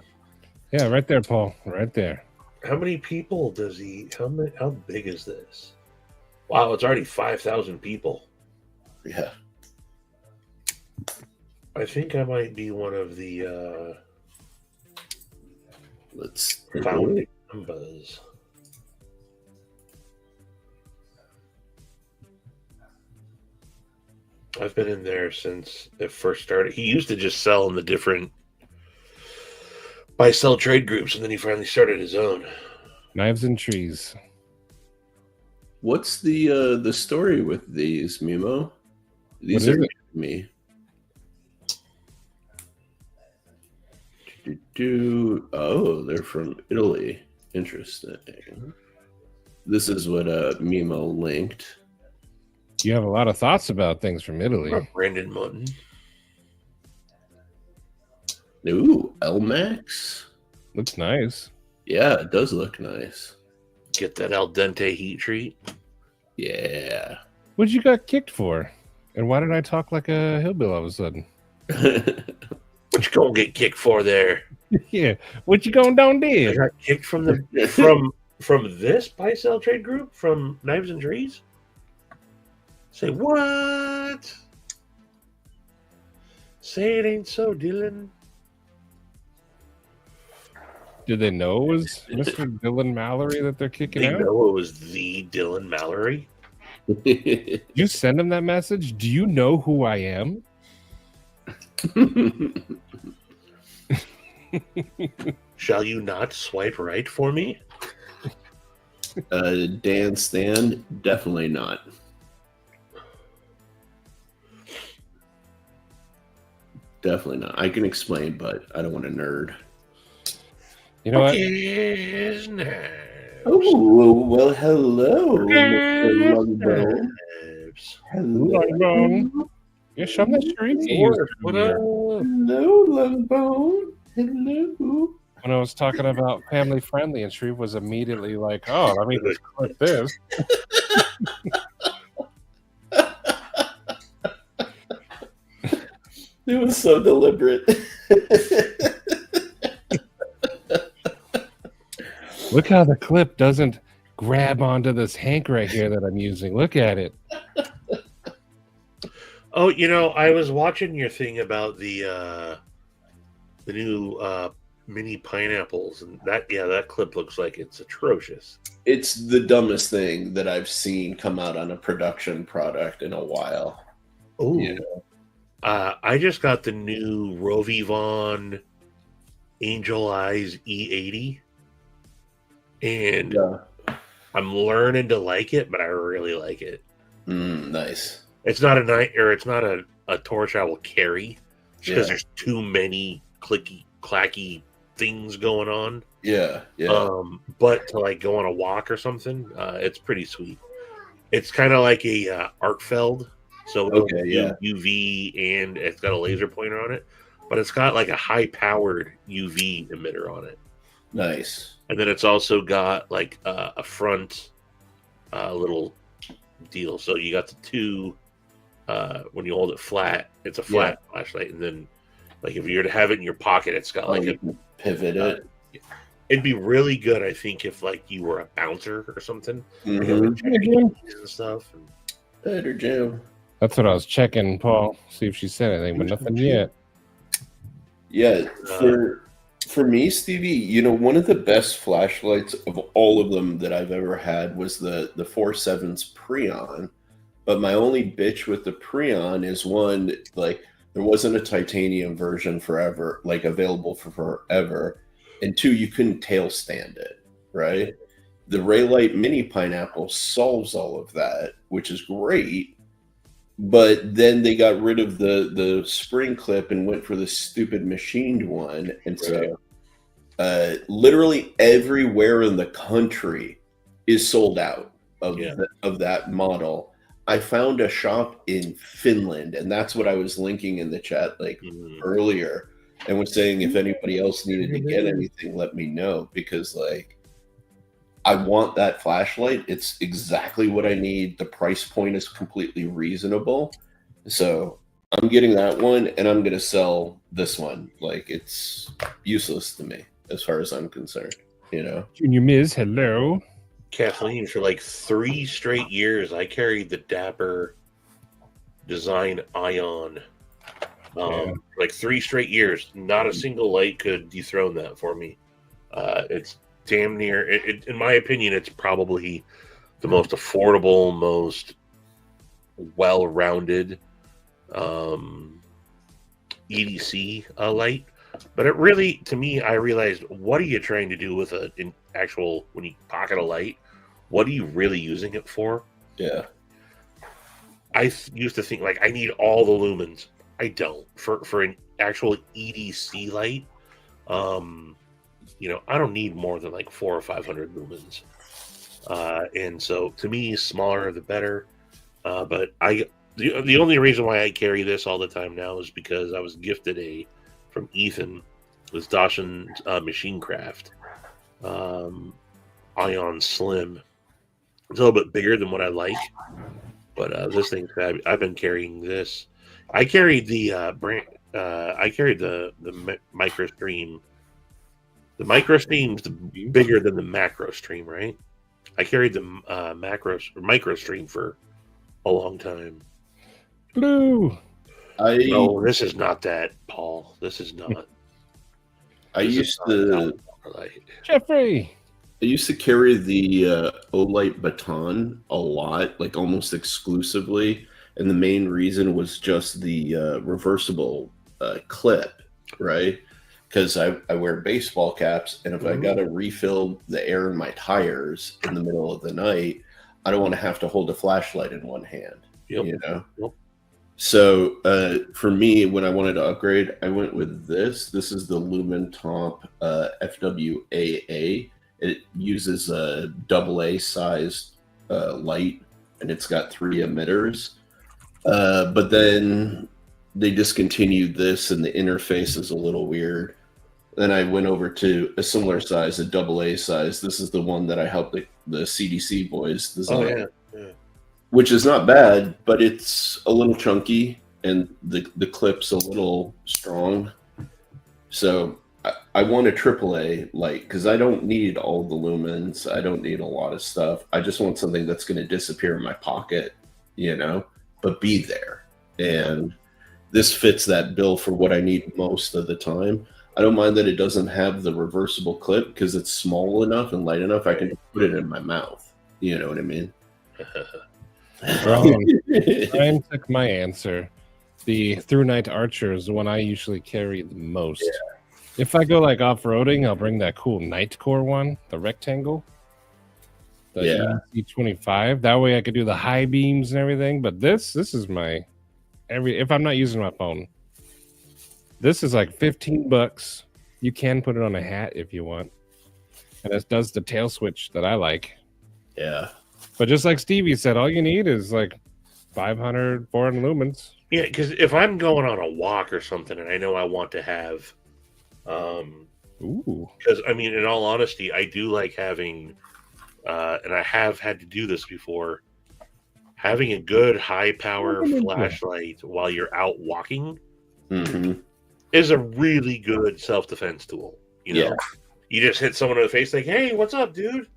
Yeah, right there, Paul. Right there. How many people does he? How big is this? Wow, it's already 5,000 people. Yeah. I think I might be one of the Let's founding members. I've been in there since it first started. He used to just sell in the different buy-sell trade groups, and then he finally started his own. Knives and trees. What's the story with these, Mimo? These What is are it? me. Oh, they're from Italy. Interesting. This is what Mimo linked. You have a lot of thoughts about things from Italy. Brandon Mutton. Ooh, Elmax. Looks nice. Yeah, it does look nice. Get that al dente heat treat. Yeah. What'd you got kicked for? And why did I talk like a hillbill all of a sudden? What you gonna get kicked for there? Yeah. What you going down I there? got kicked from the from this buy-sell trade group from Knives and Trees. Say what? Say it ain't so, Dylan. Did they know it was Mr. Dylan Mallory that they're kicking They out? know it was the Dylan Mallory. Did you send him that message? Do you know who I am? Shall you not swipe right for me? Dan Stan, definitely not. Definitely not. I can explain, but I don't want to nerd. You know what? Yes, knives. Oh, well, hello, Mr. Longbone. Knives. Hello. Longbone. Yeah, show him that stream. he used to What do up? here. Hello, Longbone. Hello. When I was talking about family friendly, and Shreve was immediately like, "Oh, let me just clip this." It was so deliberate. Look how the clip doesn't grab onto this hank right here that I'm using. Look at it. Oh, I was watching your thing about the new mini pineapples, and that clip looks like it's atrocious. It's the dumbest thing that I've seen come out on a production product in a while. Oh, You know? I just got the new Rovivon Angel Eyes E80, and I'm learning to like it, but I really like it. Nice. It's not it's not a torch I will carry because there's too many clacky things going on. Yeah. But to like go on a walk or something, it's pretty sweet. It's kind of like a arc feld, so UV, and it's got a laser pointer on it, but it's got like a high powered UV emitter on it. Nice. And then it's also got like a front little deal. So you got the two. When you hold it flat, it's a flat flashlight, and then like if you're to have it in your pocket, it's got like you can pivot it. It'd be really good, I think, if like you were a bouncer or something, Mhm. and stuff. Better Jim. That's what I was checking, Paul. See if she said anything, but nothing yet. Yeah, for me, Stevie, one of the best flashlights of all of them that I've ever had was the 4.7's Preon. But my only bitch with the Preon is one, like, there wasn't a titanium version forever, like available for forever. And two, you couldn't tail stand it, right? The Raylight Mini Pineapple solves all of that, which is great. But then they got rid of the spring clip and went for the stupid machined one. And so literally everywhere in the country is sold out of that model. I found a shop in Finland, and that's what I was linking in the chat earlier, and was saying if anybody else needed to get anything, let me know, because like I want that flashlight. It's exactly what I need. The price point is completely reasonable. So I'm getting that one, and I'm gonna sell this one. Like, it's useless to me as far as I'm concerned, Junior Ms., hello. Kathleen, for like 3 straight years, I carried the Dapper Design Ion. Like 3 straight years, not a single light could dethrone that for me. It's damn near, in my opinion, it's probably the most affordable, most well-rounded EDC light. But it really, to me, I realized, what are you trying to do with an actual, when you pocket a light, what are you really using it for? Yeah. I used to think, like, I need all the lumens. I don't. For an actual EDC light, I don't need more than like 400 or 500 lumens. And so, to me, smaller the better. But the only reason why I carry this all the time now is because I was gifted from Ethan, this Dawson Machine Craft Ion Slim. It's a little bit bigger than what I like, but this thing's fabulous. I've been carrying this. I carried the Micro Stream. The Micro Stream's bigger than the Macro Stream, right? I carried the Micro Stream for a long time. Blue. No, this is not that, Paul. This is not. Jeffrey. I used to carry the Olight Baton a lot, like almost exclusively, and the main reason was just the reversible clip, right? Because I wear baseball caps, and if I got to refill the air in my tires in the middle of the night, I don't want to have to hold a flashlight in one hand, Yep. So for me, when I wanted to upgrade, I went with this. This is the Lumen Top FWAA. It uses a AA sized light, and it's got 3 emitters. But then they discontinued this, and the interface is a little weird. Then I went over to a similar size, a AA size. This is the one that I helped the CDC boys design. Which is not bad, but it's a little chunky, and the clip's a little strong. So I want a AAA light because I don't need all the lumens. I don't need a lot of stuff. I just want something that's going to disappear in my pocket, but be there. And this fits that bill for what I need most of the time. I don't mind that it doesn't have the reversible clip because it's small enough and light enough. I can put it in my mouth. You know what I mean? Brian took my answer. The Through Night Archer is the one I usually carry the most. Yeah. If I go like off-roading, I'll bring that cool Nightcore one, the rectangle. The EDC 25. That way I could do the high beams and everything. But this is my if I'm not using my phone. This is like $15. You can put it on a hat if you want. And it does the tail switch that I like. Yeah. But just like Stevie said, all you need is like 500, 400 lumens. Yeah, because if I'm going on a walk or something and I know I want to have... Because, I mean, in all honesty, I do like having... and I have had to do this before, having a good high-power flashlight while you're out walking is a really good self-defense tool. You just hit someone in the face like, hey, what's up, dude?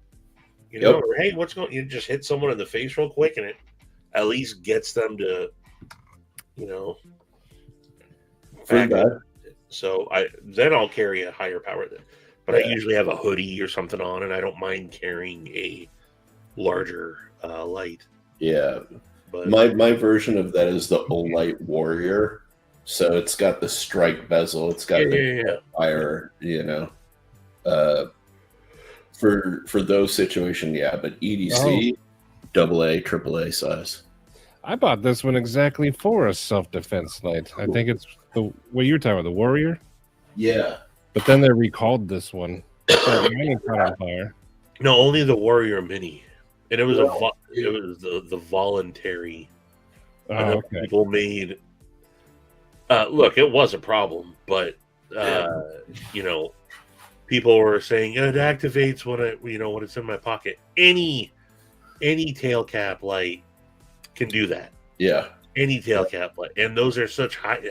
Or, hey, what's going on? You just hit someone in the face real quick, and it at least gets them to, back up. So then I'll carry a higher power. But I usually have a hoodie or something on, and I don't mind carrying a larger light. Yeah. But my version of that is the Olight Warrior. So it's got the strike bezel. It's got the fire, For those situations, but EDC, AA, AAA size. I bought this one exactly for a self-defense light. I think it's what you're talking about, the Warrior? Yeah. But then they recalled this one. No, only the Warrior Mini. And it was the voluntary. Okay. People made... look, it was a problem, but, people were saying it activates when it's in my pocket. Any tail cap light can do that. Yeah. Any tail cap light. And those are such high they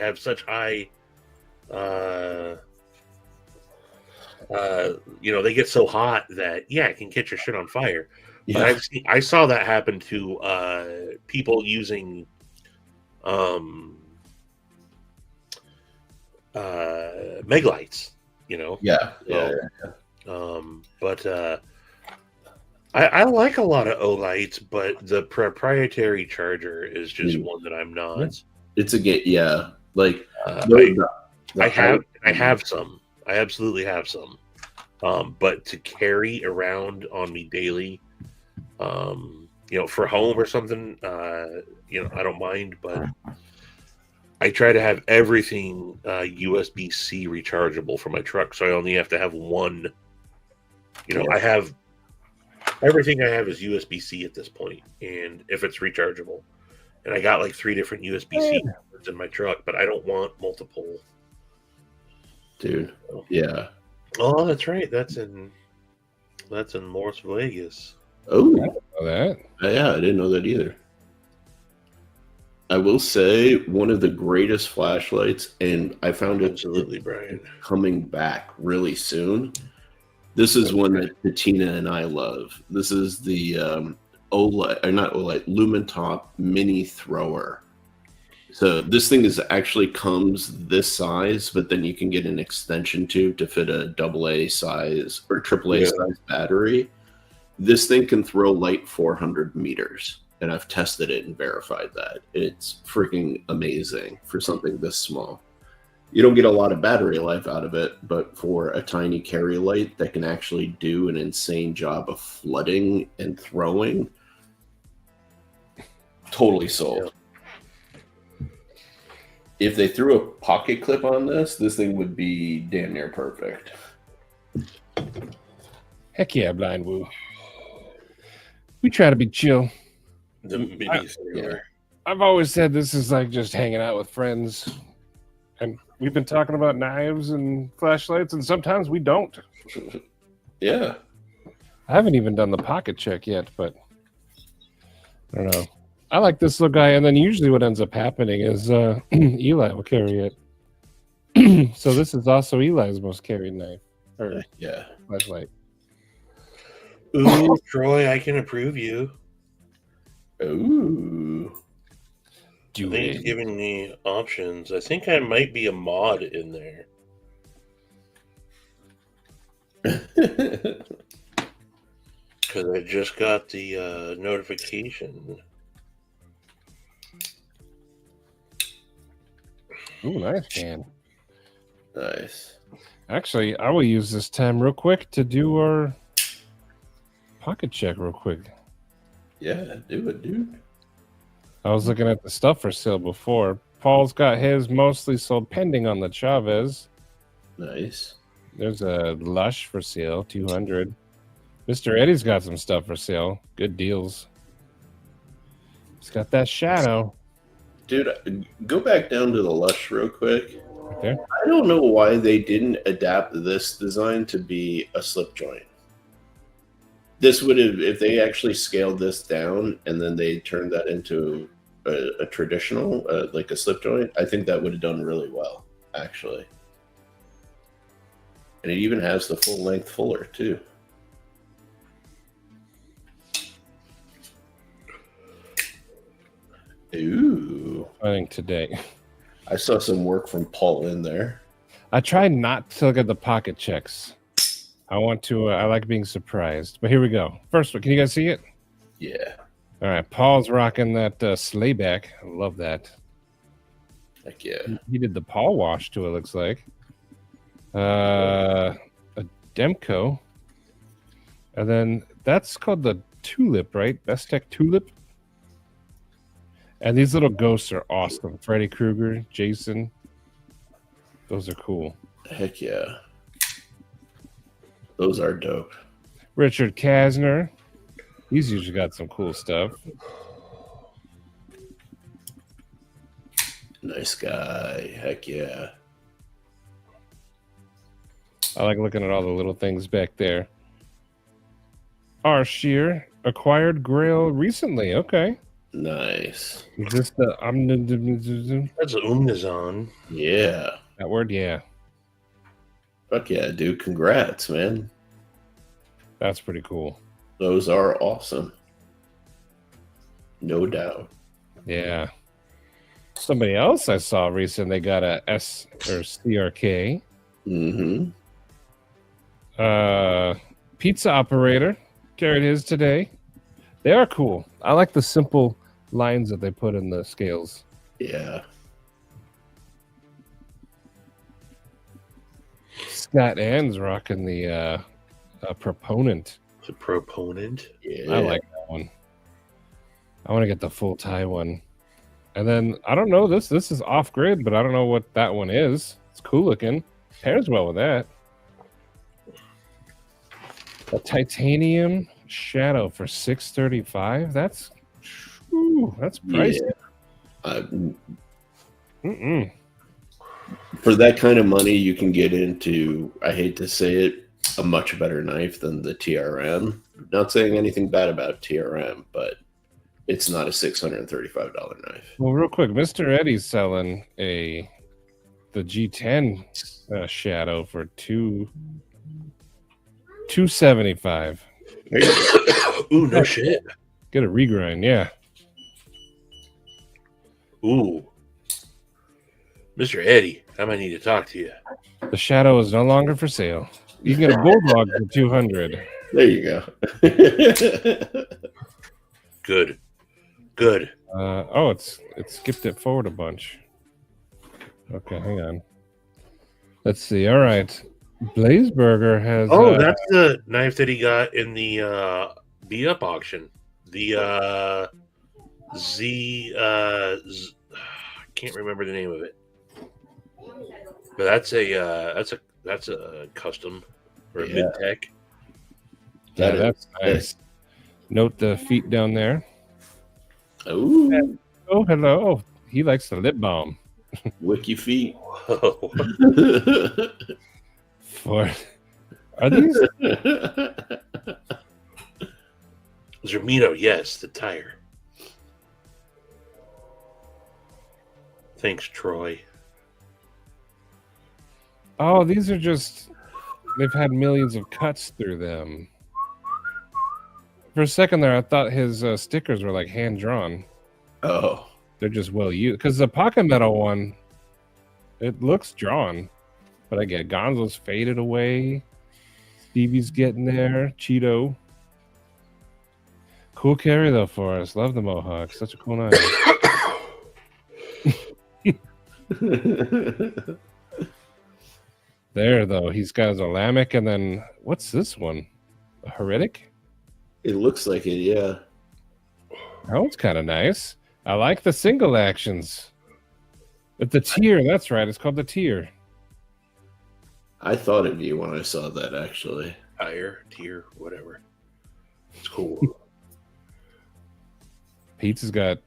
get so hot that it can catch your shit on fire. Yeah. But I saw that happen to people using meg lights. But I like a lot of O-lights, but the proprietary charger is just one that I'm not. It's a like I have some. I absolutely have some. But to carry around on me daily, for home or something, I don't mind, but I try to have everything USB-C rechargeable for my truck, so I only have to have one. I have everything I have is USB-C at this point, and if it's rechargeable, and I got like 3 different USB-C in my truck, but I don't want multiple. Dude, yeah. Oh, that's right. That's in Las Vegas. Oh, I didn't know that. Yeah, I didn't know that either. I will say one of the greatest flashlights, and I found it absolutely, Brian, coming back really soon. This is one that Bettina and I love. This is the OLED, or not OLED, Lumentop Mini Thrower. So this thing actually comes this size, but then you can get an extension tube to fit a AA size or AAA size battery. This thing can throw light 400 meters, and I've tested it and verified that. It's freaking amazing for something this small. You don't get a lot of battery life out of it, but for a tiny carry light that can actually do an insane job of flooding and throwing, totally sold. Yeah. If they threw a pocket clip on this thing would be damn near perfect. Heck yeah, Blind Woo. We try to be chill. I've always said this is like just hanging out with friends. And we've been talking about knives and flashlights, and sometimes we don't. Yeah. I haven't even done the pocket check yet, but I don't know. I like this little guy, and then usually what ends up happening is Eli will carry it. So this is also Eli's most carried knife or Yeah. flashlight. Ooh, Troy, I can approve you. Ooh. I think it's giving me options. I think I might be a mod in there. Because I just got the notification. Ooh, nice can. Nice. Actually, I will use this time real quick to do our pocket check real quick. Yeah, do it, dude. I was looking at the stuff for sale before. Paul's got his mostly sold pending on the Chavez. Nice. There's a Lush for sale, 200. Mr. Eddie's got some stuff for sale. Good deals. He's got that shadow. Dude, go back down to the Lush real quick. Right there. I don't know why they didn't adapt this design to be a slip joint. This would have, if they actually scaled this down and then they turned that into a traditional, like a slip joint, I think that would have done really well, actually. And it even has the full length fuller, too. Ooh. I think today. I saw some work from Paul in there. I try not to look at the pocket checks. I want to, I like being surprised. But here we go. First one, can you guys see it? Yeah. All right, Paul's rocking that slayback. I love that. Heck yeah. He did the Paul wash to it, looks like. A Demco. And then that's called the Tulip, right? Bestech Tulip. And these little ghosts are awesome. Freddy Krueger, Jason. Those are cool. Heck yeah. Those are dope. Richard Kasner. He's usually got some cool stuff. Nice guy. Heck yeah. I like looking at all the little things back there. R. Shear acquired Grail recently. Okay. Nice. Is this the That's Umnazon. Yeah. that word? Yeah. Fuck yeah, dude. Congrats, man. That's pretty cool. Those are awesome. No doubt. Yeah. Somebody else I saw recently got a S or CRK. Mm-hmm. Pizza operator carried his today. They are cool. I like the simple lines that they put in the scales. Yeah. Scott Ann's rocking the proponent. The proponent. Yeah. I like that one. I want to get the full tie one. And then I don't know this is off grid, but I don't know what that one is. It's cool looking. Pairs well with that. A titanium shadow for $635. That's pricey. Yeah. Mm-mm. For that kind of money, you can get into, I hate to say it, a much better knife than the TRM. Not saying anything bad about TRM, but it's not a $635 knife. Well, real quick, Mr. Eddie's selling the G10 shadow for $275. Ooh, no shit. Get a regrind, yeah. Ooh. Mr. Eddie, I might need to talk to you. The shadow is no longer for sale. You can get a bulldog for $200. There you go. Good. Good. Oh, it skipped it forward a bunch. Okay, hang on. Let's see. All right, Blazeburger has. Oh, that's the knife that he got in the beat up auction. The I can't remember the name of it. But that's a custom or a Yeah. mid tech. yeah, that's nice. Note the feet down there. Ooh, Oh, hello. Oh, he likes the lip balm. wiki feet. Whoa. For are these? Zermino, yes, the tire. Thanks, Troy. Oh, these are just, they've had millions of cuts through them. For a second there, I thought his stickers were like hand drawn. Oh, They're just well used. Because the pocket metal one, it looks drawn. But I get Gonzo's faded away. Stevie's getting there. Cheeto. Cool carry though for us. Love the Mohawk. Such a cool night. There though, he's got his Olamic, and then what's this one? A Heretic? it looks like it, yeah. That one's kind of nice. I like the single actions. But the tier, that's right. It's called the tier. I thought of you when I saw that, actually. Higher tier, whatever. It's cool. Pete's got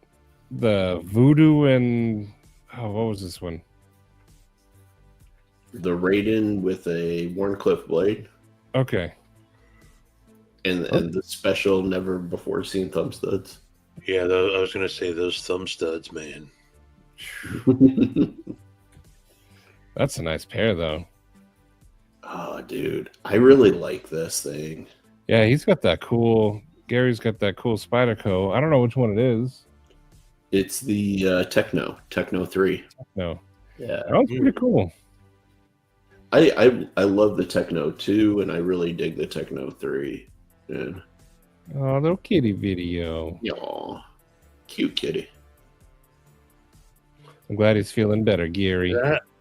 the Voodoo and what was this one? The Raiden with a Warncliffe blade Okay. and the special never before seen thumb studs. Yeah, I was gonna say those thumb studs, man. That's a nice pair though. Oh, dude, I really like this thing. Yeah, he's got that cool. Gary's got that cool Spyderco. I don't know which one it is. It's the Techno 3. No, Yeah, that one's pretty cool. I love the Techno 2, and I really dig the Techno 3. And Oh, little kitty video. aw, cute kitty. I'm glad he's feeling better, Gary.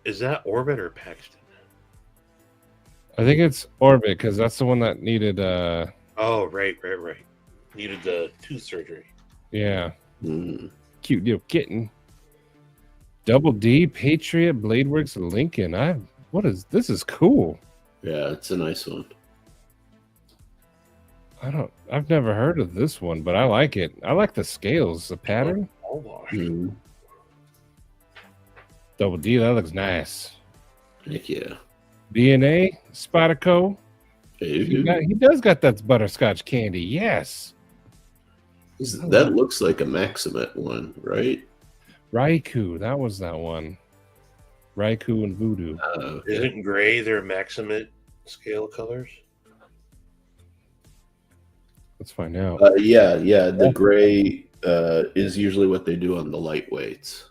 Is that Orbit or Paxton? I think it's Orbit because that's the one that needed. Oh, right. Needed the tooth surgery. Yeah, Mm. cute little kitten. Double D, Patriot, Bladeworks, Lincoln. This is cool. Yeah, it's a nice one. I've never heard of this one, but I like it. I like the scales, the pattern. All wash. Mm. Double D, that looks nice. Heck yeah. DNA, Spyderco. Hey, He does got that butterscotch candy. Yes. that looks like a Maximate one, right? Raikou, that was that one. Raikou and Voodoo. Okay. Isn't gray their Maximate scale colors? Let's find out. Yeah. The gray is usually what they do on the lightweights.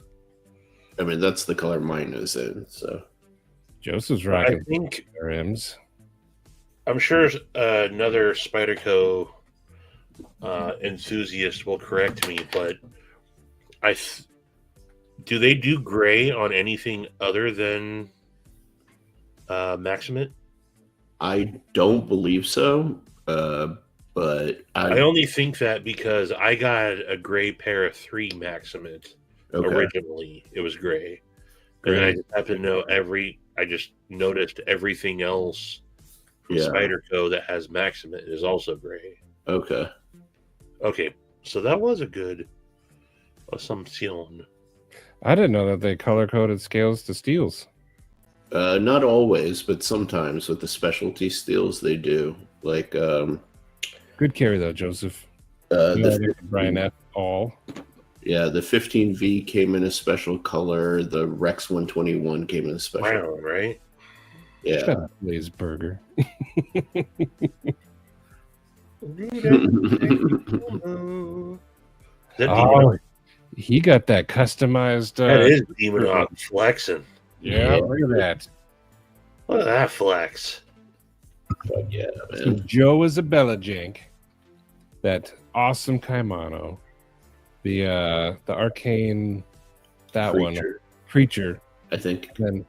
I mean, that's the color mine is in. So Joseph's I rocking think rims. I'm sure another Spyderco enthusiast will correct me, but do they do gray on anything other than Maximate? I don't believe so. But I only think that because I got a gray pair of 3 Maximate originally. It was gray. And then I just happen to know I just noticed everything else from Spyderco that has Maximate is also gray. Okay. Okay, so that was a good assumption. I didn't know that they color coded scales to steels. Not always, but sometimes with the specialty steels they do. Like Good carry though, Joseph. the Brian F. All. Yeah, the 15V came in a special color. The Rex 121 came in a special. Brown, right? Yeah. Shut up, Blaze Burger. He got that customized. That is Demon flexing. Yeah, look at that. Look at that flex. But yeah, So man. Joe Isabella Jank, that awesome Kaimano, the arcane, that one Preacher, I think. and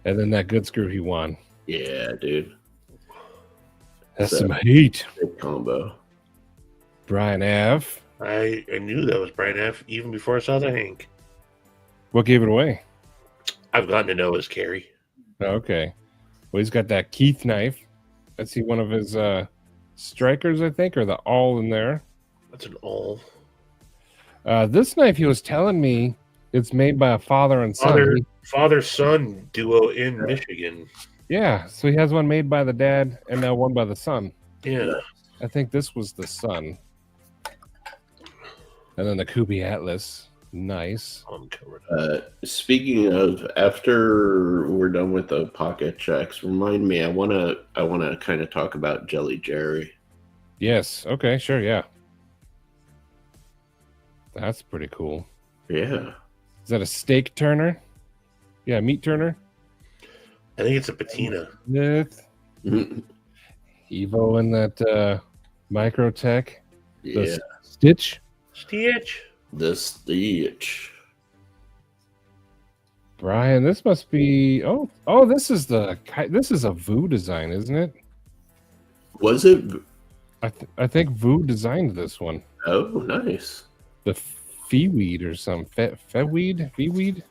then that good screw he won. Yeah, dude. That's So- some heat. Big combo. Brian F. I knew that was Brian F. even before I saw the Hank. What gave it away? I've gotten to know his carry. Okay. Well, he's got that Keith knife. I see one of his strikers, I think, or the all in there. That's an all. This knife, he was telling me, it's made by a father and son. Father-son duo in Michigan. Yeah, so he has one made by the dad and now one by the son. Yeah. I think this was the son. And then the Kubi Atlas. Nice. I'm covered. Speaking of, after we're done with the pocket checks, remind me. I wanna kind of talk about Jelly Jerry. Yes. Okay. Sure. Yeah. That's pretty cool. Yeah. Is that a steak turner? Yeah, meat turner. I think it's a patina. With Evo and that Microtech. Yeah. The Stitch. Stitch. The Stitch. Brian, this must be. Oh, this is a Vu design, isn't it? Was it? I think Vu designed this one. Oh, nice. The Feeweed or something. Feeweed.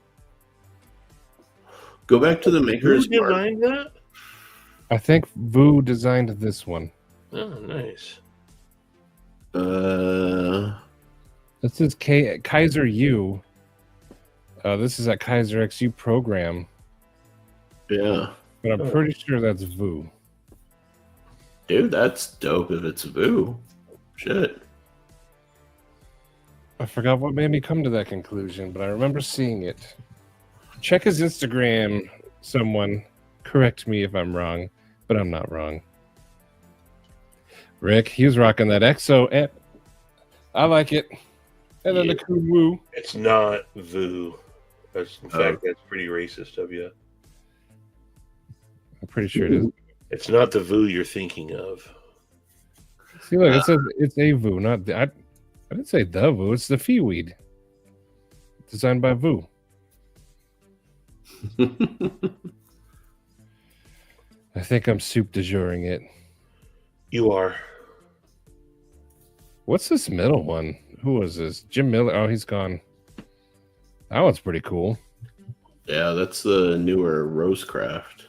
Go back to the Maker's Who Mark. designed that? I think Vu designed this one. Oh, nice. This is Kaiser U. This is a Kaiser XU program, Yeah. but I'm pretty sure that's Vu. Dude, that's dope if it's Vu. Shit. I forgot what made me come to that conclusion, but I remember seeing it. Check his Instagram, someone. Correct me if I'm wrong, but I'm not wrong. Rick, he was rocking that EXO. I like it. And then the Kuwu. It's not Vu. In fact, that's pretty racist of you. I'm pretty sure it is. It's not the Vu you're thinking of. See, look, it says it's a Vu, not the. I didn't say the Vu. It's the Feeweed, designed by Vu. I think I'm soup de jouring it. You are. What's this middle one? Who was this? Jim Miller. Oh, he's gone. That one's pretty cool. Yeah, that's the newer Rosecraft.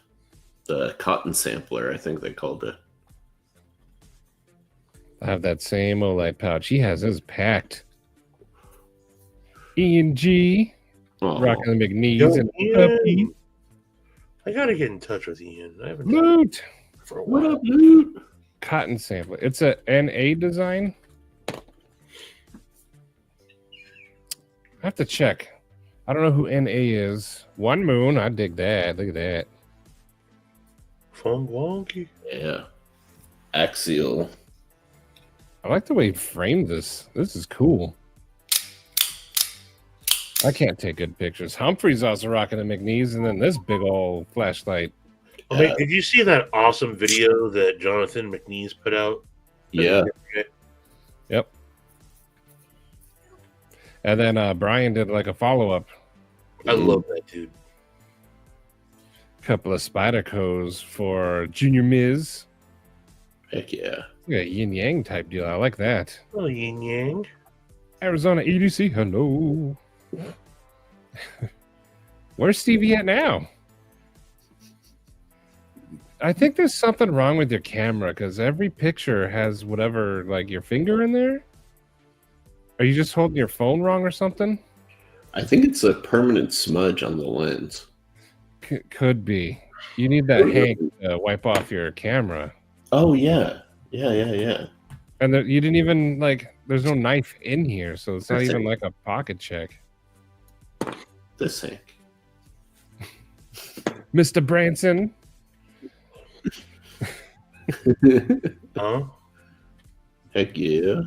The cotton sampler, I think they called it. I have that same Olight pouch. He has his packed. Ian G. Oh, Rocking the McNees. Yo, And Ian. I gotta get in touch with Ian. I haven't done Loot. it for a what while. up, dude? Cotton sampler. It's a NA design. I have to check. I don't know who NA is. One Moon. I dig that. Look at that. Fun wonky. Yeah. Axial. I like the way he framed this. This is cool. I can't take good pictures. Humphrey's also rocking the McNees, and then this big old flashlight. Oh, hey, did you see that awesome video that Jonathan McNees put out? Yeah. Yep. And then Brian did like a follow-up. I love that dude. Couple of Spydercos for Junior Miz. Heck yeah. Yeah, yin yang type deal. I like that. Oh, yin yang. Arizona EDC. Hello. Where's Stevie at now? I think there's something wrong with your camera because every picture has whatever, like your finger in there. Are you just holding your phone wrong or something? I think it's a permanent smudge on the lens. Could be. You need that Hank to wipe off your camera. Oh, yeah. Yeah. And you didn't even, like, there's no knife in here, so it's not That's even it. like a pocket check. This Hank. Mr. Branson. Huh? Heck yeah.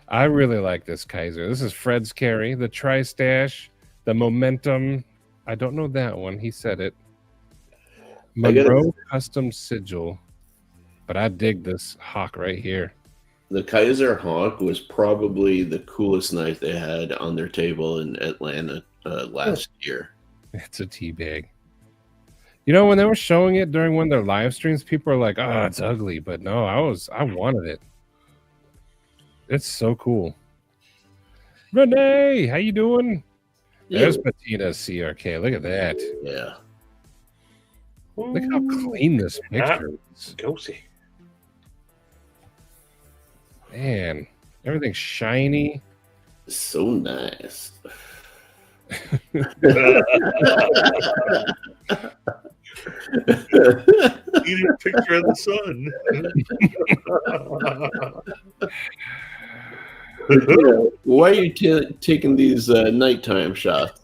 I really like this Kaiser. This is Fred's carry, the Tri-Stash, the Momentum. I don't know that one. He said it. Monroe Custom Sigil. But I dig this Hawk right here. The Kaiser Hawk was probably the coolest knife they had on their table in Atlanta last year. It's a teabag. You know, when they were showing it during one of their live streams, people were like, "Oh, it's ugly," but no, I wanted it. It's so cool. Renee, how you doing? There's Patina CRK. Look at that. Yeah. Look how clean this picture is. Go see. Man, everything's shiny. So nice. Eat a picture of the sun. Why are you taking these nighttime shots?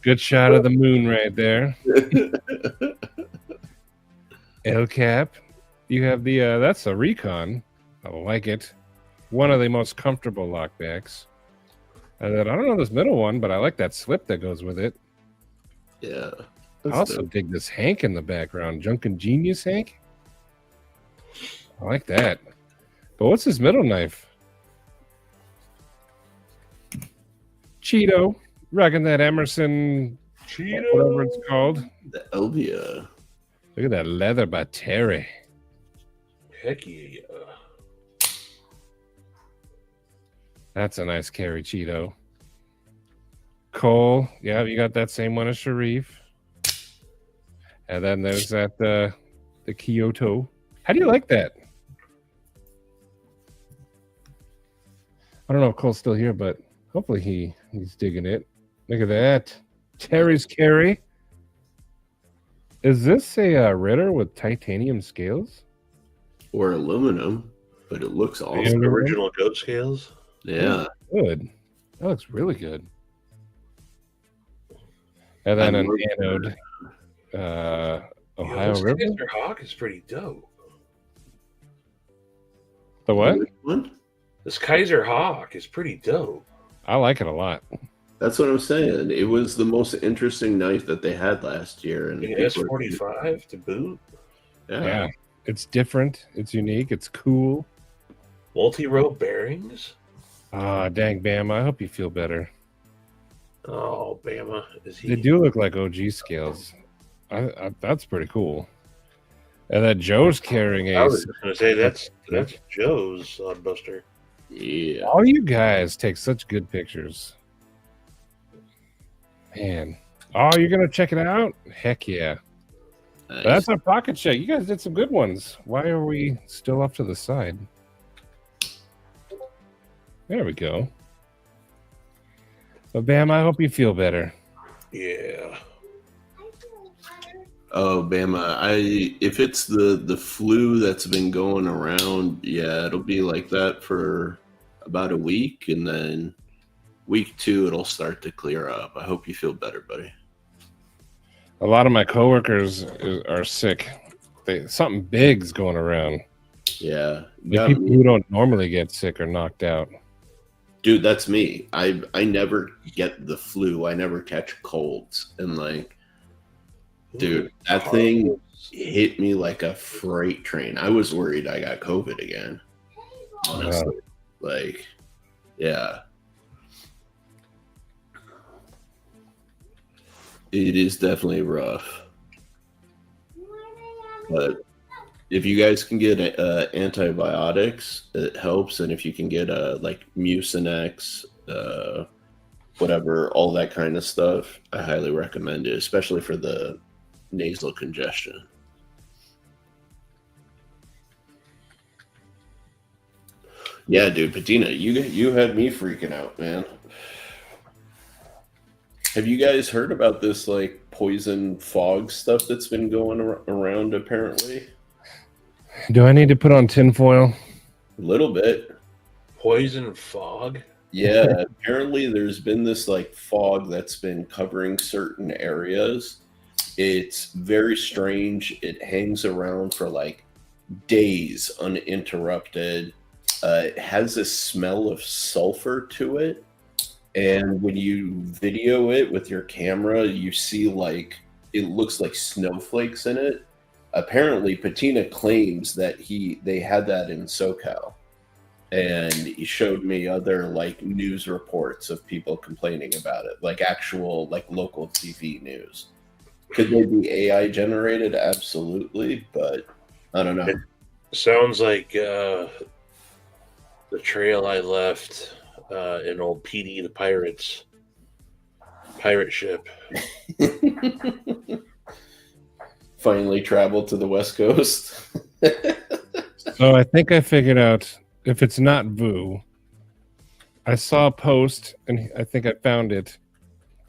Good shot of the moon right there. El Cap, you have the that's a Recon. I like it. One of the most comfortable lockbacks. And then I don't know this middle one, but I like that slip that goes with it. Yeah. I also dig this Hank in the background. Junkin' Genius Hank. I like that. But what's his middle knife? Cheeto. Rocking that Emerson, Cheeto. whatever it's called. The Elvia. Look at that leather by Terry. Heck yeah. That's a nice carry, Cheeto. Cole, yeah, you got that same one as Sharif. And then there's that the Kyoto. How do you like that? I don't know if Cole's still here, but hopefully he's digging it. Look at that. Terry's carry. Is this a Ritter with titanium scales? Or aluminum, but it looks awesome. Original goat scales. Yeah. Good. That looks really good. And then an anode. Ohio this River. Kaiser Hawk is pretty dope. The what? What? This Kaiser Hawk is pretty dope. I like it a lot. That's what I'm saying. It was the most interesting knife that they had last year. And S45 to boot. Yeah. It's different. It's unique. It's cool. Multi-row bearings. Ah, dang, Bam. I hope you feel better. Oh, Bama. Is he? They do look like OG scales. That's pretty cool. And that Joe's carrying I a. was just going to say that's Joe's Buster. Yeah. All you guys take such good pictures. Man. Oh, you're going to check it out? Heck yeah. Nice. That's a pocket check. You guys did some good ones. Why are we still up to the side? There we go. But Bam, I hope you feel better. Yeah. Oh, Bama, if it's the flu that's been going around, yeah, it'll be like that for about a week, and then week 2 it'll start to clear up. I hope you feel better, buddy. A lot of my coworkers are sick. Something big's going around. Yeah. The people who don't normally get sick are knocked out. Dude, that's me. I never get the flu. I never catch colds. And like, dude, that thing hit me like a freight train. I was worried I got COVID again. Honestly. Like, yeah. It is definitely rough. But if you guys can get antibiotics, it helps. And if you can get like Mucinex, whatever, all that kind of stuff, I highly recommend it, especially for the nasal congestion. Yeah, dude, Patina, you had me freaking out, man. Have you guys heard about this like poison fog stuff that's been going around apparently? Do I need to put on tinfoil? A little bit. Poison fog? Yeah, apparently there's been this like fog that's been covering certain areas. It's very strange. It hangs around for like days uninterrupted. It has a smell of sulfur to it. And when you video it with your camera, you see like it looks like snowflakes in it. Apparently, Patina claims that they had that in SoCal, and he showed me other like news reports of people complaining about it, like actual like local TV news. Could they be AI generated? Absolutely, but I don't know. It sounds like the trail I left in old PD the Pirates pirate ship. Finally traveled to the West Coast. So I think I figured out if it's not Vu. I saw a post and I think I found it,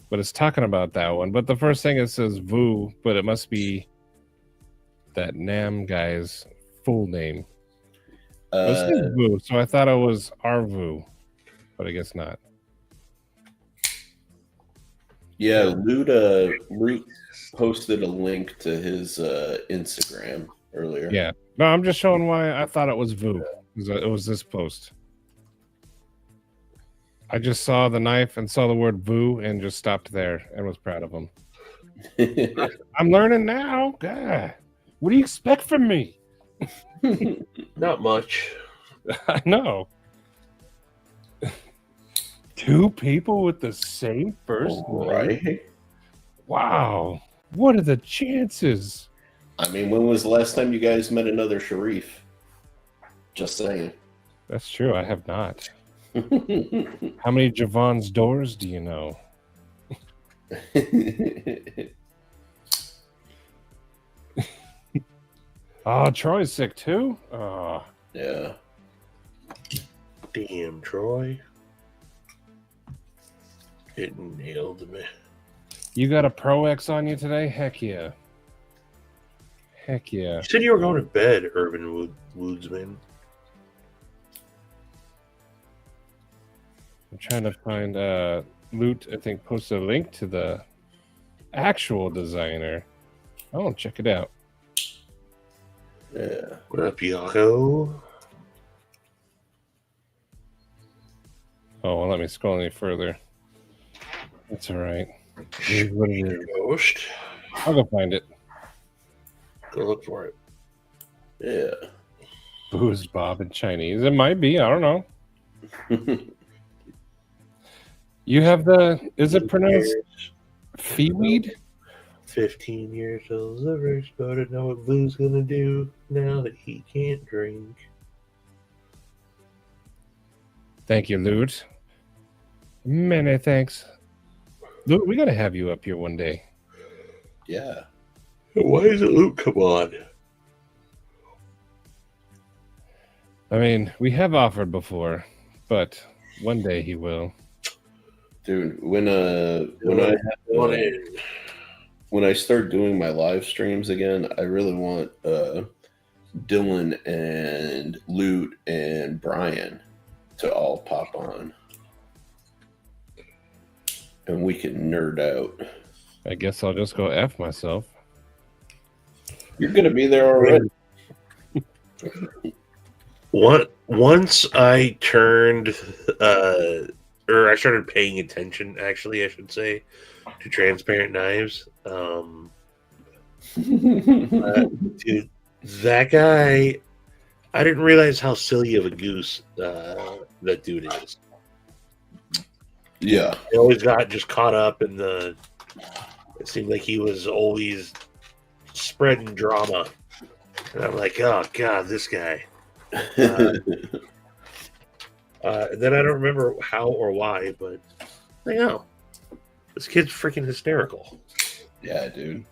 but it's talking about that one. But the first thing it says Vu, but it must be that Nam guy's full name. It says Vu, so I thought it was our Vu, but I guess not. Yeah, Loot posted a link to his Instagram earlier. Yeah. No, I'm just showing why I thought it was Vu. It was this post. I just saw the knife and saw the word Vu and just stopped there and was proud of him. I'm learning now. God, what do you expect from me? Not much. I know. Two people with the same first name. Right? Wow. What are the chances? I mean, when was the last time you guys met another Sharif? Just saying. That's true. I have not. How many Javon's doors do you know? Oh, Troy's sick too? Oh. Yeah. Damn, Troy. It nailed me. You got a Pro X on you today? Heck yeah. Heck yeah. You said you were going to bed, Urban Woodsman. I'm trying to find Loot, I think, posted a link to the actual designer. Oh, check it out. Yeah. What up, Yako? Oh, well, let me scroll any further. That's all right. Here's what it is. Ghost. I'll go find it. Go look for it. Yeah. Booze Bob in Chinese. It might be. I don't know. You have the, is it pronounced Feeweed? 15 years old, the first go to know what Blue's gonna do now that he can't drink. Thank you, Loot. Many thanks. Loot, we gotta have you up here one day. Yeah. Why isn't Luke come on? I mean, we have offered before, but one day he will. Dude, when I start doing my live streams again, I really want Dylan and Loot and Brian to all pop on. And we can nerd out. I guess I'll just go F myself. You're gonna be there already. Once I turned or I started paying attention, actually, I should say, to transparent knives. Dude, that guy, I didn't realize how silly of a goose that dude is. Yeah. He always got just caught up in the. It seemed like he was always spreading drama, and I'm like, oh god, this guy. Then I don't remember how or why, but I know this kid's freaking hysterical. Yeah, dude.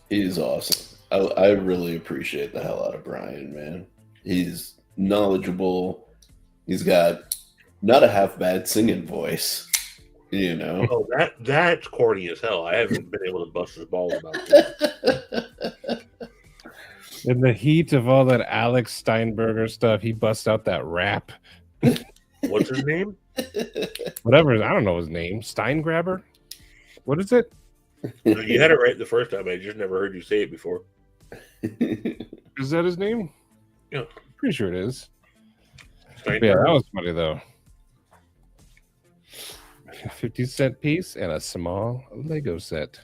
He's awesome. I really appreciate the hell out of Brian, man. He's knowledgeable. He's got not a half bad singing voice, you know. Oh, that's corny as hell. I haven't been able to bust his balls about that. In the heat of all that Alex Steinberger stuff, he busts out that rap. What's his name? Whatever. I don't know his name. Steingrabber? What is it? You had it right the first time. I just never heard you say it before. Is that his name? Yeah. Pretty sure it is. Steinberger. Yeah, that was funny, though. 50-cent piece and a small Lego set.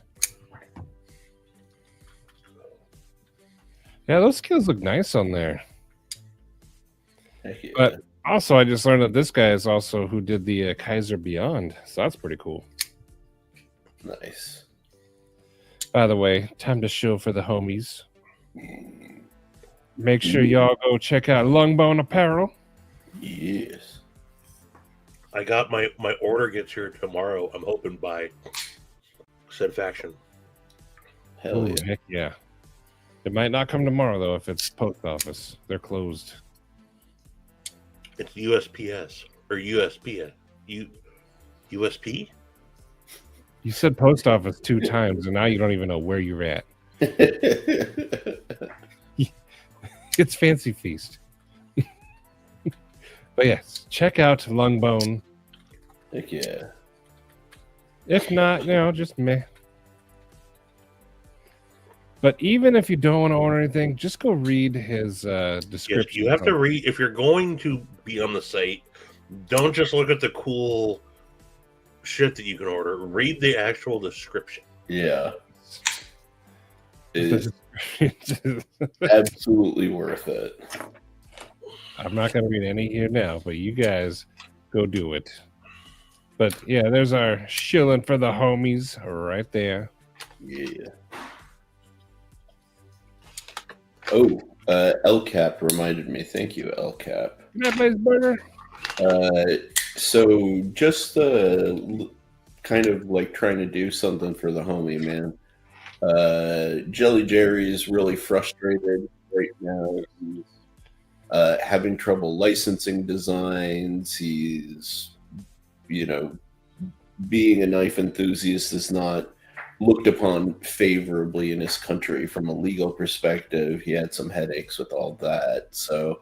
Yeah, those skills look nice on there. Heck yeah. But also, I just learned that this guy is also who did the Kaiser Beyond. So that's pretty cool. Nice. By the way, time to show for the homies. Make sure y'all go check out Lungbone Apparel. Yes. I got my order gets here tomorrow. I'm hoping by Said Faction. Hell Ooh, yeah. heck yeah. It might not come tomorrow, though, if it's post office. They're closed. It's USPS or USP. USP? You said post office 2 times, and now you don't even know where you're at. It's Fancy Feast. But yes, check out Lungbone. Heck yeah. If not, just meh. But even if you don't want to order anything, just go read his description. Yes, you have to read if you're going to be on the site. Don't just look at the cool shit that you can order. Read the actual description. Yeah. It is absolutely worth it. I'm not going to read any here now, but you guys go do it. But yeah, there's our shilling for the homies right there. Yeah. Oh, LCAP reminded me. Thank you, LCAP. Burger. So just kind of like trying to do something for the homie, man. Jelly Jerry is really frustrated right now. He's having trouble licensing designs. He's, being a knife enthusiast is not looked upon favorably in his country from a legal perspective. He had some headaches with all that. So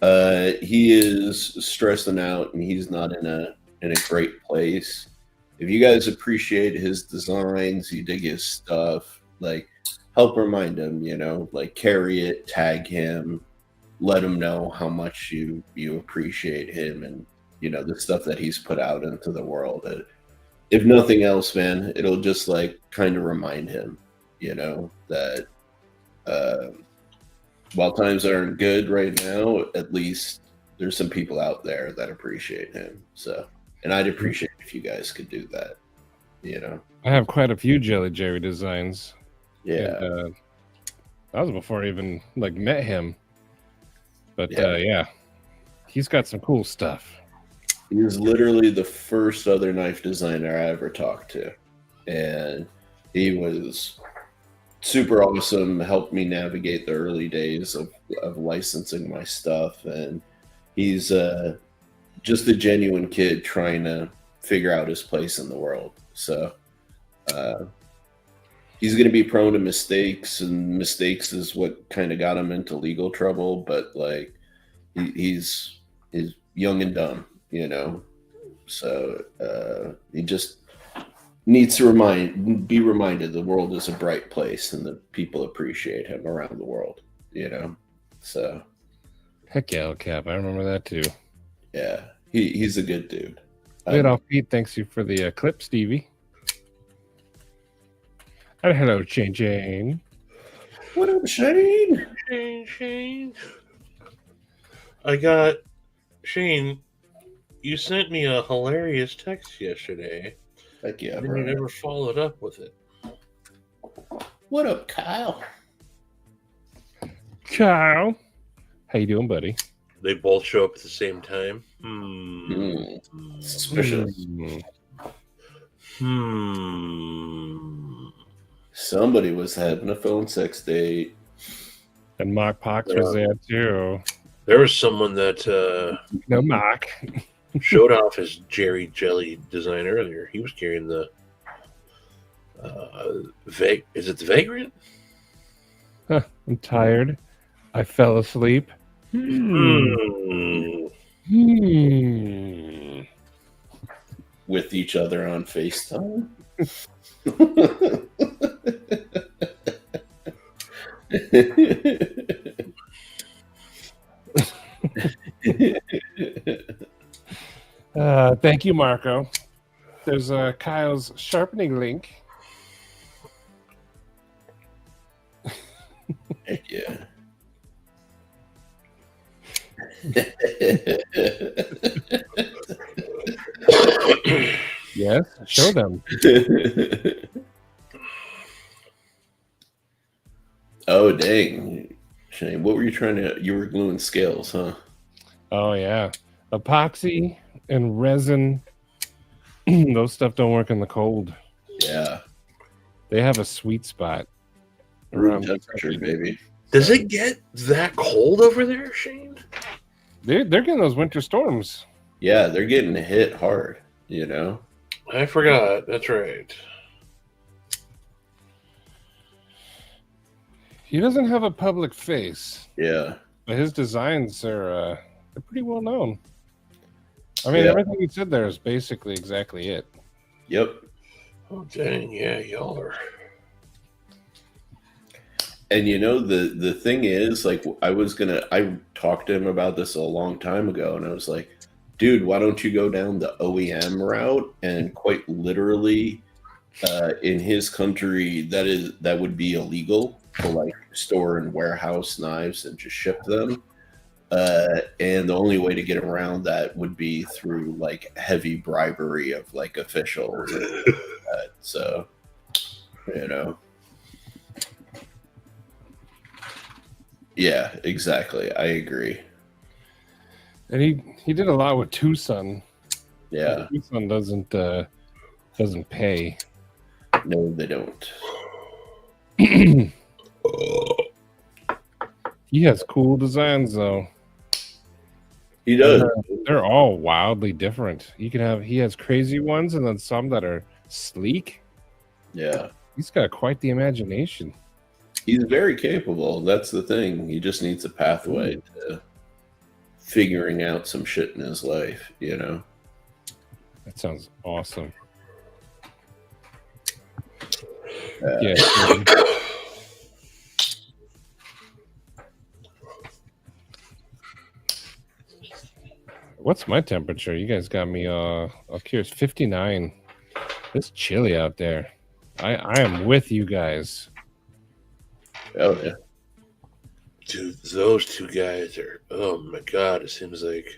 he is stressing out and he's not in a great place. If you guys appreciate his designs, you dig his stuff, like help remind him, like carry it, tag him, let him know how much you appreciate him and, the stuff that he's put out into the world. If nothing else, man, it'll just like kind of remind him, that while times aren't good right now, at least there's some people out there that appreciate him. So, and I'd appreciate if you guys could do that, I have quite a few Jelly Jerry designs. Yeah. And, that was before I even met him. But yeah, he's got some cool stuff. He was literally the first other knife designer I ever talked to. And he was super awesome, helped me navigate the early days of licensing my stuff. And he's just a genuine kid trying to figure out his place in the world. So he's going to be prone to mistakes, and mistakes is what kind of got him into legal trouble. But he's young and dumb. So he just needs to be reminded the world is a bright place and that people appreciate him around the world, so heck yeah, Cap, I remember that too. Yeah, he's a good dude. Good off Pete, thanks you for the clip, Stevie. And hello, Jane. What up, Shane? Shane. I got Shane. You sent me a hilarious text yesterday. Heck yeah, and bro. you never followed up with it. What up, Kyle? Kyle, how you doing, buddy? They both show up at the same time. Suspicious. Somebody was having a phone sex date. And Mark Pox was there too. There was someone that no Mark showed off his Jerry Jelly design earlier. He was carrying the is it the Vagrant? Huh, I'm tired. I fell asleep. With each other on FaceTime. Thank you, Marco. There's Kyle's sharpening link. Yeah. Yes, show them. Oh, dang. Shane, what were you trying to... You were gluing scales, huh? Oh, yeah. Epoxy and resin. Those stuff don't work in the cold. Yeah. They have a sweet spot. Room temperature, baby. Does it get that cold over there, Shane? They're getting those winter storms. Yeah, they're getting hit hard, I forgot. That's right. He doesn't have a public face, Yeah. but his designs are they're pretty well known. I mean, Yeah. everything you said there is basically exactly it. Yep. Oh dang, yeah, y'all are. And you know, the thing is, like, I talked to him about this a long time ago, and I was like, dude, why don't you go down the OEM route? And quite literally, in his country, that would be illegal to like store and warehouse knives and just ship them. And the only way to get around that would be through like heavy bribery of like officials. And stuff like that. So, you know. Yeah, exactly. I agree. And he did a lot with Tucson. Yeah. Tucson doesn't pay. No, they don't. He has cool designs though. He does. They're all wildly different. He has crazy ones and then some that are sleek. Yeah. He's got quite the imagination. He's very capable. That's the thing. He just needs a pathway to figuring out some shit in his life, you know? That sounds awesome. Uh, Yeah. What's my temperature? You guys got me curious. 59. It's chilly out there. I am with you guys. Oh, yeah. Dude, those two guys are, oh my god, it seems like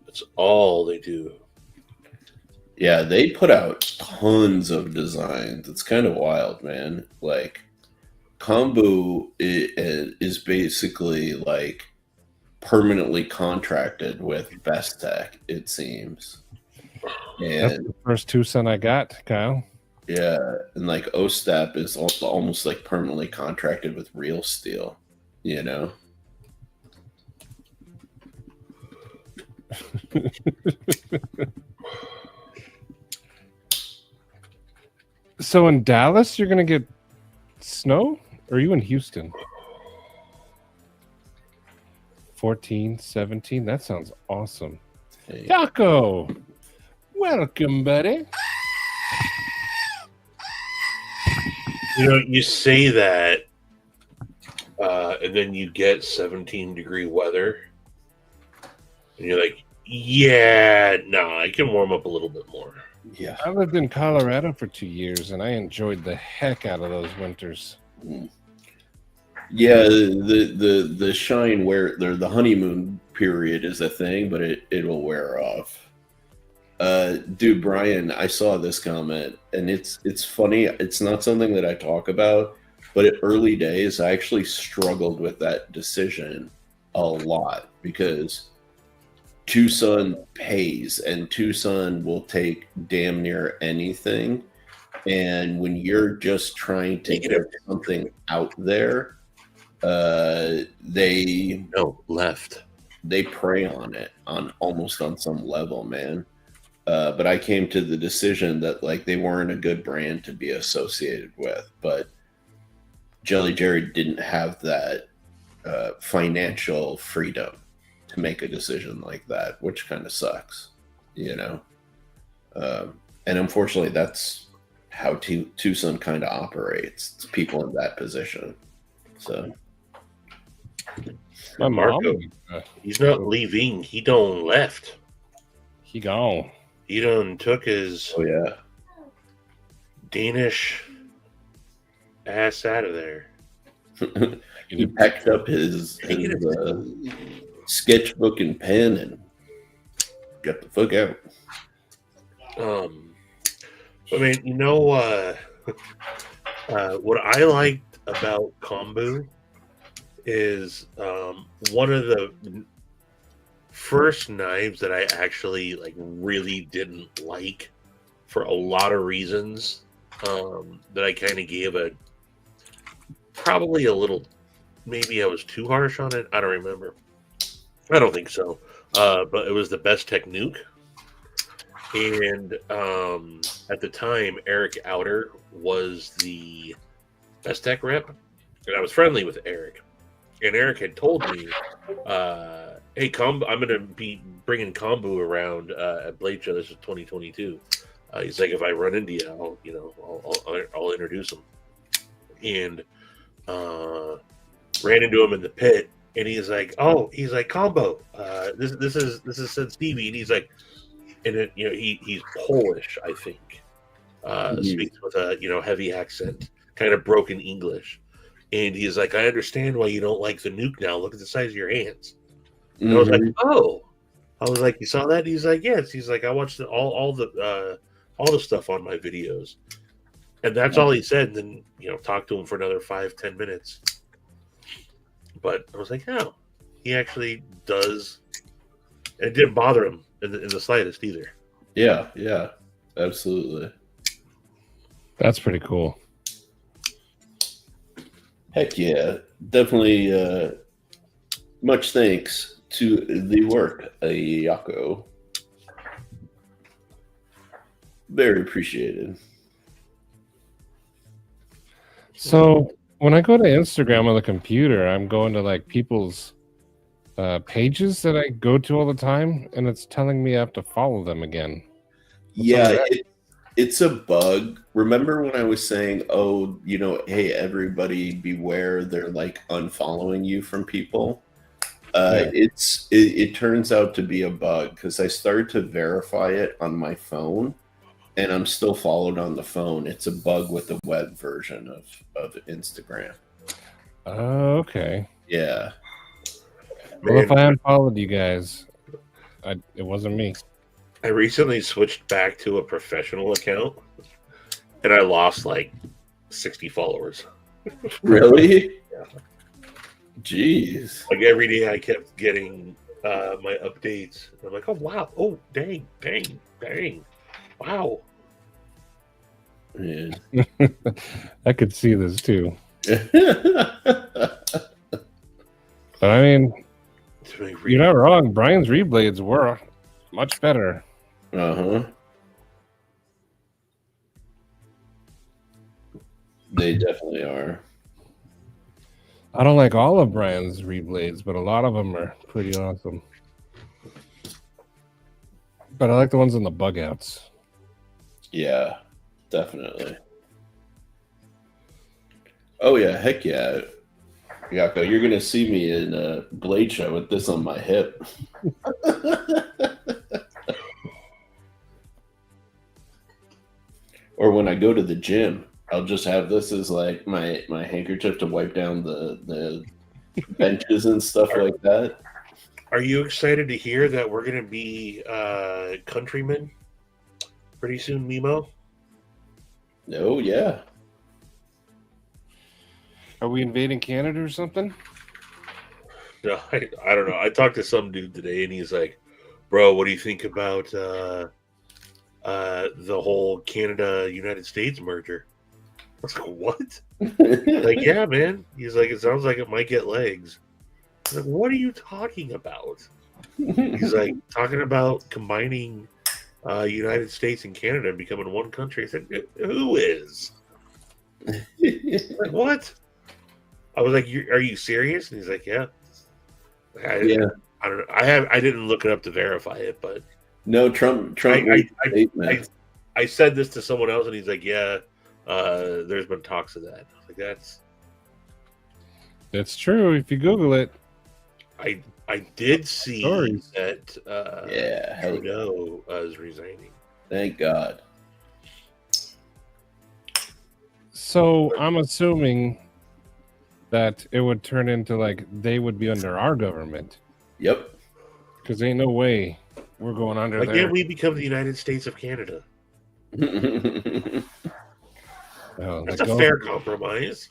that's all they do. Yeah, they put out tons of designs. It's kind of wild, man. Like, Kombu is basically like permanently contracted with Best Tech, it seems. That's And the first Tucson I got, Kyle. yeah, and like OSTAP is also almost like permanently contracted with Real Steel, you know? So in Dallas, you're gonna get snow? Or are you in Houston? 14, 17. That sounds awesome. Hey, Taco, welcome, buddy. You know, you say that, and then you get 17-degree weather, and you're like, yeah, no, I can warm up a little bit more. yeah. I lived in Colorado for 2 years, and I enjoyed the heck out of those winters. Yeah, the shine where the honeymoon period is a thing, but it will wear off. Dude, Brian, I saw this comment, and it's funny. It's not something that I talk about, but at early days, I actually struggled with that decision a lot because Tucson pays, and Tucson will take damn near anything. And when you're just trying to get something out there, they left. they prey on it almost on some level, man. But I came to the decision that like they weren't a good brand to be associated with. But Jelly Jerry didn't have that financial freedom to make a decision like that, which kind of sucks, you know. And unfortunately, that's how Tucson kind of operates. It's people in that position. So My mom, Marco, he's not leaving. He done left. he gone. He done took his oh yeah. Danish ass out of there. He packed up his sketchbook and pen and got the fuck out. I mean, you know, what I liked about Kombu is one of the first knives that I actually like really didn't like for a lot of reasons, that I kind of gave probably a little, maybe I was too harsh on it. I don't remember. I don't think so. But it was the Best Technique. And at the time, Eric Outer was the Best Tech rep. and I was friendly with Eric, and Eric had told me, "Hey, I'm going to be bringing Kombu around at Blade Show. This is 2022." He's like, "If I run into you, I'll introduce him." And ran into him in the pit, and he's like, "Combo, this is Said Stevie," and he's like, and it, he's Polish, I think, speaks with a heavy accent, kind of broken English, and he's like, "I understand why you don't like the nuke now. Look at the size of your hands." And I was like, "Oh," I was like, "You saw that?" And he's like, "Yes." He's like, "I watched all the stuff on my videos," and that's all he said. And then talked to him for another 5-10 minutes. But I was like, "Oh, he actually does." And it didn't bother him in the slightest either. Yeah, absolutely. That's pretty cool. Heck yeah, definitely. Much thanks to the work, Yako. Very appreciated. So when I go to Instagram on the computer, I'm going to like people's pages that I go to all the time, and it's telling me I have to follow them again. It's a bug. Remember when I was saying, "Oh, hey, everybody, beware! They're like unfollowing you from people." It turns out to be a bug because I started to verify it on my phone, and I'm still followed on the phone. It's a bug with the web version of Instagram. Oh, okay. Yeah. Well, if I unfollowed you guys, it wasn't me. I recently switched back to a professional account, and I lost like 60 followers. Really? Yeah. Jeez. Like every day I kept getting my updates. I'm like, "Oh, wow. Oh, dang. Wow." Yeah. I could see this too. But I mean, you're not wrong. Brian's reblades were much better. Uh-huh. They definitely are. I don't like all of Brian's reblades, but a lot of them are pretty awesome. But I like the ones in the bug outs. Yeah, definitely. Oh yeah, heck yeah. Yako, you're gonna see me in a Blade Show with this on my hip. Or when I go to the gym, I'll just have this as like my handkerchief to wipe down the benches and stuff like that. Are you excited to hear that we're going to be countrymen pretty soon, Mimo? Oh yeah. Are we invading Canada or something? No, I don't know. I talked to some dude today, and he's like, "Bro, what do you think about the whole Canada-United States merger?" I was like, "What?" Like, "Yeah, man." He's like, "It sounds like it might get legs." I'm like, "What are you talking about?" He's like, "Talking about combining United States and Canada and becoming one country." I said, "Who is?" Like, what? I was like, "Are you serious?" And he's like, "Yeah." Yeah. I don't know. I didn't look it up to verify it, but No, Trump. I said this to someone else, and he's like, "Yeah, there's been talks of that." I was like, That's true. If you Google it, I did see Stories. that. Yeah, hell yeah. Trudeau is resigning. Thank God. so I'm assuming that it would turn into like they would be under our government Yep. because ain't no way we're going under Why there. can't we become the United States of Canada? Oh, That's like, a fair compromise.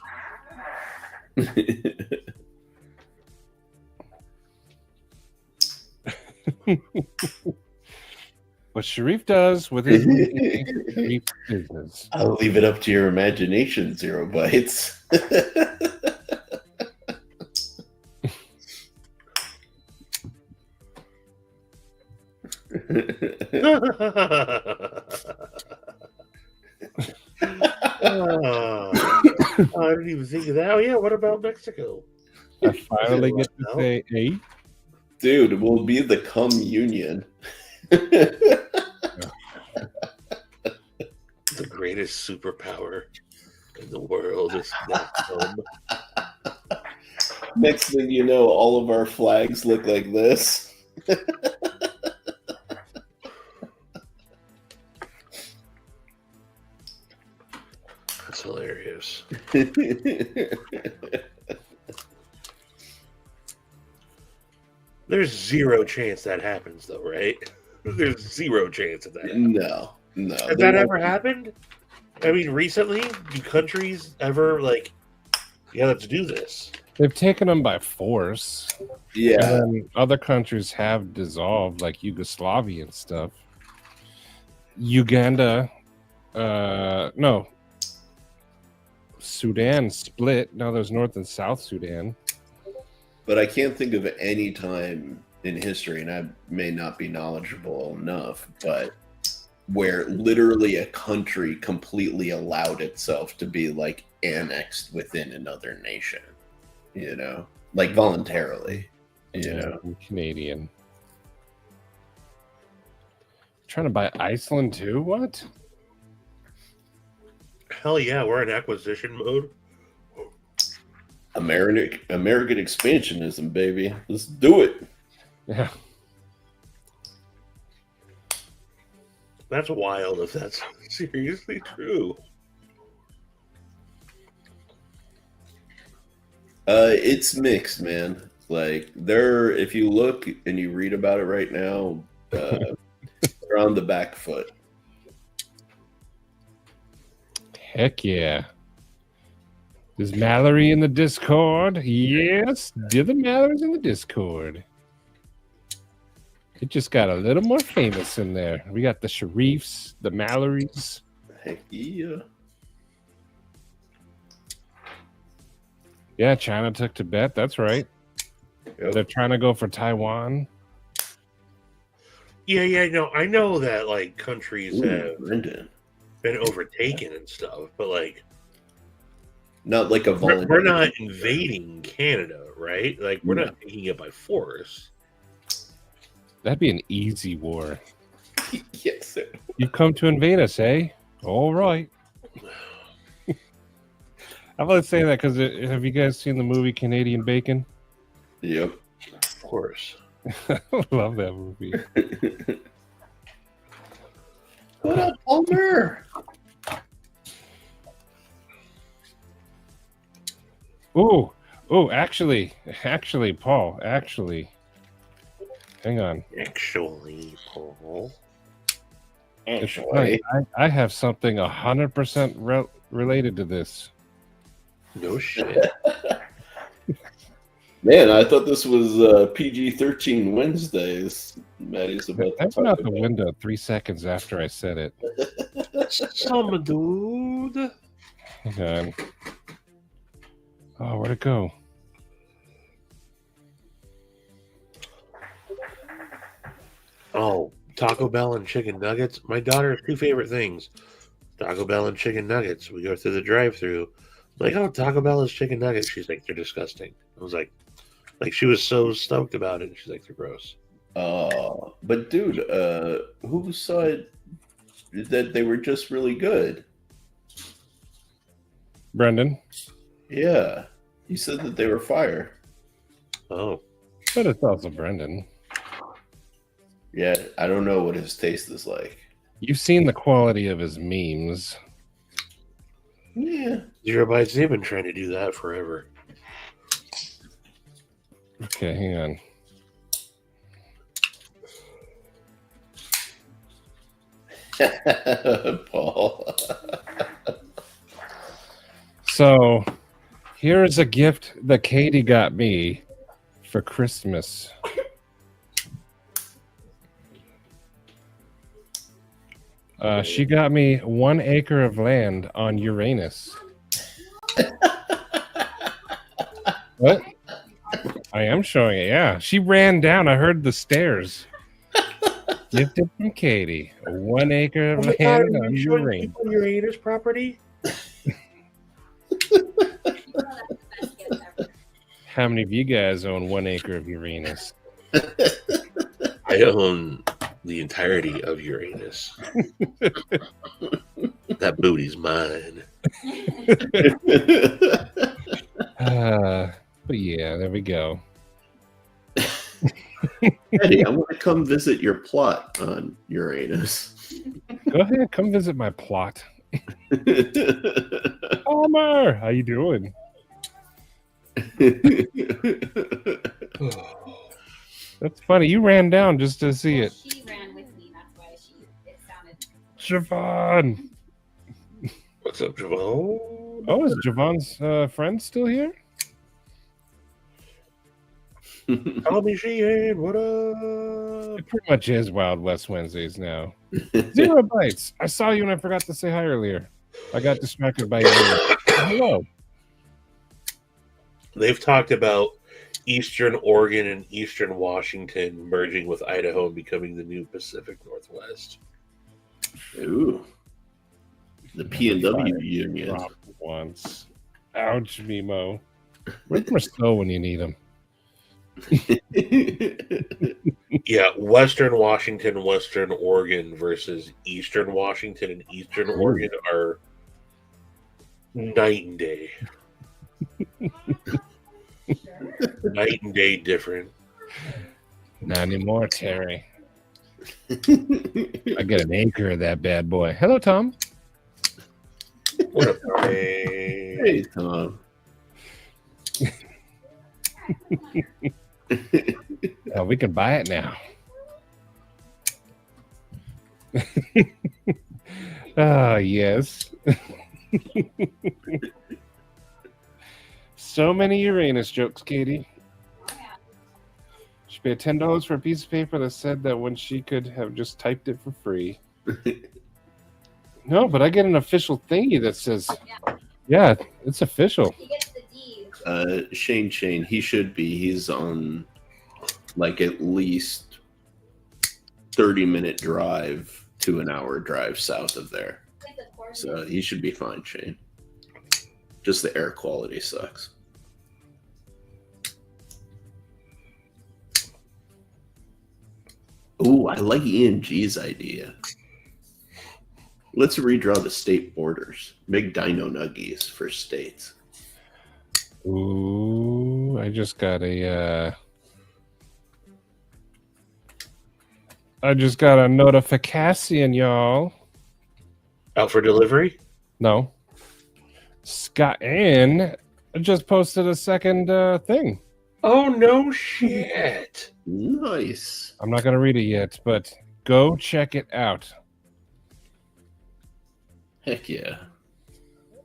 what Sharif does with his Sharif business. I'll leave it up to your imagination, Zero Bytes. Oh, I didn't even think of that. Oh yeah, what about Mexico? I finally get to No. say A. Dude, we'll be the communion. The greatest superpower in the world is not home. Next thing you know, all of our flags look like this. That's hilarious. There's zero chance that happens, though, right? There's zero chance of that. No. Has that ever happened? I mean, recently, do countries ever yeah, let's do this? They've taken them by force. Yeah. And then other countries have dissolved, like Yugoslavia and stuff. Uganda, no. Sudan split. Now there's North and South Sudan. But I can't think of any time in history, and I may not be knowledgeable enough, but where literally a country completely allowed itself to be like annexed within another nation, you know, like voluntarily, you know. I'm Canadian. Trying to buy Iceland too? What? Hell yeah, we're in acquisition mode. American expansionism, baby. Let's do it. Yeah. That's wild if that's seriously true. It's mixed, man. Like if you look and you read about it right now, they're on the back foot. Heck yeah. Is Mallory in the Discord? Yes. Did the Mallory's in the Discord? It just got a little more famous in there. We got the Sharifs, the Mallorys. Heck yeah. Yeah, China took Tibet. That's right. Yep. They're trying to go for Taiwan. Yeah, no, I know that countries Ooh, have Brendan. been overtaken and stuff, but Not like a voluntary. we're not invading Canada, right? We're not taking it by force. That'd be an easy war. Yes, sir. You've come to invade us, eh? All right. I'm only saying that because have you guys seen the movie Canadian Bacon? Yep. Of course. I love that movie. What up, Palmer? Oh, actually, Paul, hang on. Actually, Paul. It's funny, I have something 100% related to this. No shit. Man, I thought this was PG-13 Wednesdays. Maddie's about to That's talk out the about. window 3 seconds after I said it. Some dude. Hang on. Oh, where'd it go? Oh, Taco Bell and chicken nuggets. My daughter's two favorite things: Taco Bell and chicken nuggets. We go through the drive-through. Like, oh, Taco Bell is chicken nuggets. She's like, they're disgusting. I was like she was so stoked about it. She's like, they're gross. But dude, who said that they were just really good? Brendan. Yeah, he said that they were fire. Oh, But it's also Brendan. Yeah, I don't know what his taste is like. You've seen the quality of his memes. Yeah. Zero Bites, they've been trying to do that forever. Okay, hang on. Paul. So, here's a gift that Katie got me for Christmas. She got me 1 acre of land on Uranus. What? I am showing it, yeah. She ran down. I heard the stairs. Gifted from Katie. 1 acre of land on Uranus. Uranus property? How many of you guys own 1 acre of Uranus? I own the entirety of Uranus. That booty's mine. But yeah, there we go. Eddie, I want to come visit your plot on Uranus. Go ahead, come visit my plot. Palmer, how you doing? That's funny. You ran down just to see it. She ran with me. That's why it sounded. Javon. What's up, Javon? Oh, is Javon's friend still here? Call me Sheehan. What up? It pretty much is Wild West Wednesdays now. 0 bites. I saw you and I forgot to say hi earlier. I got distracted by your name. Hello. They've talked about Eastern Oregon and Eastern Washington merging with Idaho and becoming the new Pacific Northwest. Ooh. The P&W union. Dropped once. Ouch, Mimo. Where's Marceau when you need him? Yeah, Western Washington, Western Oregon versus Eastern Washington and Eastern Oregon are night and day. Night and day different. Not anymore, Terry. I get an acre of that bad boy. Hello, Tom. What up, hey? Hey, Tom. Oh, we can buy it now. Ah, yes. So many Uranus jokes, Katie. She paid $10 for a piece of paper that said that when she could have just typed it for free. No, but I get an official thingy that says, yeah, it's official. He gets the D. Shane, he should be. He's on like at least 30-minute drive to an hour drive south of there. So he should be fine, Shane. Just the air quality sucks. Ooh, I like ENG's idea. Let's redraw the state borders. Make dino nuggies for states. Ooh, I just got a notification, y'all. Out for delivery? No. Scott Ann just posted a second thing. Oh, no shit. Nice. I'm not going to read it yet, but go check it out. Heck yeah.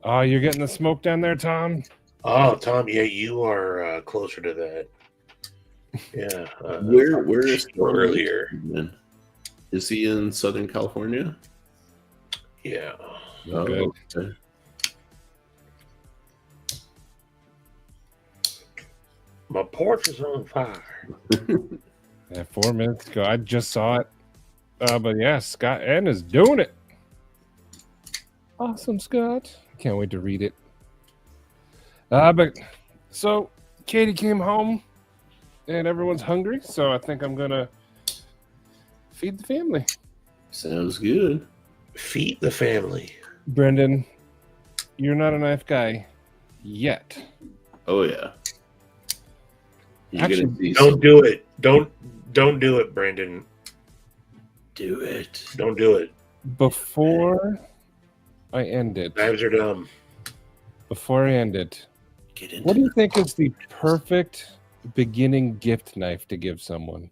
Oh, you're getting the smoke down there, Tom? Oh, Tom, yeah, you are closer to that. Yeah. Where is earlier? Is he in Southern California? Yeah. Oh, Good. okay. My porch is on fire. Yeah, 4 minutes ago. I just saw it. But yeah, Scott N is doing it. Awesome, Scott. Can't wait to read it. But so Katie came home and everyone's hungry, so I think I'm gonna feed the family. Sounds good. Feed the family. Brendan, you're not a knife guy yet. Oh yeah. You're Actually, gonna see Don't do it. Don't do it, Brandon. do it. Don't do it. Before I end it, Knives are dumb. Get into what do you think is the perfect beginning gift knife to give someone?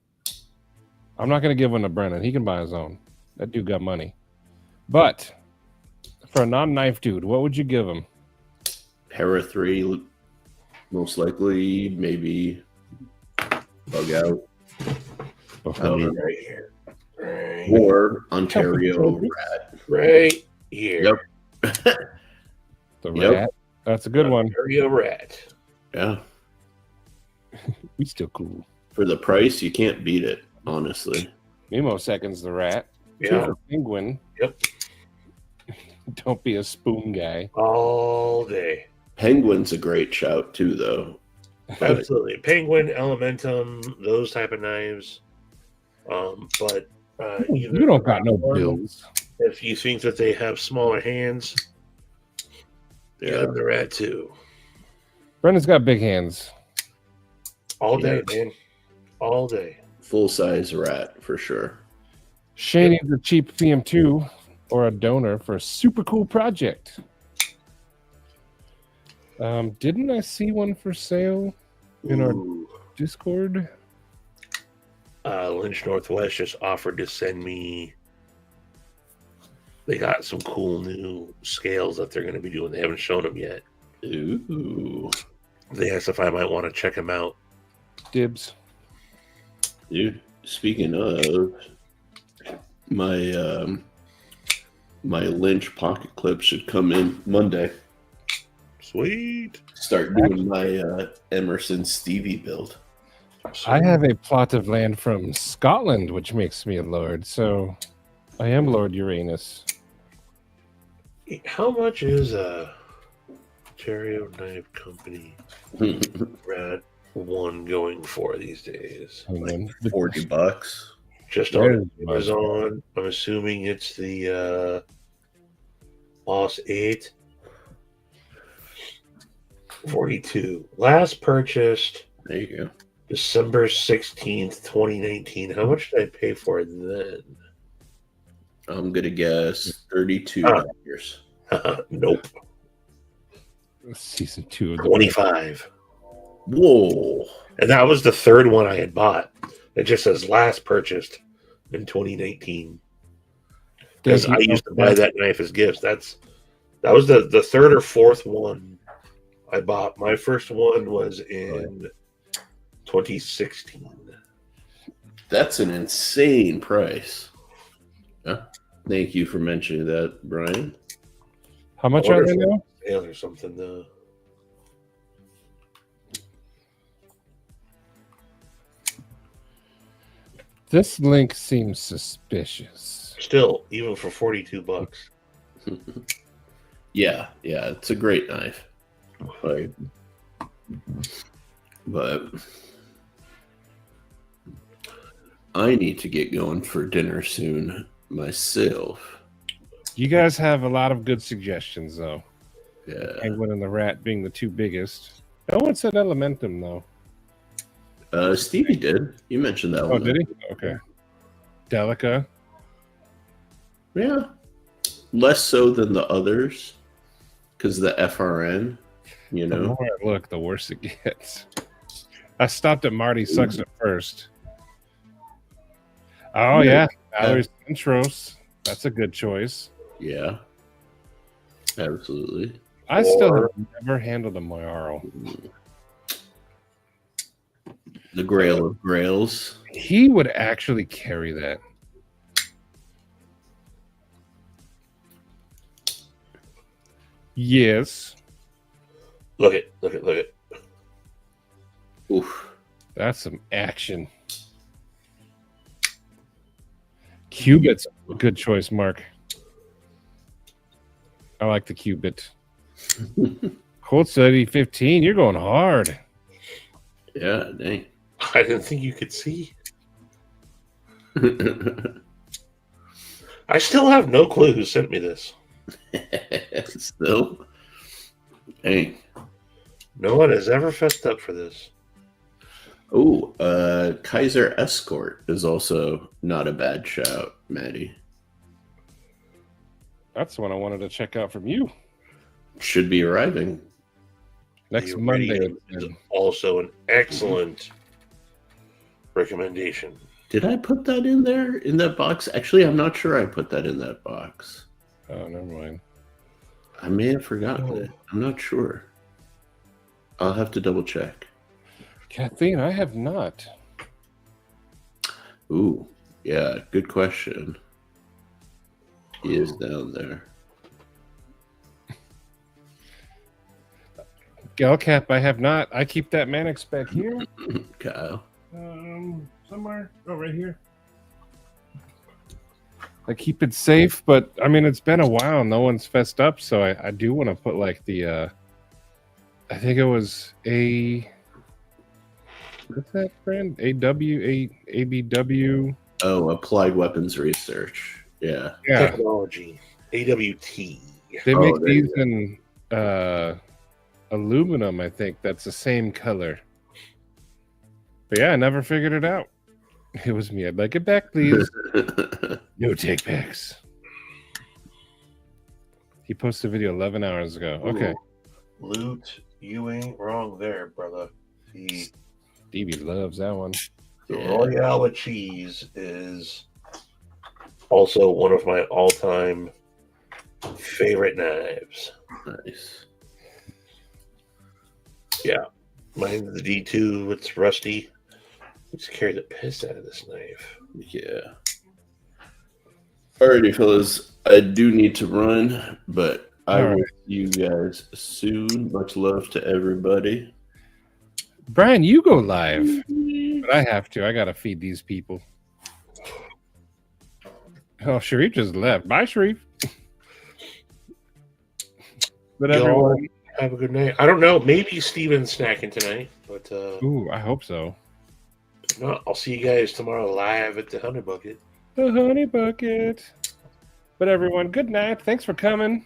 I'm not going to give one to Brennan. He can buy his own. That dude got money. But for a non-knife dude, what would you give him? Para 3, most likely, maybe Bug Out. I mean, Right here. Right, or Ontario Rat. right here. Yep. The Yep. rat. That's a good one. Ontario rat. Yeah. We still cool. For the price, you can't beat it, honestly. Mimo seconds the rat. Two Yeah. for penguin. Yep. Don't be a spoon guy. All day. Penguin's a great shout, too, though. Absolutely. Penguin, Elementum, those type of knives. But either You don't got no one, bills. if you think that they have smaller hands, you got the rat too. Brendan's got big hands. All day, Yeah. man. All day. Full size rat for sure. Shane needs a cheap PM2 or a donor for a super cool project. Didn't I see one for sale in our Ooh. Discord? Lynch Northwest just offered to send me. They got some cool new scales that they're going to be doing. They haven't shown them yet. Ooh. They asked if I might want to check them out. Dibs. Dude, speaking of, my my Lynch pocket clip should come in Monday. Sweet. Start doing my Emerson Stevie build. I have a plot of land from Scotland, which makes me a lord. So I am Lord Uranus. How much is a Ontario Knife Company Rat 1 going for these days? And then $40. Just Very on much. Amazon. I'm assuming it's the Boss 8. 42. Last purchased There you go. December 16th, 2019. How much did I pay for it then? I'm gonna guess $32. Nope. season 2 of the 25. Whoa. And that was the third one I had bought. It just says last purchased in 2019. Because I used to buy that knife as gifts. That was the third or fourth one I bought. My first one was in 2016. That's an insane price. Yeah. Thank you for mentioning that, Brian. How much I are wonder they if now? Sale or something though. This link seems suspicious. Still, even for $42. Yeah, it's a great knife. But I need to get going for dinner soon myself. You guys have a lot of good suggestions, though. Yeah. Penguin and the Rat being the two biggest. No one said Elementum, though. Stevie did. You mentioned that Oh, one. did he? Okay. Delica. Yeah. Less so than the others because the FRN, you The know. more I look, the worse it gets. I stopped at Marty Sucks at first. Oh, yeah. Valerie's Intros. That's a good choice. Yeah. Absolutely. I still have never handled a Moyaro. The Grail of Grails. He would actually carry that. Yes. Look it. Oof. That's some action. Cubit's a good choice, Mark. I like the Cubit. Cold Study 15. You're going hard. Yeah, dang. I didn't think you could see. I still have no clue who sent me this. Still. Dang. No one has ever fessed up for this. Oh, Kaiser Escort is also not a bad shout, Maddie. That's the one I wanted to check out from you. Should be arriving. Next The Monday. Iridium is also an excellent recommendation. Did I put that in there in that box? Actually, I'm not sure I put that in that box. Oh, never mind. I may have forgotten it. I'm not sure. I'll have to double check. Kathleen, I have not. Ooh, yeah, good question. He is down there. Galcap, I have not. I keep that Mannix back here. Kyle. Somewhere. Oh, right here. I keep it safe, but I mean, it's been a while. No one's fessed up, so I do want to put like the. I think it was What's that brand? ABW. Oh, Applied Weapons Research. Yeah. Yeah, Technology. AWT. they Oh, make there you these in aluminum. I think that's the same color. But yeah, I never figured it out. It was me. I'd like it back, please. No take backs. He posted a video 11 hours ago. Okay. Ooh. Loot, you ain't wrong there, brother. The Stevie loves that one. Yeah. Royale with cheese is also one of my all-time favorite knives. Nice. Yeah. Mine's the D2. It's rusty. Just carry the piss out of this knife. Yeah. Alrighty, fellas. I do need to run, but I All will right. see you guys soon. Much love to everybody. Brian, you go live. But I have to. I got to feed these people. Oh, Sharif just left. Bye, Sharif. But Y'all everyone. have a good night. I don't know. Maybe Steven's snacking tonight, but Ooh, I hope so. if not, I'll see you guys tomorrow live at the Honey Bucket. The honey bucket. But everyone, good night. Thanks for coming.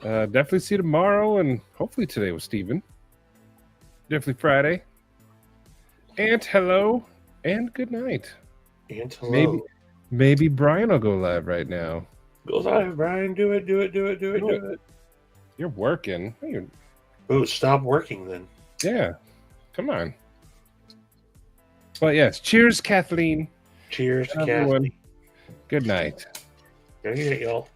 Definitely see you tomorrow and hopefully today with Steven. Definitely Friday. And hello and good night. And hello. Maybe Brian will go live right now. Go live, Brian. Do it. You're working. Oh, stop working then. Yeah. Come on. But yes, cheers, Kathleen. Cheers to Everyone. Kathy. Good night. Good night, y'all.